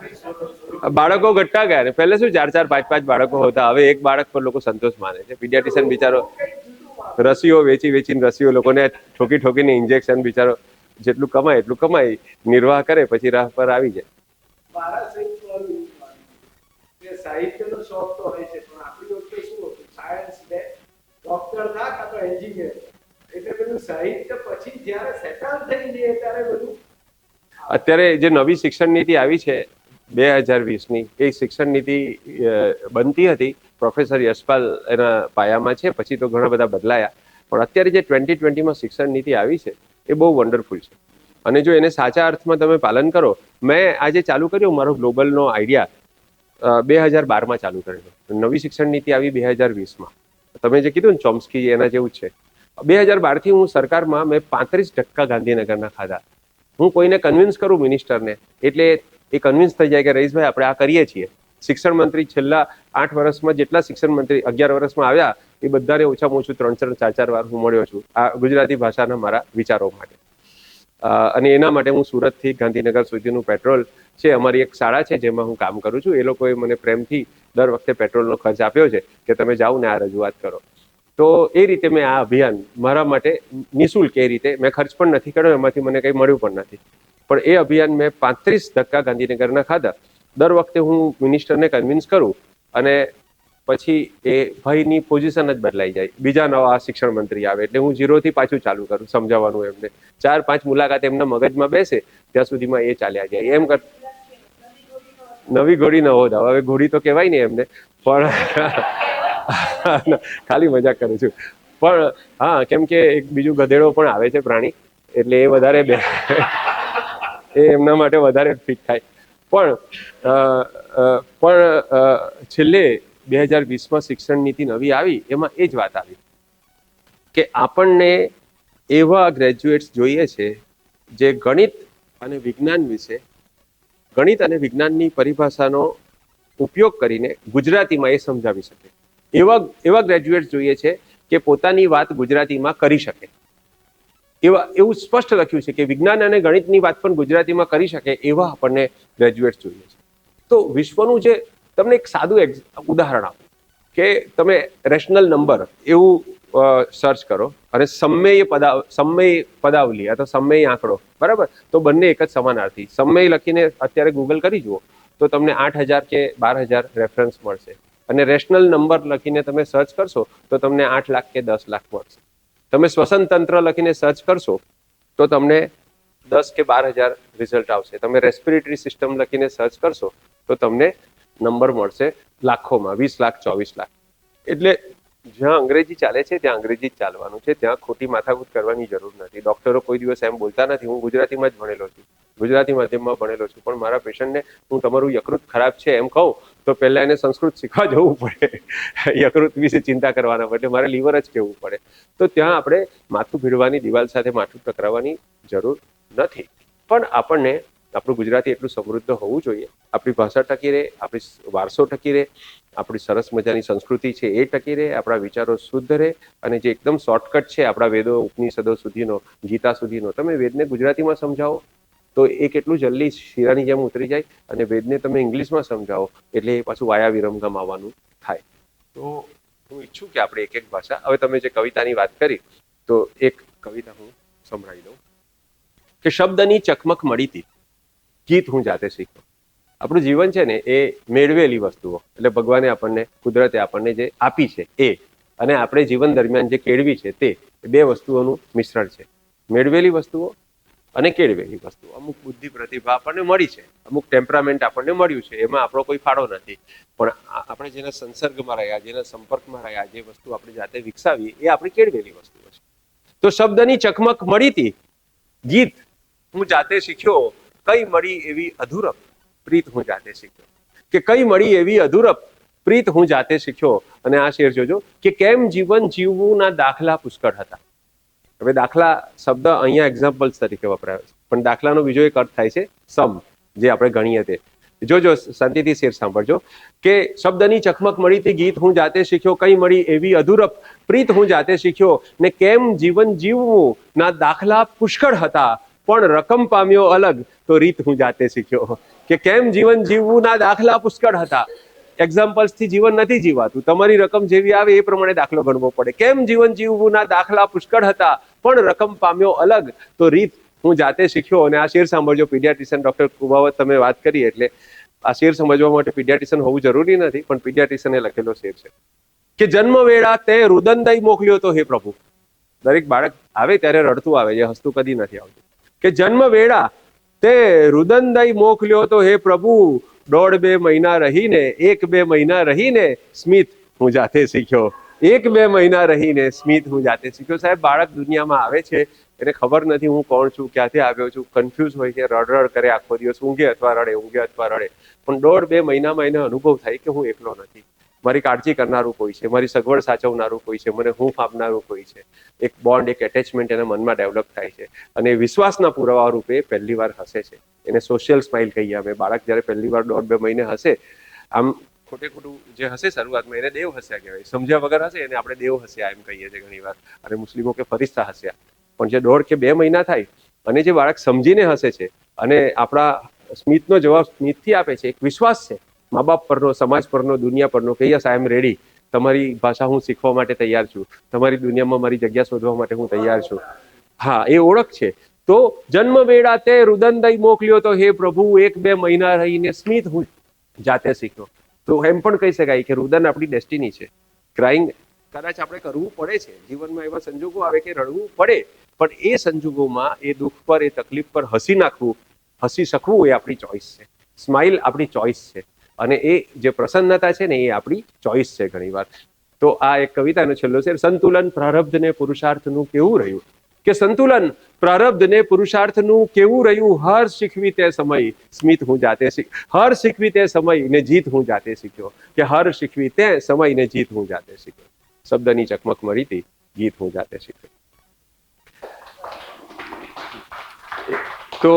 બાળકો ઘટતા ગયા ને, પહેલે શું 4-4, 5-5 બાળકો હતા, હવે એક બાળક પર લોકો સંતોષ માને છે. પીડિયાટ્રિશિયન બિચારો રસીઓ વેચીને રસીઓ લોકોને ઠોકીને ઇન્જેક્શન, બિચારો જેટલું કમાય એટલું કમાય, નિર્વાહ કરે, પછી રાહ પર આવી જાય. સાહિત્યનો શોખ તો હોય છે, પણ આપણી વખતે શું હતું, સાયન્સ ને ડોક્ટર ના કાં તો એન્જિનિયર, એટલે બધું સાહિત્ય પછી જ્યારે સેટલ થઈ જાય ત્યારે બધું. અત્યારે જે નવી શિક્ષણ નીતિ આવી છે 2020ની, એ શિક્ષણ નીતિ બનતી હતી પ્રોફેસર યશપાલ એના પાયામાં છે, પછી તો ઘણા બધા બદલાયા, પણ અત્યારે જે 2020માં શિક્ષણ નીતિ આવી છે એ બહુ વન્ડરફુલ છે. અને જો એને સાચા અર્થમાં તમે પાલન કરો, મેં આજે ચાલુ કર્યો મારો ગ્લોબલનો આઈડિયા 2012માં ચાલુ કરેલો. નવી શિક્ષણ નીતિ આવી 2020માં. તમે જે કીધું ને ચોમ્સ્કી, એના જેવું જ છે. 2012થી હું સરકારમાં મેં 35% ગાંધીનગરના ખાધા. હું કોઈને કન્વિન્સ કરું મિનિસ્ટરને, એટલે એ કન્વિન્સ થઈ જાય કે રહીશભાઈ આપણે આ કરીએ છીએ. શિક્ષણ મંત્રી છેલ્લા 8 વર્ષમાં જેટલા શિક્ષણ મંત્રી 11 વર્ષમાં આવ્યા, એ બધાને ઓછામાં ઓછું 3-4 વાર હું મળ્યો છું આ ગુજરાતી ભાષાના મારા વિચારો માટે. અને એના માટે હું સુરતથી ગાંધીનગર સુધીનું પેટ્રોલ છે, અમારી એક શાળા છે જેમાં હું કામ કરું છું, એ લોકોએ મને પ્રેમથી દર વખતે પેટ્રોલનો ખર્ચ આપ્યો છે કે તમે જાઓ ને આ રજૂઆત કરો. તો એ રીતે મેં આ અભિયાન મારા માટે નિઃશુલ્ક, એ રીતે મેં ખર્ચ પણ નથી કર્યો, એમાંથી મને કંઈ મળ્યું પણ નથી, પણ એ અભિયાન મેં 35 ધક્કા ગાંધીનગરના ખાધા. દર વખતે હું મિનિસ્ટરને કન્વિન્સ કરું અને પછી એ ભાઈની પોઝિશન જ બદલાઈ જાય, બીજા નવા શિક્ષણ મંત્રી આવે એટલે હું ઝીરોથી પાછું ચાલુ કરું સમજાવવાનું એમને. 4-5 મુલાકાત એમના મગજમાં બેસે ત્યાં સુધીમાં એ ચાલ્યા જાય. એમ કર નવી ઘોડી નવો દાવ. હવે ઘોડી તો કહેવાય નહીં એમને, પણ ખાલી મજાક કરું છું. પણ હા, કેમ કે એક બીજું ગધેડો પણ આવે છે પ્રાણી, એટલે એ વધારે એ એમના માટે વધારે ફિટ થાય. પણ છેલ્લે 2020માં શિક્ષણ નીતિ નવી આવી, એમાં એ જ વાત આવી કે આપણને એવા ગ્રેજ્યુએટ્સ જોઈએ છે જે ગણિત અને વિજ્ઞાન વિશે, ગણિત અને વિજ્ઞાનની પરિભાષાનો ઉપયોગ કરીને ગુજરાતીમાં એ સમજાવી શકે. એવા ગ્રેજ્યુએટ્સ જોઈએ છે કે પોતાની વાત ગુજરાતીમાં કરી શકે. એવું સ્પષ્ટ લખ્યું છે કે વિજ્ઞાન અને ગણિતની વાત પણ ગુજરાતીમાં કરી શકે એવા આપણને ગ્રેજ્યુએટ્સ જોઈએ છે. તો વિશ્વનું જે, તમને એક સાદું ઉદાહરણ આપું કે તમે રેશનલ નંબર એવું સર્ચ કરો અને સમમેય પદાવલી અથવા સમમેય આંકડો, બરાબર, તો બંને એક જ સમાનાર્થી. સમમેય લખીને અત્યારે ગૂગલ કરી જુઓ તો તમને 8,000 કે 12,000 રેફરન્સ મળશે, અને રેશનલ નંબર લખીને તમે સર્ચ કરશો તો તમને 8 લાખ કે 10 લાખ મળશે. તમે શ્વસન તંત્ર લખીને સર્ચ કરશો તો તમને 10 કે 12,000 રિઝલ્ટ આવશે. તમે રેસ્પિરેટરી સિસ્ટમ લખીને સર્ચ કરશો તો તમને નંબર મળશે લાખોમાં, 20 લાખ, 24 લાખ. એટલે જ્યાં અંગ્રેજી ચાલે છે ત્યાં અંગ્રેજી જ ચાલવાનું છે, ત્યાં ખોટી માથાકૂટ કરવાની જરૂર નથી. ડોક્ટરો કોઈ દિવસ એમ બોલતા નથી. હું ગુજરાતીમાં જ ભણેલો છું, ગુજરાતી માધ્યમમાં ભણેલો છું, પણ મારા પેશન્ટને હું તમારું યકૃત ખરાબ છે એમ કહું તો પહેલા એને સંસ્કૃત શીખવા જવું પડે, યકૃત વિશે ચિંતા કરવાના બદલે મારે લીવર જ કહેવું પડે. તો ત્યાં આપણે માથું ભીડવાની, દિવાલ સાથે માથું ટકરાવવાની જરૂર નથી. પણ આપણને આપણું ગુજરાતી એટલું સમૃદ્ધ હોવું જોઈએ, આપણી ભાષા ટકી રહે, આપણી વારસો ટકી રહે, આપણી સરસ મજાની સંસ્કૃતિ છે એ ટકી રહે, આપણા વિચારો શુદ્ધ રહે, અને જે એકદમ શોર્ટકટ છે આપણા વેદો ઉપનિષદો સુધીનો, ગીતા સુધીનો, તમે વેદને ગુજરાતીમાં સમજાવો તો એ કેટલું જલ્દી શીરાની જેમ ઉતરી જાય, અને વેદને તમે ઇંગ્લિશમાં સમજાવો એટલે એ પાછું વાયા વિરમગામ આવવાનું થાય. તો હું ઈચ્છું કે આપણે એક એક ભાષા, હવે તમે જે કવિતાની વાત કરી તો એક કવિતા હું સંભળાવી દઉં કે શબ્દની ચકમક મળી હતી, ગીત હું જાતે શીખ્યો. આપણું જીવન છે ને એ મેળવેલી વસ્તુઓ, એટલે ભગવાને આપણને, કુદરતે આપણને જે આપી છે એ, અને આપણે જીવન દરમિયાન જે કેળવી છે તે, બે વસ્તુઓનું મિશ્રણ છે. મેળવેલી વસ્તુઓ અને કેળવેલી વસ્તુઓ. અમુક બુદ્ધિ પ્રતિભા આપણને મળી છે, અમુક ટેમ્પરામેન્ટ આપણને મળ્યું છે, એમાં આપણો કોઈ ફાળો નથી, પણ આપણે જેના સંસર્ગમાં રહ્યા, જેના સંપર્કમાં રહ્યા, જે વસ્તુ આપણે જાતે વિકસાવી એ આપણી કેળવેલી વસ્તુઓ છે. તો શબ્દની ચકમક મળી હતી, ગીત હું જાતે શીખ્યો, કઈ મળી એવી અધૂરપ પ્રીત હું જાતે શીખ્યો, કે કઈ મળી એવી અધૂરપ પ્રીત હું જાતે શીખ્યો. અને આ શેર જોજો કે કેમ જીવન જીવવું ના દાખલા પુષ્કળ હતા. હવે દાખલા શબ્દ અહીંયા એક્ઝામ્પલ્સ તરીકે વપરાયો છે, પણ દાખલાનો બીજો એક અર્થ થાય છે સમ, જે આપણે ગણીએ તે. જોજો, શાંતિથી શેર સાંભળજો કે શબ્દની ચકમક મળી હતી, ગીત હું જાતે શીખ્યો, કઈ મળી એવી અધૂરપ પ્રીત હું જાતે શીખ્યો, ને કેમ જીવન જીવવું ના દાખલા પુષ્કળ હતા, પણ રકમ પામ્યો અલગ તો રીત હું જાતે શીખ્યો. કે કેમ જીવન જીવવું ના દાખલા પુષ્કળ હતા. એક્ઝામ્પલ્સ થી જીવન નથી જીવાતું, તમારી રકમ જેવી આવે એ પ્રમાણે દાખલો ગણવો પડે. કેમ જીવન જીવવું ના દાખલા પુષ્કળ હતા, પણ રકમ પામ્યો અલગ તો રીત હું જાતે શીખ્યો. અને આ શેર સાંભળજો, પીડિયાટ્રિશિયન ડોક્ટર કુબાવત તમે વાત કરી એટલે આ શેર સમજવા માટે પીડિયાટ્રિશિયન હોવું જરૂરી નથી, પણ પીડિયાટ્રિશિયને લખેલો શેર છે કે જન્મ વેળા તે રુદનદય મોકલ્યો તો હે પ્રભુ. દરેક બાળક આવે ત્યારે રડતું આવે, જે હસતું કદી નથી આવતું. કે જન્મ વેળા તે રુદનદય મોકલ્યો તો હે પ્રભુ, 1.5-2 મહિના રહીને, 1-2 મહિના રહીને સ્મિત હું જાતે શીખ્યો. 1-2 મહિના રહીને સ્મિત હું જાતે શીખ્યો. સાહેબ, બાળક દુનિયામાં આવે છે, એને ખબર નથી હું કોણ છું, ક્યાંથી આવ્યો છું, કન્ફ્યુઝ હોય છે, રડ કરે આખો દિવસ, ઊંઘે અથવા રડે, ઊંઘે અથવા રડે. પણ 1.5-2 મહિનામાં એને અનુભવ થાય કે હું એકલો નથી, મારી કાળજી કરનારું કોઈ છે, મારી સગવડ સાચવનારું કોઈ છે, મને હૂંફ આપનારું કોઈ છે. એક બોન્ડ, એક એટેચમેન્ટ એના મનમાં ડેવલપ થાય છે, અને વિશ્વાસના પુરાવા રૂપે પહેલી વાર હસે છે. એને સોશિયલ સ્માઇલ કહીએ અમે. બાળક જ્યારે પહેલી વાર 1.5-2 મહિને હસે, આમ ખોટું જે હસે શરૂઆતમાં એને દેવ હસ્યા કહેવાય, સમજ્યા વગર હસે એને આપણે દેવ હસ્યા એમ કહીએ છીએ ઘણી વાર, અને મુસ્લિમો કે ફરિશ્તા હસ્યા. પણ જે 1.5 કે 2 મહિના થાય અને જે બાળક સમજીને હસે છે અને આપણા સ્મિતનો જવાબ સ્મિતથી આપે છે, એક વિશ્વાસ છે મા બાપ પરનો, સમાજ પરનો, દુનિયા પરનો કે યસ આઈ એમ રેડી, તમારી ભાષા હું શીખવા માટે તૈયાર છું, તમારી દુનિયામાં મારી જગ્યા શોધવા માટે હું તૈયાર છું. હા, એ ઓળખ છે. તો જન્મ વેળા તે રુદન દઈ મોકલ્યો તો હે પ્રભુ, 1-2 મહિના રહીને સ્મિત હું જાતે શીખ્યો. તો એમ પણ કહી શકાય કે રુદન આપણી ડેસ્ટિની છે. ક્રાઇંગ કદાચ આપણે કરવું પડે છે, જીવનમાં એવા સંજોગો આવે કે રડવું પડે, પણ એ સંજોગોમાં એ દુઃખ પર, એ તકલીફ પર હસી શકવું એ આપણી ચોઈસ છે. સ્માઇલ આપણી ચોઈસ છે અને એ જે પ્રસન્નતા છે ને એ આપણી ચોઈસ છે ઘણીવાર. તો આ એક કવિતાનો છેલ્લો છે. સંતુલન પ્રારબ્ધ ને પુરુષાર્થનું કેવું રહ્યું, કે સંતુલન પ્રારબ્ધ ને પુરુષાર્થનું કેવું રહ્યું, હર શીખવી તે સમય સ્મિત હું જાતે હર શીખવી તે સમય ને જીત હું જાતે શીખ્યો, કે હર શીખવી તે સમય ને જીત હું જાતે શીખ્યો. શબ્દની ચકમક મળી હતી, ગીત હું જાતે શીખ્યો. તો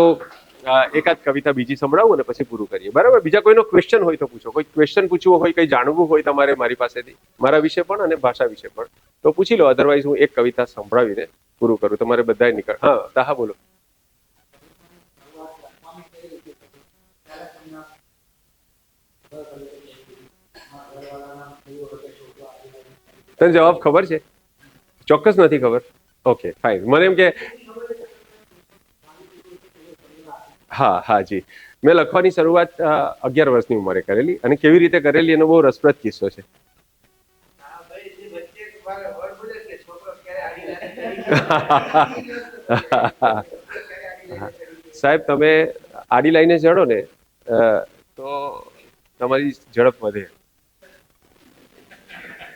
એકાદ કવિતા બીજી સંભળાવું અને પછી પૂરું કરીએ, બરાબર? બીજા કોઈનો ક્વેશ્ચન હોય તો પૂછો, કોઈ ક્વેશ્ચન પૂછવો હોય, કંઈ જાણવું હોય તમારે મારી પાસેથી, મારા વિશે પણ અને ભાષા વિશે પણ, તો પૂછી લો. અધરવાઇઝ હું એક કવિતા સંભળાવીને પૂરું કરું. તમારે બધાય નીકળ. હા, તાહા બોલો. તને જવાબ ખબર છે? ચોક્કસ નથી ખબર? Okay, fine. મને એમ કે હા જી, મેં લખવાની શરૂઆત 11 વર્ષની ઉંમરે કરેલી, અને કેવી રીતે કરેલી એનો બહુ રસપ્રદ કિસ્સો છે. સાહેબ, તમે આડી લાઈને ચડો ને તો તમારી ઝડપ વધે.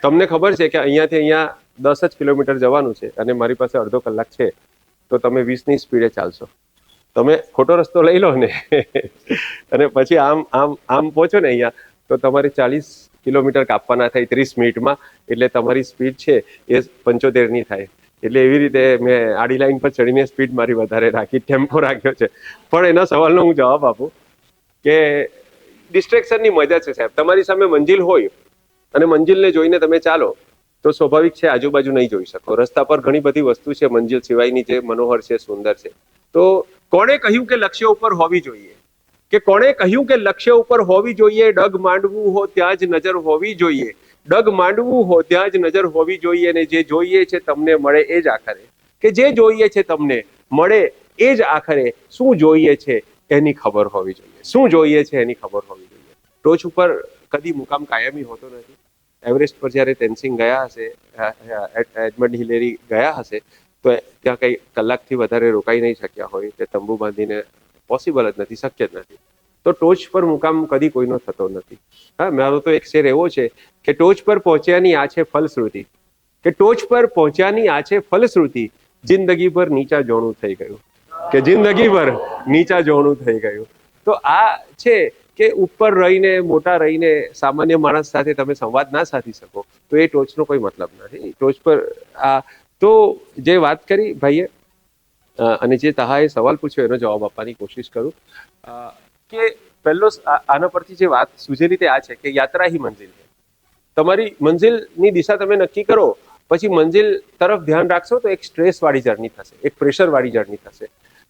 તમને ખબર છે કે અહીંયાથી અહીંયા 10 જ કિલોમીટર જવાનું છે અને મારી પાસે અડધો કલાક છે, તો તમે 20ની સ્પીડે ચાલશો. તમે ખોટો રસ્તો લઈ લો ને અને પછી આમ પહોંચો ને અહીંયા, તો તમારે 40 કિલોમીટર કાપવાના થાય 30 મિનિટમાં, એટલે તમારી સ્પીડ છે એ 75ની થાય. એટલે એવી રીતે મેં આડી લાઈન પર ચડીને સ્પીડ મારી વધારે રાખી, ટેમ્પો રાખ્યો છે. પણ એના સવાલનો હું જવાબ આપું કે ડિસ્ટ્રેક્શનની મજા છે સાહેબ. તમારી સામે મંજિલ હોય અને મંજિલને જોઈને તમે ચાલો તો સ્વાભાવિક છે આજુબાજુ નહીં જોઈ શકો. રસ્તા પર ઘણી બધી વસ્તુ છે મંજિલ સિવાયની જે મનોહર છે, સુંદર છે. તો કોણે કહ્યું કે લક્ષ્ય ઉપર હોવી જોઈએ, કે કોણે કહ્યું કે લક્ષ્ય ઉપર હોવી જોઈએ, ડગ માંડવું હો ત્યાં જ નજર હોવી જોઈએ, ડગ માંડવું હો ત્યાં જ નજર હોવી જોઈએ, ને જે જોઈએ છે તમને મળે એ જ આખરે, કે જે જોઈએ છે તમને મળે એ જ આખરે, શું જોઈએ છે એની ખબર હોવી જોઈએ, શું જોઈએ છે એની ખબર હોવી જોઈએ. ટોચ ઉપર કદી મુકામ કાયમી હોતો નથી. એવરેસ્ટ પર જ્યારે તેનસિંગ ગયા હશે, એડમંડ હિલેરી ગયા હશે, તો ત્યાં કંઈ કલાકથી વધારે રોકાઈ નહીં શક્યા હોય, તે તંબુ બાંધીને પોસિબલ જ નથી, શક્ય જ નથી. તો ટોચ પર મુકામ કદી કોઈનો થતો નથી. હા, મારો તો એક શેર એવો છે કે ટોચ પર પહોંચ્યાની આ છે ફલશ્રુતિ, કે ટોચ પર પહોંચ્યાની આ છે ફલશ્રુતિ, જિંદગી પર નીચા જોણું થઈ ગયું, કે જિંદગી પર નીચા જોણું થઈ ગયું. તો આ છે કે ઉપર રહીને, મોટા રહીને સામાન્ય માણસ સાથે તમે સંવાદ ના સાધી શકો તો એ ટોચનો કોઈ મતલબ નથી. ટોચ પર આ તો જે વાત કરી ભાઈએ અને જે તહાએ સવાલ પૂછ્યો એનો જવાબ આપવાની કોશિશ કરું કે પહેલો આના પરથી જે વાત સૂઝેલી તે આ છે કે યાત્રા ही મંજિલ છે. તમારી મંજિલની દિશા તમે નક્કી કરો, પછી મંજિલ તરફ ધ્યાન રાખશો તો એક સ્ટ્રેસ વાળી જર્ની થશે, એક પ્રેશર વાળી જર્ની થશે.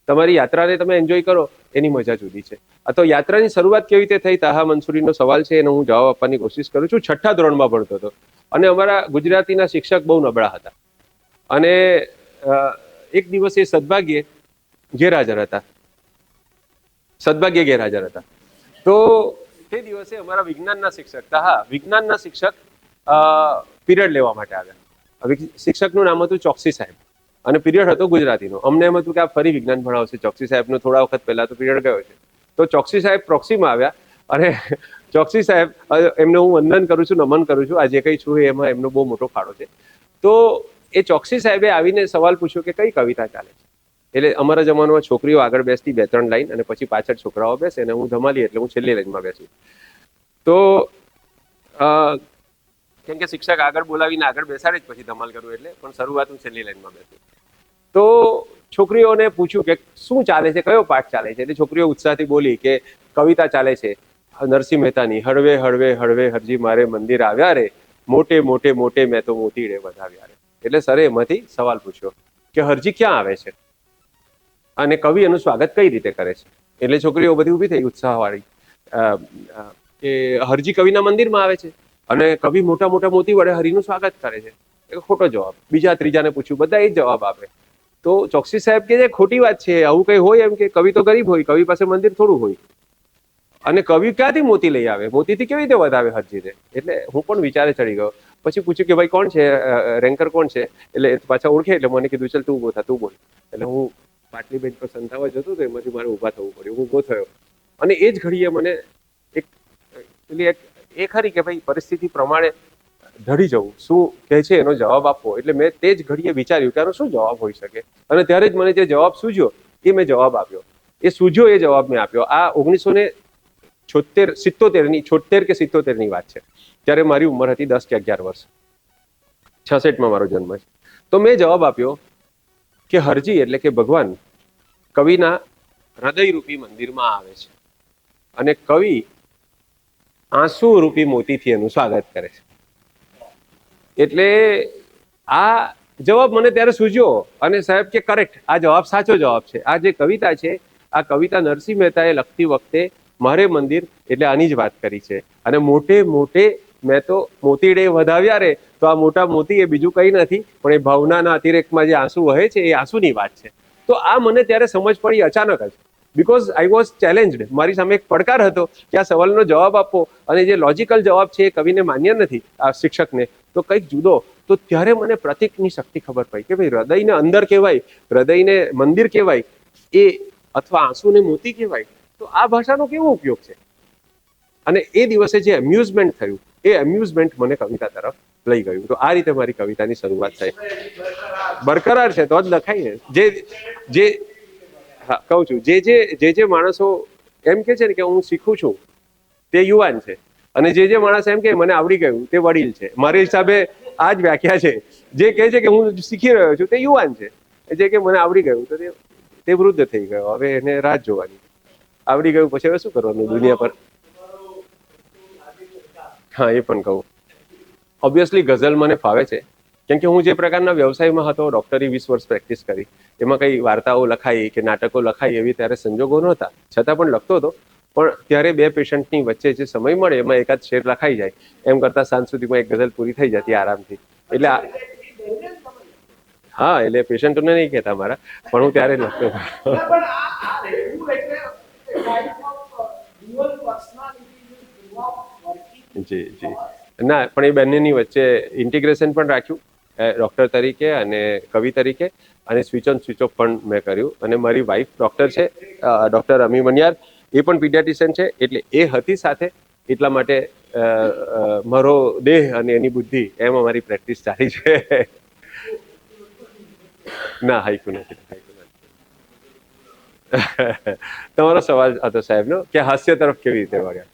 તમારી યાત્રાને તમે એન્જોય કરો એની મજા જુદી છે. તો યાત્રાની શરૂઆત કેવી રીતે થઈ, તાહા મંસૂરીનો સવાલ છે, એનો હું જવાબ આપવાની કોશિશ કરું છું. 6ઠ્ઠા ધોરણમાં ભણતો હતો અને અમારા ગુજરાતીના શિક્ષક બહુ નબળા હતા અને એક દિવસ એ સદભાગ્યે ગેરહાજર હતા. તો તે દિવસે અમારા વિજ્ઞાનના શિક્ષક પીરિયડ લેવા માટે આવ્યા. શિક્ષકનું નામ હતું ચોકસી સાહેબ અને પીરિયડ હતો ગુજરાતીનો. અમને એમ હતું કે આ ફરી વિજ્ઞાન ભણાવશે. ચોકસી સાહેબનો થોડા વખત પહેલા તો પીરિયડ ગયો છે. તો ચોકસી સાહેબ પ્રોક્સીમાં આવ્યા અને ચોકસી સાહેબ, એમને હું વંદન કરું છું, નમન કરું છું, આ જે કંઈ છું એમાં એમનો બહુ મોટો ફાળો છે. તો એ ચોકસી સાહેબે આવીને સવાલ પૂછ્યો કે કઈ કવિતા ચાલે છે. એટલે અમારા જમાનામાં છોકરીઓ આગળ બેસતી 2-3 લાઈન અને પછી પાછળ છોકરાઓ બેસે, અને હું ધમાલી એટલે હું છેલ્લી લાઈનમાં બેસું. તો કેમ કે શિક્ષક આગળ બોલાવીને આગળ બેસાડે જ પછી ધમાલ કરું એટલે, પણ શરૂઆત હું છેલ્લી લાઈનમાં બેસું. તો છોકરીઓને પૂછ્યું કે શું ચાલે છે, કયો પાઠ ચાલે છે. એટલે છોકરીઓ ઉત્સાહથી બોલી કે કવિતા ચાલે છે નરસિંહ મહેતાની, હળવે હળવે હળવે હરજી મારે મંદિર આવ્યા રે, મોટે મોટે મોટે મેં તો મોતીડે વધાવ્યા રે. એટલે સરે એમાંથી સવાલ પૂછ્યો કે હરજી ક્યાં આવે છે. અને કવિ એનું સ્વાગત કઈ રીતે કરે છે. એટલે છોકરીઓ બધી ઊભી થઈ ઉત્સાહવાળી કે હરજી કવિના મંદિરમાં આવે છે અને કવિ મોટા મોટા મોતી વડે હરિનું સ્વાગત કરે છે. એ ખોટો જવાબ. બીજા ત્રીજાને પૂછ્યું, બધા એ જ જવાબ આપે. તો ચોકસી સાહેબ કે જે ખોટી વાત છે, આવું કઈ હોય એમ કે કવિ તો ગરીબ હોય, કવિ પાસે મંદિર થોડું હોય, અને કવિ ક્યાંથી મોતી લઈ આવે, મોતીથી કેવી રીતે વધાવે હરજીને. એટલે હું પણ વિચારે ચડી ગયો. પછી પૂછ્યું કે ભાઈ કોણ છે, રેન્કર કોણ છે. એટલે પાછા ઓળખે એટલે મને કીધું ચાલ તું તું બોલ. એટલે હું પાટલી બેન્ચ પર સંતાવા જતો તો એમાંથી મારે ઊભા થવું પડ્યું. હું ઊભો થયો અને એ જ ઘડીએ મને એક એ ખરી કે ભાઈ પરિસ્થિતિ પ્રમાણે ઢળી જવું, શું કહે છે એનો જવાબ આપવો. એટલે મેં તે જ ઘડીએ વિચાર્યું કે આનો શું જવાબ હોઈ શકે, અને ત્યારે જ મને જે જવાબ સૂઝ્યો એ મેં જવાબ આપ્યો. એ સૂઝ્યો એ જવાબ મેં આપ્યો. આ 1977 કે 77ની વાત છે, ત્યારે મારી ઉંમર હતી 10 કે 11 વર્ષ. 66માં મારો જન્મ છે. તો મેં જવાબ આપ્યો કે હરજી એટલે કે ભગવાન કવિના હૃદયરૂપી મંદિરમાં આવે છે અને કવિ આંસુ રૂપી મોતીથી એનું સ્વાગત કરે છે. એટલે આ જવાબ મને ત્યારે સૂઝ્યો અને સાહેબ કે કરેક્ટ, આ જવાબ સાચો જવાબ છે. આ જે કવિતા છે, આ કવિતા નરસિંહ મહેતાએ લખતી વખતે મારે મંદિર એટલે આની જ વાત કરી છે. અને મોટે મોટે મેં તો મોતીડે વધાવ્યા રે, તો આ મોટા મોતી એ બીજું કંઈ નથી પણ એ ભાવનાના અતિરેકમાં જે આંસુ વહે છે એ આંસુની વાત છે. તો આ મને ત્યારે સમજ પડી અચાનક જ, બીકોઝ આઈ વોઝ ચેલેન્જડ. મારી સામે એક પડકાર હતો કે આ સવાલનો જવાબ આપવો, અને જે લોજિકલ જવાબ છે એ કવિને માન્ય નથી, આ શિક્ષકને, તો કંઈક જુદો. તો ત્યારે મને પ્રતીકની શક્તિ ખબર પડી કે ભાઈ હૃદયને અંદર કહેવાય, હૃદયને મંદિર કહેવાય, એ અથવા આંસુને મોતી કહેવાય. તો આ ભાષાનો કેવો ઉપયોગ છે. અને એ દિવસે જે એમ્યુઝમેન્ટ થયું, એ એમ્યુઝમેન્ટ મને કવિતા તરફ લઈ ગયું. તો આ રીતે મારી કવિતાની શરૂઆત થઈ. બરકરાર છે તો જ લખાય ને. જે હા કહું છું, જે માણસો એમ કે છે ને કે હું શીખું છું તે યુવાન છે, અને જે માણસ એમ કે મને આવડી ગયું તે વડીલ છે. મારી હિસાબે આ જ વ્યાખ્યા છે. જે કહે છે કે હું શીખી રહ્યો છું તે યુવાન છે, જે કે મને આવડી ગયું તો તે વૃદ્ધ થઈ ગયો. હવે એને રાહ જોવાની. આવડી ગયું પછી હવે શું કરવાનું દુનિયા પર. હા, એ પણ કહું. ઓબ્વિયસલી ગઝલ મને ફાવે છે, કેમ કે હું જે પ્રકારના વ્યવસાયમાં હતો, ડોક્ટરી 20 વર્ષ પ્રેક્ટિસ કરી, એમાં કઈ વાર્તાઓ લખાઈ કે નાટકો લખાઈ એવી ત્યારે સંજોગો નહોતા, છતાં પણ લખતો હતો. પણ ત્યારે બે પેશન્ટની વચ્ચે જે સમય મળે એમાં એકાદ શેર લખાઈ જાય, એમ કરતા સાંજ સુધીમાં એક ગઝલ પૂરી થઈ જતી આરામથી. એટલે હા, એટલે પેશન્ટોને નહીં કહેતા મારા, પણ હું ત્યારે લખતો હતો. જી ના, પણ એ બંનેની વચ્ચે ઇન્ટિગ્રેશન પણ રાખ્યું, ડોક્ટર તરીકે અને કવિ તરીકે, અને સ્વિચ ઓન સ્વિચ ઓફ પણ મેં કર્યું. અને મારી વાઈફ ડોક્ટર છે, ડોક્ટર અમી મનિયાર, એ પણ પીડિયાટ્રિશિયન છે. એટલે એ હતી સાથે, એટલા માટે મારો દેહ અને એની બુદ્ધિ એમ અમારી પ્રેક્ટિસ ચાલી છે. ના, હાઈકુ નથી. તમારો સવાલ હતો સાહેબનો કે હાસ્ય તરફ કેવી રીતે વળ્યા.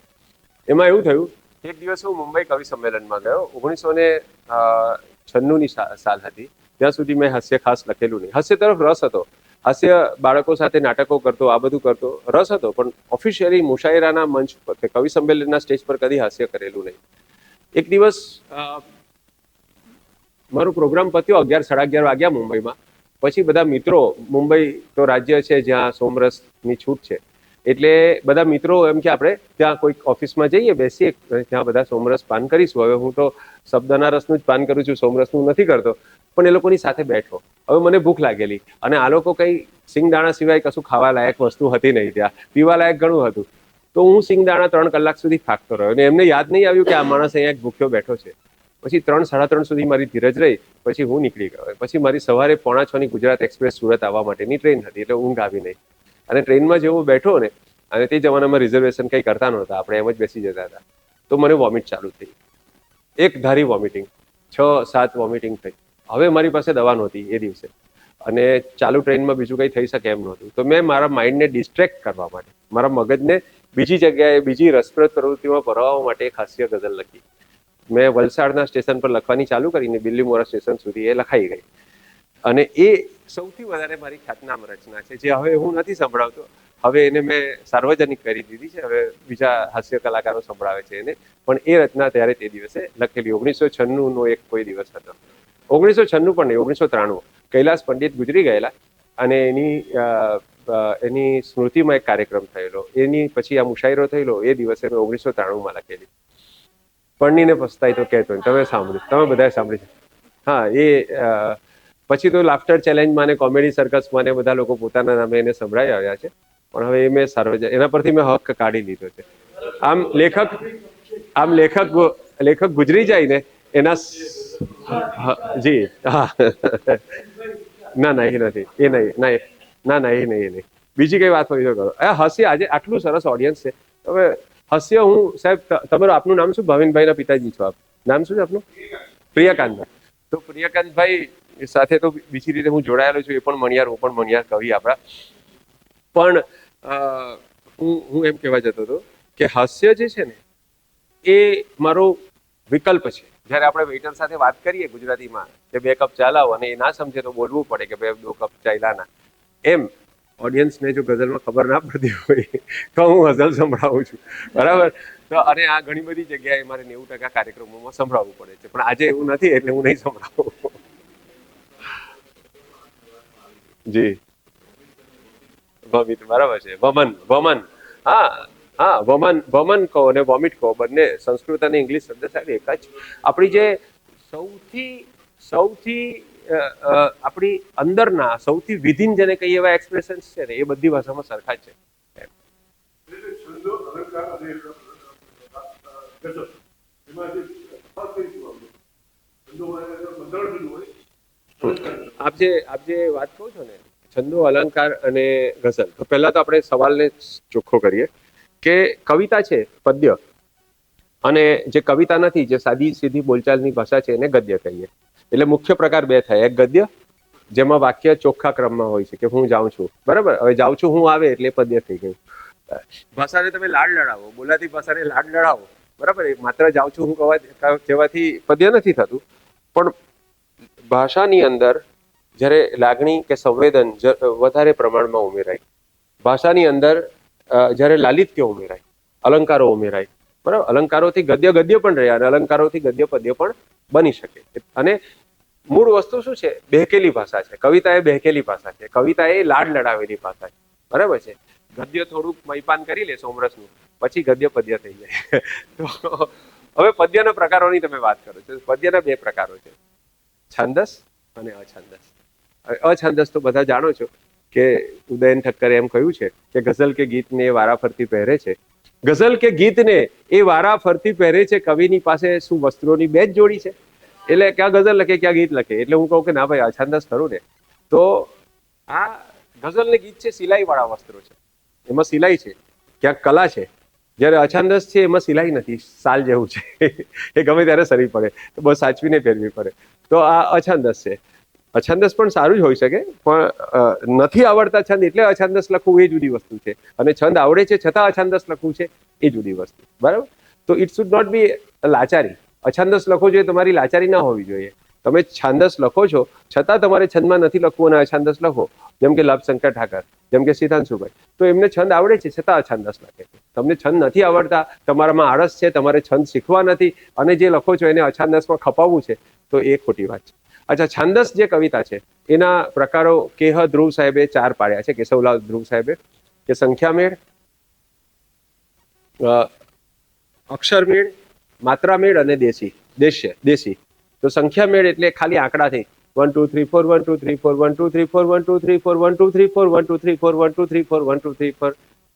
એમાં એવું થયું, એક દિવસ હું મુંબઈ કવિ સંમેલનમાં ગયો. 1996ની સાલ હતી. ત્યાં સુધી મેં હાસ્ય ખાસ લખેલું નહીં. હાસ્ય તરફ રસ હતો, હાસ્ય બાળકો સાથે નાટકો કરતો, આ બધું કરતો, રસ હતો, પણ ઓફિશિયલી મુશાયરાના મંચ પર કે કવિ સંમેલનના સ્ટેજ પર કદી હાસ્ય કરેલું નહીં. એક દિવસ મારો પ્રોગ્રામ પત્યો, 11, 11:30 વાગ્યા મુંબઈમાં. પછી બધા મિત્રો, મુંબઈ તો રાજ્ય છે જ્યાં સોમરસની છૂટ છે, એટલે બધા મિત્રો એમ કે આપણે ત્યાં કોઈક ઓફિસમાં જઈએ, બેસીએ, ત્યાં બધા સોમરસ પાન કરીશું. હવે હું તો શબ્દના રસનું જ પાન કરું છું, સોમરસનું નથી કરતો, પણ એ લોકોની સાથે બેઠો. હવે મને ભૂખ લાગેલી, અને આ લોકો કઈ સિંગદાણા સિવાય કશું ખાવા લાયક વસ્તુ હતી નહીં, ત્યાં પીવા લાયક ઘણું હતું. તો હું સિંગદાણા 3 કલાક સુધી થાકતો રહ્યો, અને એમને યાદ નહીં આવ્યું કે આ માણસ અહીંયા ભૂખ્યો બેઠો છે. પછી 3, 3:30 સુધી મારી ધીરજ રહી, પછી હું નીકળી ગયો. પછી મારી સવારે 5:45 ગુજરાત એક્સપ્રેસ સુરત આવવા માટેની ટ્રેન હતી, એટલે ઊંઘ આવી નહીં. અને ટ્રેનમાં જેવો બેઠો ને, અને તે જમાનામાં રિઝર્વેશન કંઈ કરતા નહોતા, આપણે એમ જ બેસી જતા હતા, તો મને વોમિટ ચાલુ થઈ. એક ધારી વોમિટિંગ, 6-7 વોમિટિંગ થઈ. હવે મારી પાસે દવા નહોતી એ દિવસે, અને ચાલુ ટ્રેનમાં બીજું કંઈ થઈ શકે એમ નહોતું. તો મેં મારા માઇન્ડને ડિસ્ટ્રેક્ટ કરવા માટે, મારા મગજને બીજી જગ્યાએ, બીજી રસપ્રદ પ્રવૃત્તિમાં ભરાવવા માટે એક હાસ્ય ગઝલ લખી. મેં વલસાડના સ્ટેશન પર લખવાની ચાલુ કરીને બિલ્લીમોરા સ્ટેશન સુધી એ લખાઈ ગઈ. અને એ સૌથી વધારે મારી ખ્યાતનામ રચના છે, જે હવે હું નથી સંભળાવતો. હવે એને મેં સાર્વજનિક કરી દીધી છે, હવે બીજા હાસ્ય કલાકારો સંભળાવે છે એને. પણ એ રચના ત્યારે તે દિવસે લખેલી. 1996નો એક કોઈ દિવસ હતો. 1996 પણ નહીં, 1993. કૈલાસ પંડિત ગુજરી ગયેલા, અને એની એની સ્મૃતિમાં એક કાર્યક્રમ થયેલો, એની પછી આ મુશાયરો થયેલો એ દિવસે મેં 1993માં લખેલી, પરણીને પસ્તાય તો કહેતો. તમે સાંભળ્યું, તમે બધાએ સાંભળ્યું છે? હા, એ પછી તો લાફ્ટર ચેલેન્જમાં ને કોમેડી સર્કસમાં ને બધા લોકો પોતાના નામે એને સંભળાઈ આવ્યા છે, પણ હવે એ મેં એના પરથી મેં હક કાઢી લીધો છે. આમ લેખક ગુજરી જાય ને એના જી હા ના એ નથી, એ નહીં, ના એ નહીં. બીજી કઈ વાત હોય તો કરો. હાસ્ય આજે આટલું સરસ ઓડિયન્સ છે. હવે હાસ્ય હું સાહેબ, તમારું આપનું નામ શું? ભાવિનભાઈના પિતાજી છો આપ, નામ શું છે આપનું? પ્રિયકાંતભાઈ. તો પ્રિયકાંતભાઈ સાથે તો બીજી રીતે હું જોડાયેલો છું, એ પણ મણિયાર, હું પણ મણિયાર કવિ આપણા. પણ હું એમ કહેવા જતો હતો કે હાસ્ય જે છે ને એ મારો વિકલ્પ છે. જ્યારે આપણે વેઇટર સાથે વાત કરીએ ગુજરાતીમાં કે 2 કપ ચા લાવો, અને એ ના સમજે તો બોલવું પડે કે ભાઈ 2 કપ ચા લાના. એમ ઓડિયન્સને જો ગઝલમાં ખબર ના પડતી હોય તો હું ગઝલ સંભળાવું છું, બરાબર? તો અને આ ઘણી બધી જગ્યાએ મારે 90% કાર્યક્રમોમાં સંભળાવવું પડે છે, પણ આજે એવું નથી એટલે હું નહીં સંભળાવું. જી વોમિટ, બરાબર છે. વમન, હા વમન કહો અને વોમિટ કહો, બંને સંસ્કૃત અને ઇંગ્લિશ શબ્દ સાહેબ એક જ. આપણી જે સૌથી આપણી અંદરના સૌથી વિધિન જેને કહીએ એવા એક્સપ્રેશન્સ છે ને એ બધી ભાષામાં સરખા જ છે. આપ જે વાત કહો છો ને છંદો, અલંકાર અને ગઝલ, તો પહેલા તો આપણે સવાલને ચોખ્ખો કરીએ કે કવિતા છે પદ્ય, અને જે કવિતા નથી, જે સાદી સીધી બોલચાલની ભાષા છે એને ગદ્ય કહીએ. એટલે મુખ્ય પ્રકાર 2 થાય. એક ગદ્ય જેમાં વાક્ય ચોખ્ખા ક્રમમાં હોય છે કે હું જાઉં છું, બરાબર? હવે જાઉં છું હું આવે એટલે પદ્ય થઈ ગયું. ભાષાને તમે લાડ લડાવો, બોલાતી ભાષાને લાડ લડાવો, બરાબર? માત્ર જાઉં છું હું કહેવાથી પદ્ય નથી થતું. પણ ભાષાની અંદર જ્યારે લાગણી કે સંવેદન વધારે પ્રમાણમાં ઉમેરાય, ભાષાની અંદર જ્યારે લાલિત્ય ઉમેરાય, અલંકારો ઉમેરાય, બરાબર? અલંકારોથી ગદ્ય પણ રહે અને અલંકારોથી ગદ્ય પદ્ય પણ બની શકે. અને મૂળ વસ્તુ શું છે? બહેકેલી ભાષા છે. કવિતા એ બહેકેલી ભાષા છે, કવિતા એ લાડ લડાવેલી ભાષા છે, બરાબર છે? ગદ્ય થોડુંક મયપાન કરી લે સોમરસનું, પછી ગદ્ય પદ્ય થઈ જાય. તો હવે પદ્યના પ્રકારોની તમે વાત કરો છો. પદ્યના 2 પ્રકારો છે, છાંદસ અને અછાંદસ. અછાંદસ તો બધા જાણો છો કે ઉદયન ઠક્કરે એમ કહ્યું છે કે ગઝલ કે ગીતને એ વારાફરતી પહેરે છે, ગઝલ કે ગીતને એ વારાફરતી પહેરે છે, કવિની પાસે શું વસ્ત્રોની 2 જ જોડી છે? એટલે ક્યાં ગઝલ લખે ક્યાં ગીત લખે. એટલે હું કહું કે ના ભાઈ, અછાંદસ ખરું ને. તો આ ગઝલ ને ગીત છે સિલાઈ વાળા વસ્ત્રો છે, એમાં સિલાઈ છે, ક્યાંક કલા છે. જ્યારે અછાંદસ છે એમાં સિલાઈ નથી, સાલ જેવું છે, એ ગમે ત્યારે સરી પડે તો બસ સાચવીને પહેરવી પડે. તો આ અછાંદસ છે. અછાંદસ પણ સારું જ હોઈ શકે, પણ નથી આવડતા છંદ એટલે અછાંદસ લખવું એ જુદી વસ્તુ છે, અને છંદ આવડે છે છતાં અછાંદસ લખવું છે એ જુદી વસ્તુ, બરાબર? તો ઇટ શુડ નોટ બી લાચારી. અછાંદસ લખો જોઈએ, તમારી લાચારી ના હોવી જોઈએ. તમે છાંદસ લખો છો છતાં તમારે છંદમાં નથી લખવું અને અછાંદસ લખો, જેમ કે લાભશંકર ઠાકર, જેમ કે સિદ્ધાંશુભાઈ, તો એમને છંદ આવડે છે છતાં અછાંદસ લખે છે. તમને છંદ નથી આવડતા, તમારામાં આળસ છે, તમારે છંદ શીખવા નથી, અને જે લખો છો એને અછાંદસમાં ખપાવવું છે, તો એ ખોટી વાત છે. અચ્છા, છાંદસ જે કવિતા છે એના પ્રકારો કેહ ધ્રુવ સાહેબે 4 પાડ્યા છે, કેશવલાલ ધ્રુવ સાહેબે, કે સંખ્યામેળ, અક્ષરમેળ, માત્રામેળ અને દેશી. તો સંખ્યામેળ એટલે ખાલી આંકડાથી 1 2 3 4 1 2 3 4 1 2 3 4 1 2 3 4 1 2 3 4 1 2 3 4 1 2 3 4 1 2 3 4.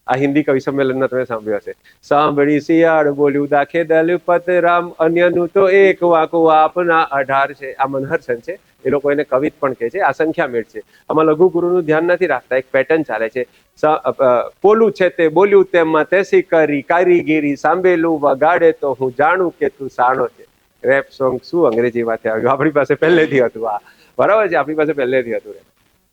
આ હિન્દી કવિ સંમેલનના તમે સાંભળ્યું હશે. સાંભળી શિયાળ બોલ્યું દાખે દલપત રામ, અન્યનું તો એક વાંકું આપના 18 છે. આ મનહરસન છે, એ લોકો એને કવિત પણ કહે છે. આ સંખ્યામેળ છે. આમાં લઘુ ગુરુનું ધ્યાન નથી રાખતા, એક પેટર્ન ચાલે છે. પોલું છે તે બોલ્યું તેમાં તેસી કરી કારીગીરી, સાંભળેલું વગાડે તો હું જાણું કે તું સાણો છે. રેપ સોંગ શું અંગ્રેજીમાંથી આવ્યું? આપણી પાસે પહેલેથી હતું આ, બરાબર છે? આપણી પાસે પહેલેથી હતું.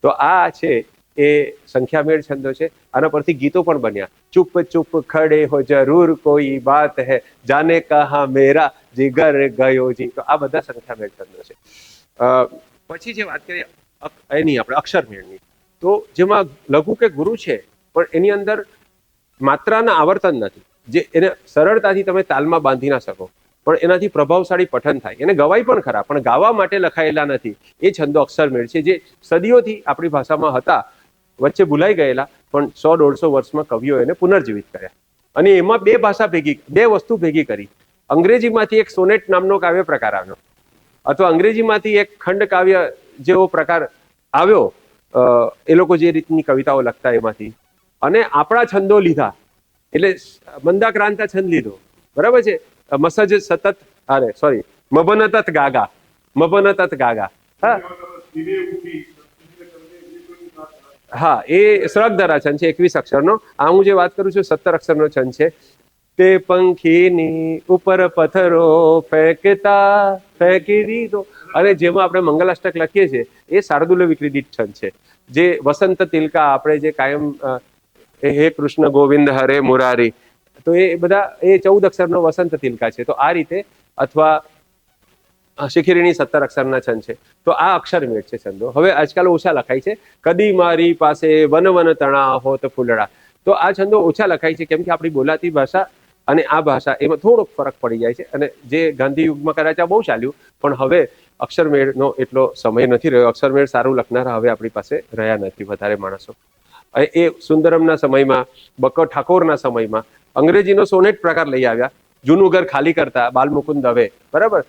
તો આ છે એ સંખ્યામેળ છંદો છે. આના પરથી ગીતો પણ બન્યા. ચુપ ચુપ ખડે હો જરૂર કોઈ બાત હૈ, જાને કહા મેરા જીગર ગયો જી. તો આ બધા સંખ્યામેળ છંદો છે. પછી જે વાત કરીએ એની આપણે અક્ષરમેળની, તો જેમાં લઘુ કે ગુરુ છે પણ એની અંદર માત્રાના આવર્તન નથી, જે એને સરળતાથી તમે તાલમાં બાંધી ના શકો, પણ એનાથી પ્રભાવશાળી પઠન થાય. એને ગવાય પણ ખરા, પણ ગાવા માટે લખાયેલા નથી. એ છંદો અક્ષરમેળ છે, જે સદીઓથી આપણી ભાષામાં હતા. વચ્ચે ભૂલાઈ ગયેલા પણ 100-150 વર્ષમાં કવિઓ એને પુનર્જીવિત કર્યા. અને એમાં બે વસ્તુ ભેગી કરી. અંગ્રેજીમાંથી એક સોનેટ નામનો કાવ્ય પ્રકાર આવ્યો, અથવા અંગ્રેજીમાંથી એક ખંડ કાવ્ય જેવો પ્રકાર આવ્યો, એ લોકો જે રીતની કવિતાઓ લખતા એમાંથી, અને આપણા છંદો લીધા, એટલે મંદાક્રાંતા છંદ લીધો, બરાબર છે. મસજ સતત મબનતત ગાગા, હા હા, એ શ્રગધરા છંદ છે, 21 અક્ષરનો. આ હું જે વાત કરું છું 17 અક્ષરનો છંદ છે. તે પંખીની ઉપર પથ્થરો ફેંકી દીધો, અને જેમાં આપણે મંગલાષ્ટક લખીએ છીએ એ શાર્દુલ વિક્રીડિત છંદ છે, જે વસંત તિલકા આપણે જે કાયમ હે કૃષ્ણ ગોવિંદ હરે મુરારી, તો એ બધા એ 14 અક્ષરનો વસંત તિલકા છે. તો આ રીતે, અથવા શિખિરીની 17 અક્ષરના છંદ છે. તો આ અક્ષરમેળ છે છંદો. હવે આજકાલ ઓછા લખાય છે. કદી મારી પાસે વન વન તણા હોત ફૂલડા, તો આ છંદો ઓછા લખાય છે, કેમ કે આપણી બોલાતી ભાષા અને આ ભાષા એમાં થોડોક ફરક પડી જાય છે. અને જે ગાંધી યુગમાં કદાચ આ બહુ ચાલ્યું, પણ હવે અક્ષરમેળનો એટલો સમય નથી રહ્યો. અક્ષરમેળ સારું લખનારા હવે આપણી પાસે રહ્યા નથી વધારે માણસો. એ સુંદરમના સમયમાં, બક્કર ઠાકોરના સમયમાં અંગ્રેજીનો સોનેટ પ્રકાર લઈ આવ્યા. જૂનું ઘર ખાલી કરતા બાલમુકુંદ દવે, બરાબર,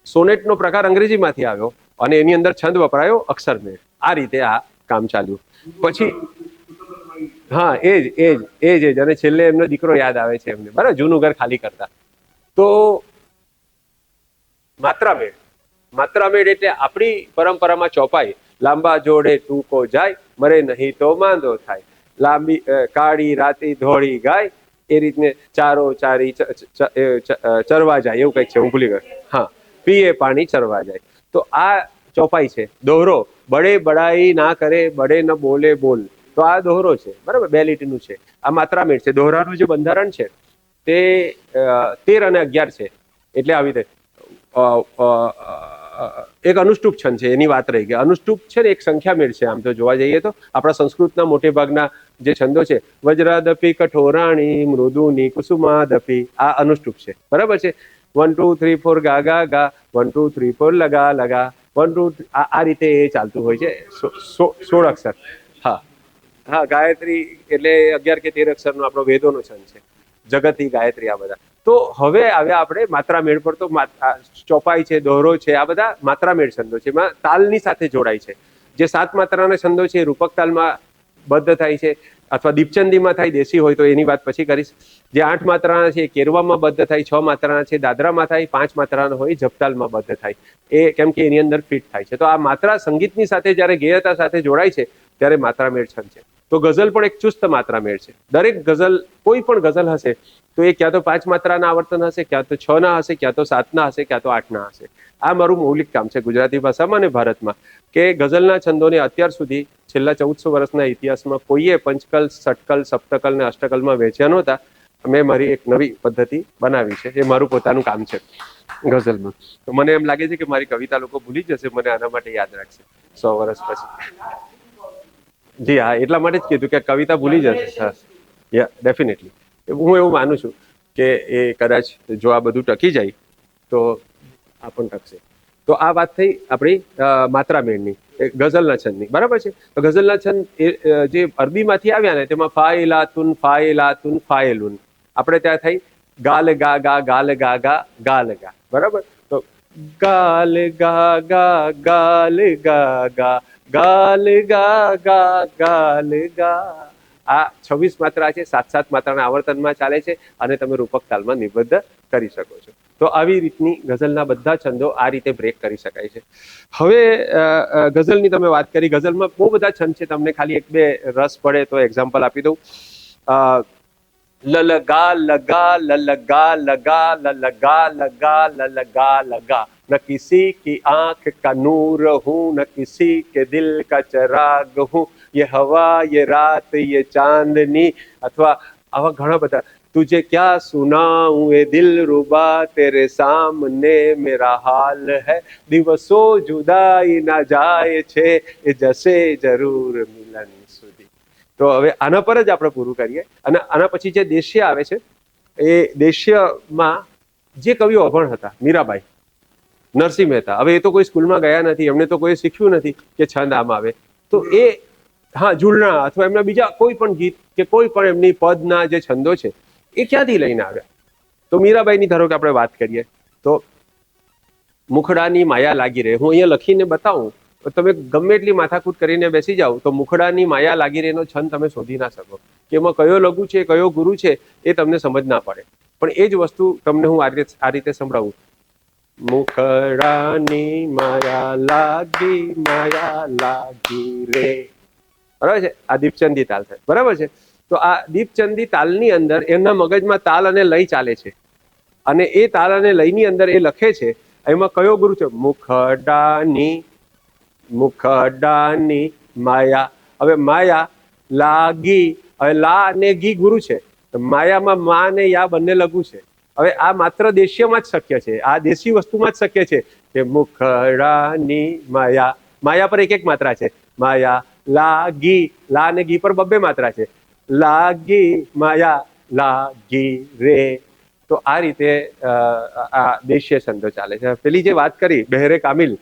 સોનેટનો પ્રકાર અંગ્રેજીમાંથી આવ્યો અને એની અંદર છંદ વપરાયો અક્ષરમેળ. આ રીતે આ કામ ચાલ્યું. પછી હા, એ જ અને છેલ્લે એમનો દીકરો યાદ આવે છે એમને, બરાબર, જૂનું ઘર ખાલી કરતા. તો માત્રામેળ એટલે આપણી પરંપરામાં ચોપાઈ, લાંબા જોડે ટૂંકો જાય, મરે નહીં તો માંદો થાય, લાંબી કાળી રાતી ધોળી ગાય, એ રીતને ચારો ચારી ચરવા જાય, એવું કંઈક છે, હું ભૂલી ગયો. હા, પીએ પાણી ચરવા જાય. તો આ ચોપાઈ છે. દોહરો, બડે બડાઈ ના કરે, બડે ન બોલે બોલ, તો આ દોહરો છે, બરાબર, 2 લીટીનું છે. આ માત્રામેળ છે. દોહરાનું જે બંધારણ છે તે 13 અને 11 છે. એટલે આવી રીતે એક અનુષ્ટુપ છંદ છે, એની વાત રહી ગઈ. અનુષ્ટુપ છે ને એક સંખ્યામેળ છે. આમ તો જોવા જઈએ તો આપણા સંસ્કૃતના મોટે ભાગના જે છંદો છે, વજ્રાદપી કઠોરાણી મૃદુની કુસુમાદપી, આ અનુષ્ટુપ છે, બરાબર છે. 1 2 3 4 ગા ગા ગા, 1 2 3 4 લગા લગા, 1 2 આ રીતે એ ચાલતું હોય છે. 16 અક્ષર. હા હા, ગાયત્રી એટલે 11 કે 13 અક્ષરનો આપણો વેદોનો છંદ છે. જગતી, ગાયત્રી, આ બધા. તો હવે આવ્યા આપણે માત્રામેળ પર. તો ચોપાઈ છે, દોહરો છે, આ બધા માત્રામેળ છંદો છે. એમાં તાલની સાથે જોડાય છે. જે 7 માત્રાના છંદો છે એ રૂપક તાલમાં બદ્ધ થાય છે, અથવા દીપચંદીમાં થાય, દેશી હોય તો એની વાત પછી કરીશ. જે 8 માત્રાના છે એ કેરવામાં બદ્ધ થાય, 6 માત્રાના છે દાદરામાં થાય, 5 માત્રાના હોય જપતાલમાં બદ્ધ થાય. એ કેમ કે એની અંદર ફિટ થાય છે. તો આ માત્રા સંગીતની સાથે જ્યારે ગેયતા સાથે જોડાય છે ત્યારે માત્રામેળ છંદ છે. તો ગઝલ પણ એક ચુસ્ત માત્રામેળ છે. દરેક ગઝલ, કોઈ પણ ગઝલ હશે તો એ ક્યાં તો 5 માત્રાના આવર્તન હશે, ક્યાં તો 6 ના હશે, ક્યાં તો 7 ના હશે, ક્યાં તો 8 ના હશે. આ મારું મૌલિક કામ છે ગુજરાતી ભાષામાં અને ભારતમાં, કે ગઝલના છંદોને અત્યાર સુધી છેલ્લા 1400 વર્ષના ઇતિહાસમાં કોઈએ પંચકલ, ષટકલ, સપ્તકલ ને અષ્ટકલમાં વેચ્યા નહોતા. મેં મારી એક નવી પદ્ધતિ બનાવી છે. એ મારું પોતાનું કામ છે ગઝલમાં. તો મને એમ લાગે છે કે મારી કવિતા લોકો ભૂલી જશે, મને આના માટે યાદ રાખશે 100 વર્ષ પછી. જી હા, એટલા માટે જ કીધું કે કવિતા ભૂલી જશે. હા, યા ડેફિનેટલી. હું એવું માનું છું કે એ કદાચ જો આ બધું ટકી જાય તો આ પણ ટકશે. તો આ વાત થઈ આપણી માત્રામેળની, ગઝલના છંદની, બરાબર છે. તો ગઝલના છંદ જે અરબીમાંથી આવ્યા ને તેમાં ફાઇલાતુન ફાઇલાતુન ફાઇલુન, આપણે ત્યાં થઈ ગાલ ગા ગા ગાલ ગા ગા ગાલ ગા, બરાબર. તો ગાલ ગા ગા ગાલ ગા ગા ગાલ ગા ગા ગાલ ગા, આ 26 માત્રા છે. 7-7 માત્રાના આવર્તનમાં ચાલે છે અને તમે રૂપક તાલમાં નિબદ્ધ કરી શકો છો. તો આવી રીતની ગઝલના બધા છંદો આ રીતે બ્રેક કરી શકાય છે. હવે ગઝલની તમે વાત કરી, ગઝલમાં બહુ બધા છંદ છે. તમને ખાલી 1-2 રસ પડે તો એક્ઝામ્પલ આપી દઉં. લલગા લગા લલગા લગા લલગા લગા લલગા લગા, न किसी की आंख का नूर हूँ, न किसी के दिल का चराग हूँ, ये हवा ये रात ये चांदनी, અથવા આવા ઘણા બધા. तुझे क्या सुनाऊं ए दिल रुबा, तेरे सामने मेरा हाल है, દિવસો જુદાઈ ના જાય છે, એ જશે જરૂર મિલન સુધી. તો હવે આના પર જ આપણે પૂરું કરીએ. અને આના પછી જે દેશ્ય આવે છે, એ દેશ્યમાં જે કવિઓ અભણ હતા, મીરાબાઈ, નરસિંહ મહેતા, હવે એ તો કોઈ સ્કૂલમાં ગયા નથી, એમને તો કોઈ શીખ્યું નથી કે છંદ આમ આવે. તો એ હા ઝૂલણા અથવા એમના બીજા કોઈ પણ ગીત કે કોઈ પણ એમની પદના જે છંદો છે એ ક્યાંથી લઈને આવ્યા? તો મીરાબાઈની ધારો કે આપણે વાત કરીએ તો મુખડાની માયા લાગી રહે, હું અહીંયા લખીને બતાવું તો તમે ગમે એટલી માથાકૂટ કરીને બેસી જાઓ તો મુખડાની માયા લાગી રહેનો છંદ તમે શોધી ના શકો કે એમાં કયો લઘુ છે કયો ગુરુ છે એ તમને સમજ ના પડે. પણ એ જ વસ્તુ તમને હું આ રીતે સંભળાવું. મુખડાની માયા લાગી રે, બરાબર છે? આ દીપચંદી તાલ છે, બરાબર છે? તો આ દીપચંદી તાલની અંદર એમના મગજમાં તાલ અને લય ચાલે છે અને એ તાલ અને લયની અંદર એ લખે છે એમાં કયો ગુરુ છે? મુખડાની માયા. હવે માયા લાગી, હવે લા અને ગી ગુરુ છે, માયામાં મા અને યા બંને લઘુ છે. હવે આ માત્ર દેશીયમાં જ શક્ય છે, આ દેશી વસ્તુમાં જ શક્ય છે કે મુખડાની માયા, માયા પર એક માત્રા છે, માયા લાગી, લા અને ગી પર બબ્બે માત્રા છે, લાગી માયા લાગી રે. તો આ રીતે આ દેશીય છંદો ચાલે છે. પેલી જે વાત કરી બહેરે કામિલ,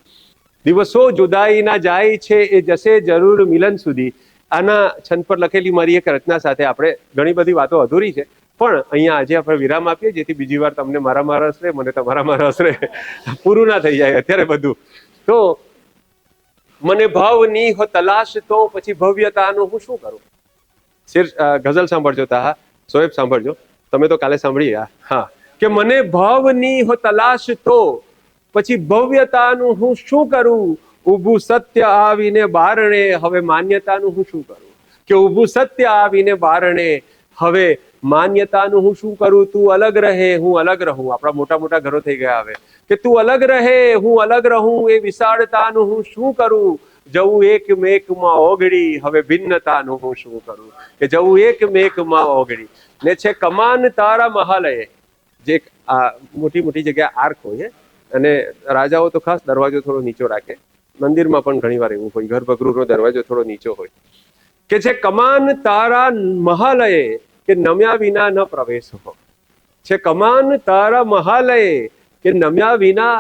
દિવસો જુદાઈ ના જાય છે એ જશે જરૂર મિલન સુધી, આના છંદ પર લખેલી મારી એક રચના સાથે આપણે ઘણી બધી વાતો અધૂરી છે પણ અહીંયા આજે આપણે વિરામ આપીએ જેથી બીજી વાર તમને મારામાં રસ રહે, મને તમારામાં રસ રહે, પૂરું ના થઈ જાય અત્યારે બધું. તો મને ભાવની હો તલાશ તો પછી ભવ્યતાનું હું શું કરું? શેર ગઝલ સાંભળજો તા, સોએબ સાંભળજો, તમે તો કાલે સાંભળી. હા, કે મને ભાવની હો તલાશ તો પછી ભવ્યતાનું હું શું કરું? ઊભું સત્ય આવીને બારણે હવે માન્યતાનું હું શું કરું? કે ઊભું સત્ય આવીને બારણે હવે માન્યતાનું હું શું કરું? તું અલગ રહે હું અલગ રહું, આપણા મોટા મોટા ઘરો થઈ ગયા હવે, કે તું અલગ રહે હું અલગ રહું એ વિશાળતાનું હું શું કરું? જવું એકમેકમાં ઓગળી હવે ભિન્નતાનું હું શું કરું? કે જવું એકમેકમાં ઓગળી ને છે કમાન તારા મહાલયે, જે આ મોટી મોટી જગ્યા આર્ક હોય અને રાજાઓ તો ખાસ દરવાજો થોડો નીચો રાખે, મંદિરમાં પણ ઘણી વાર એવું હોય, ગર્ભગૃહનો દરવાજો થોડો નીચો હોય, કે છે કમાન તારા મહાલયે કે નમ્યા વિના ન પ્રવેશ હો. છે કમાન તારા મહાલયે કે નમ્યા વિના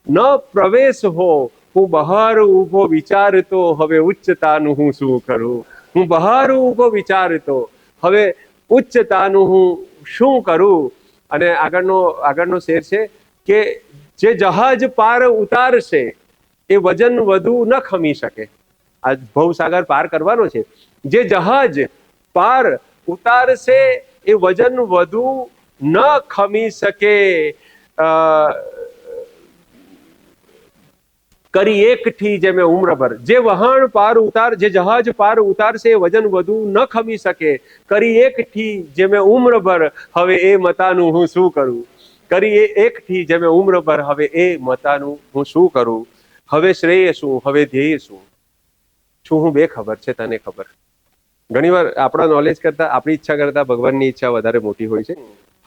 ન પ્રવેશ હો. હું બહાર ઊભો વિચારતો હવે ઉચ્ચતાનું હું શું કરું? હું બહાર ઊભો વિચારતો હવે ઉચ્ચતાનું હું શું કરું? અને આગળનો શેર છે કે જે જહાજ પાર ઉતારશે એ વજન વધુ ન ખમી શકે. આ ભવસાગર પાર કરવાનો છે, જે જહાજ પાર ઉતારશે એ વજન વધુ ન ખમી શકે. કરી એકઠી જેમે ઉમ્રભર, જે વહાણ પાર ઉતાર, જે જહાજ પાર ઉતારશે એ વજન વધુ ન ખમી શકે. કરી એકઠી જેમે ઉમ્રભર હવે એ મતાનું હું શું કરું? કરી એકઠી જેમે ઉમ્રભર હવે એ મતાનું હું શું કરું? હવે શ્રેય શું, હવે ધ્યેય શું? છું હું બેખબર છે તને ખબર. ઘણીવાર આપણા નોલેજ કરતા આપણી ઈચ્છા કરતા ભગવાનની ઈચ્છા વધારે મોટી હોય છે.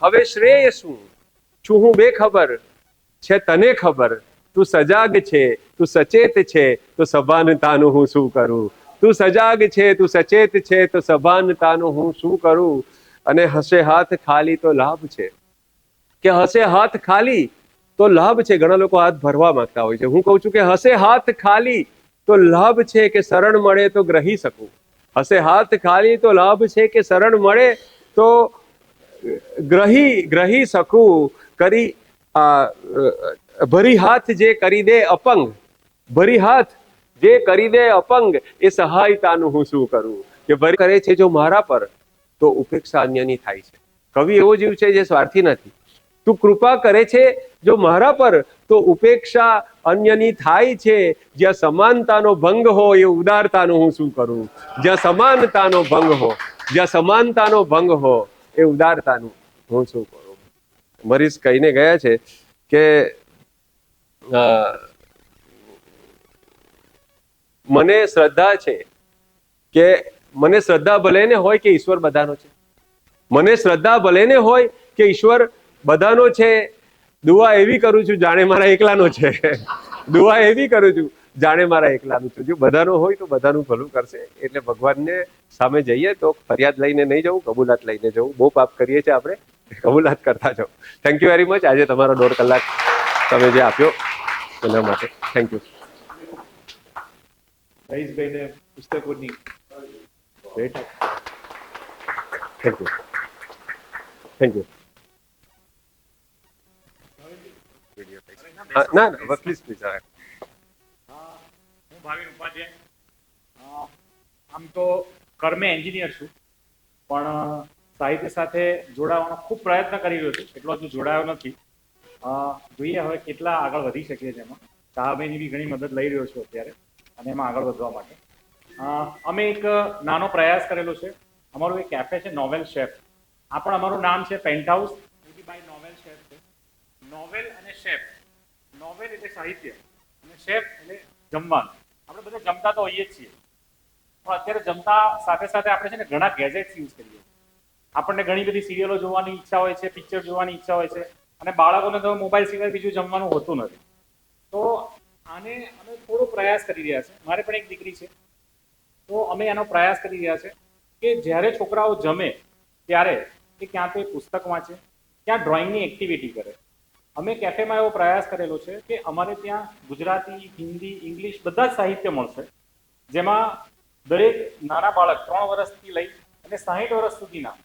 હવે શ્રેય શું, છું હું બેખબર છે તને ખબર. તું સજાગ છે, તું સચેત છે તો સભાનતાનું હું શું કરું? તું સજાગ છે, તું સચેત છે તો સભાનતાનું હું શું કરું? અને હસે હાથ ખાલી તો લાભ છે, કે હસે હાથ ખાલી તો લાભ છે. ઘણા લોકો હાથ ભરવા માંગતા હોય છે, હું કહું છું કે હસે હાથ ખાલી તો લાભ છે કે શરણ મળે તો ગ્રહી શકું. હસે હાથ ખાલી તો લાભ છે કે શરણ મળે તો ગ્રહી શકું. કરી ભરી હાથ જે કરી દે અપંગ, ભરી હાથ જે કરી દે અપંગ એ સહાયતાનું હું શું કરું? કે ભરી કરે છે જો મારા પર તો ઉપેક્ષા અન્યની થાય છે. કવિ એવો જીવ છે જે સ્વાર્થી નથી. તું કૃપા કરે છે જો મારા પર તો ઉપેક્ષા અન્યની થાય છે. જ્યાં સમાનતાનો ભંગ હોય એ ઉદારતાનું હું શું કરું? જ્યાં સમાનતાનો ભંગ હો, જ્યાં સમાનતાનો ભંગ હો એ ઉદારતાનું હું શું કરું? મરીઝ કહીને ગયા છે કે મને શ્રદ્ધા છે, કે મને શ્રદ્ધા ભલે ને હોય કે ઈશ્વર બધાનો છે, મને શ્રદ્ધા ભલે ને હોય કે ઈશ્વર બધાનો છે. દુઆ એવી કરું છું જાણે મારા એકલાનો છે, દુઆ એવી કરું છું જાણે મારા એકલાનું છે. જો બધાનો હોય તો બધાનું ભલું કરશે. એટલે ભગવાનને સામે જઈએ તો ફરિયાદ લઈને નહીં જવું, કબૂલાત લઈને જવું. બહુ પાપ કરીએ છીએ આપણે, કબૂલાત કરતા જાઓ. Thank you very much. આજે તમારો 1.5 કલાક તમે જે આપ્યો એના માટે થેન્ક યુ. રહીશભાઈને પુસ્તકોની Great. Thank you. Thank you. ના પ્લીઝ હું ભાવિન ઉપાધ્યાય આમ તો કર્મે એન્જિનિયર છું, પણ સાહિત્ય સાથે જોડાવાનો ખૂબ પ્રયત્ન કરી રહ્યો છું, એટલો હજુ જોડાયો નથી. જોઈએ હવે કેટલા આગળ વધી શકીએ છીએ એમાં. સાહેબની બી ઘણી મદદ લઈ રહ્યો છું અત્યારે અને એમાં આગળ વધવા માટે. અમે એક નાનો પ્રયાસ કરેલો છે. અમારું એક કેફે છે નોવેલ શેફ. આ પણ અમારું નામ છે pent house by novel chef છે. નોવેલ અને શેફ, નોવેલ એટલે સાહિત્ય અને શેફ એટલે જમવાનું. આપણે બધા જમતા તો હોઈએ જ છીએ, પણ અત્યારે જમતા સાથે સાથે આપણે છે ને ઘણા ગેજેટ્સ યુઝ કરીએ. આપણને ઘણી બધી સિરિયલો જોવાની ઈચ્છા હોય છે, પિક્ચર જોવાની ઈચ્છા હોય છે, અને બાળકોને તો મોબાઈલ સિવાય બીજું જમવાનું હોતું નથી. તો આને અમે થોડો પ્રયાસ કરી રહ્યા છે. મારે પણ એક દીકરી છે, તો અમે એનો પ્રયાસ કરી રહ્યા છે કે જ્યારે છોકરાઓ જમે ત્યારે કે ક્યાં તો પુસ્તક વાંચે, ક્યાં ડ્રોઈંગની એક્ટિવિટી કરે. અમે કેફેમાં એવો પ્રયાસ કરેલો છે કે અમારે ત્યાં ગુજરાતી, હિન્દી, ઇંગ્લિશ બધા જ સાહિત્ય મળશે, જેમાં દરેક નાના બાળક 3 વર્ષથી લઈ અને 60 વર્ષ સુધીના,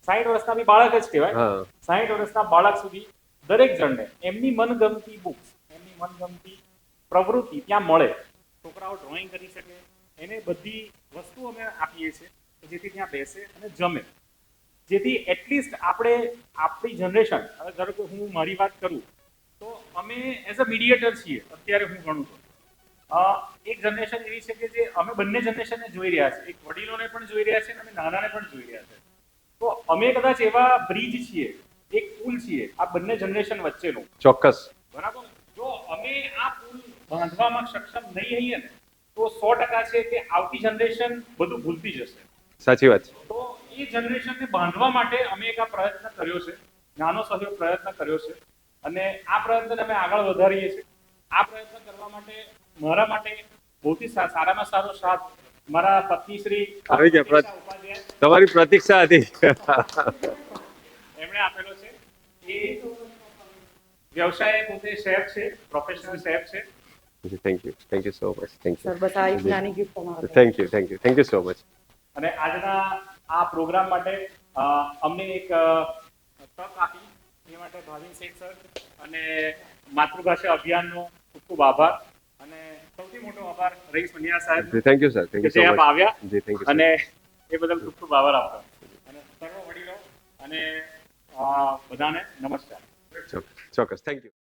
60 વર્ષના બી બાળક જ કહેવાય, 60 વર્ષના બાળક સુધી દરેક જણને એમની મનગમતી બુક્સ, એમની મનગમતી પ્રવૃત્તિ ત્યાં મળે. છોકરાઓ ડ્રોઈંગ કરી શકે, એને બધી વસ્તુ અમે આપીએ છીએ જેથી ત્યાં બેસે અને જમે. જેથી એટલીસ્ટ આપણે આપણી જનરેશન, હવે ધારો કે હું મારી વાત કરું તો અમે એઝ અ મીડિયેટર છીએ અત્યારે, હું ગણું છું. એક જનરેશન એવી છે કે જે અમે બંને જનરેશનને જોઈ રહ્યા છે, એક વડીલોને પણ જોઈ રહ્યા છે અને અમે નાનાને પણ જોઈ રહ્યા છે. તો અમે કદાચ એવા બ્રિજ છીએ, એક પુલ છીએ આ બંને જનરેશન વચ્ચેનો. ચોક્કસ. બરાબર. જો અમે આ પુલ બાંધવામાં સક્ષમ નહીં રહીએ ને તો 100% છે કે આવતી જનરેશન બધું ભૂલતી જશે. સાચી વાત છે. તો એ જનરેશનને બાંધવા માટે અમે એક આ પ્રયત્ન કર્યો છે, નાનો સહયોગ પ્રયત્ન કર્યો છે, અને આ પ્રયત્નને અમે આગળ વધારીએ છીએ. આ પ્રયત્ન કરવા માટે મારા માટે સૌથી સારામાં સારો સાથ મારા પત્ની શ્રી આવી ગયા. ઉપાધ્યાય, તમારી પ્રતીક્ષા હતી. એમણે આપેલો છે. એ વ્યવસાય પોતે શેફ છે, પ્રોફેશનલ શેફ છે. Thank you so much. Thank you sir બસ આ એક નાની ગિફ્ટ અમારા થેન્ક યુ સો મચ. અને આજના આ પ્રોગ્રામ માટે અમને એક તક આપી એ માટે ભાવિન શેઠ સર અને માતૃભાષા અભિયાનનો ખૂબ ખૂબ આભાર. અને સૌથી મોટો આભાર રઈસ મનિયા સાહેબ. Thank you sir. Thank you so much. આપ આવ્યા. જી થેન્ક યુ. અને એ બદલ ખૂબ ખૂબ આભાર આપતો. અને સર્વ વડીલો અને બધાને નમસ્કાર. ચોક્કસ. Thank you.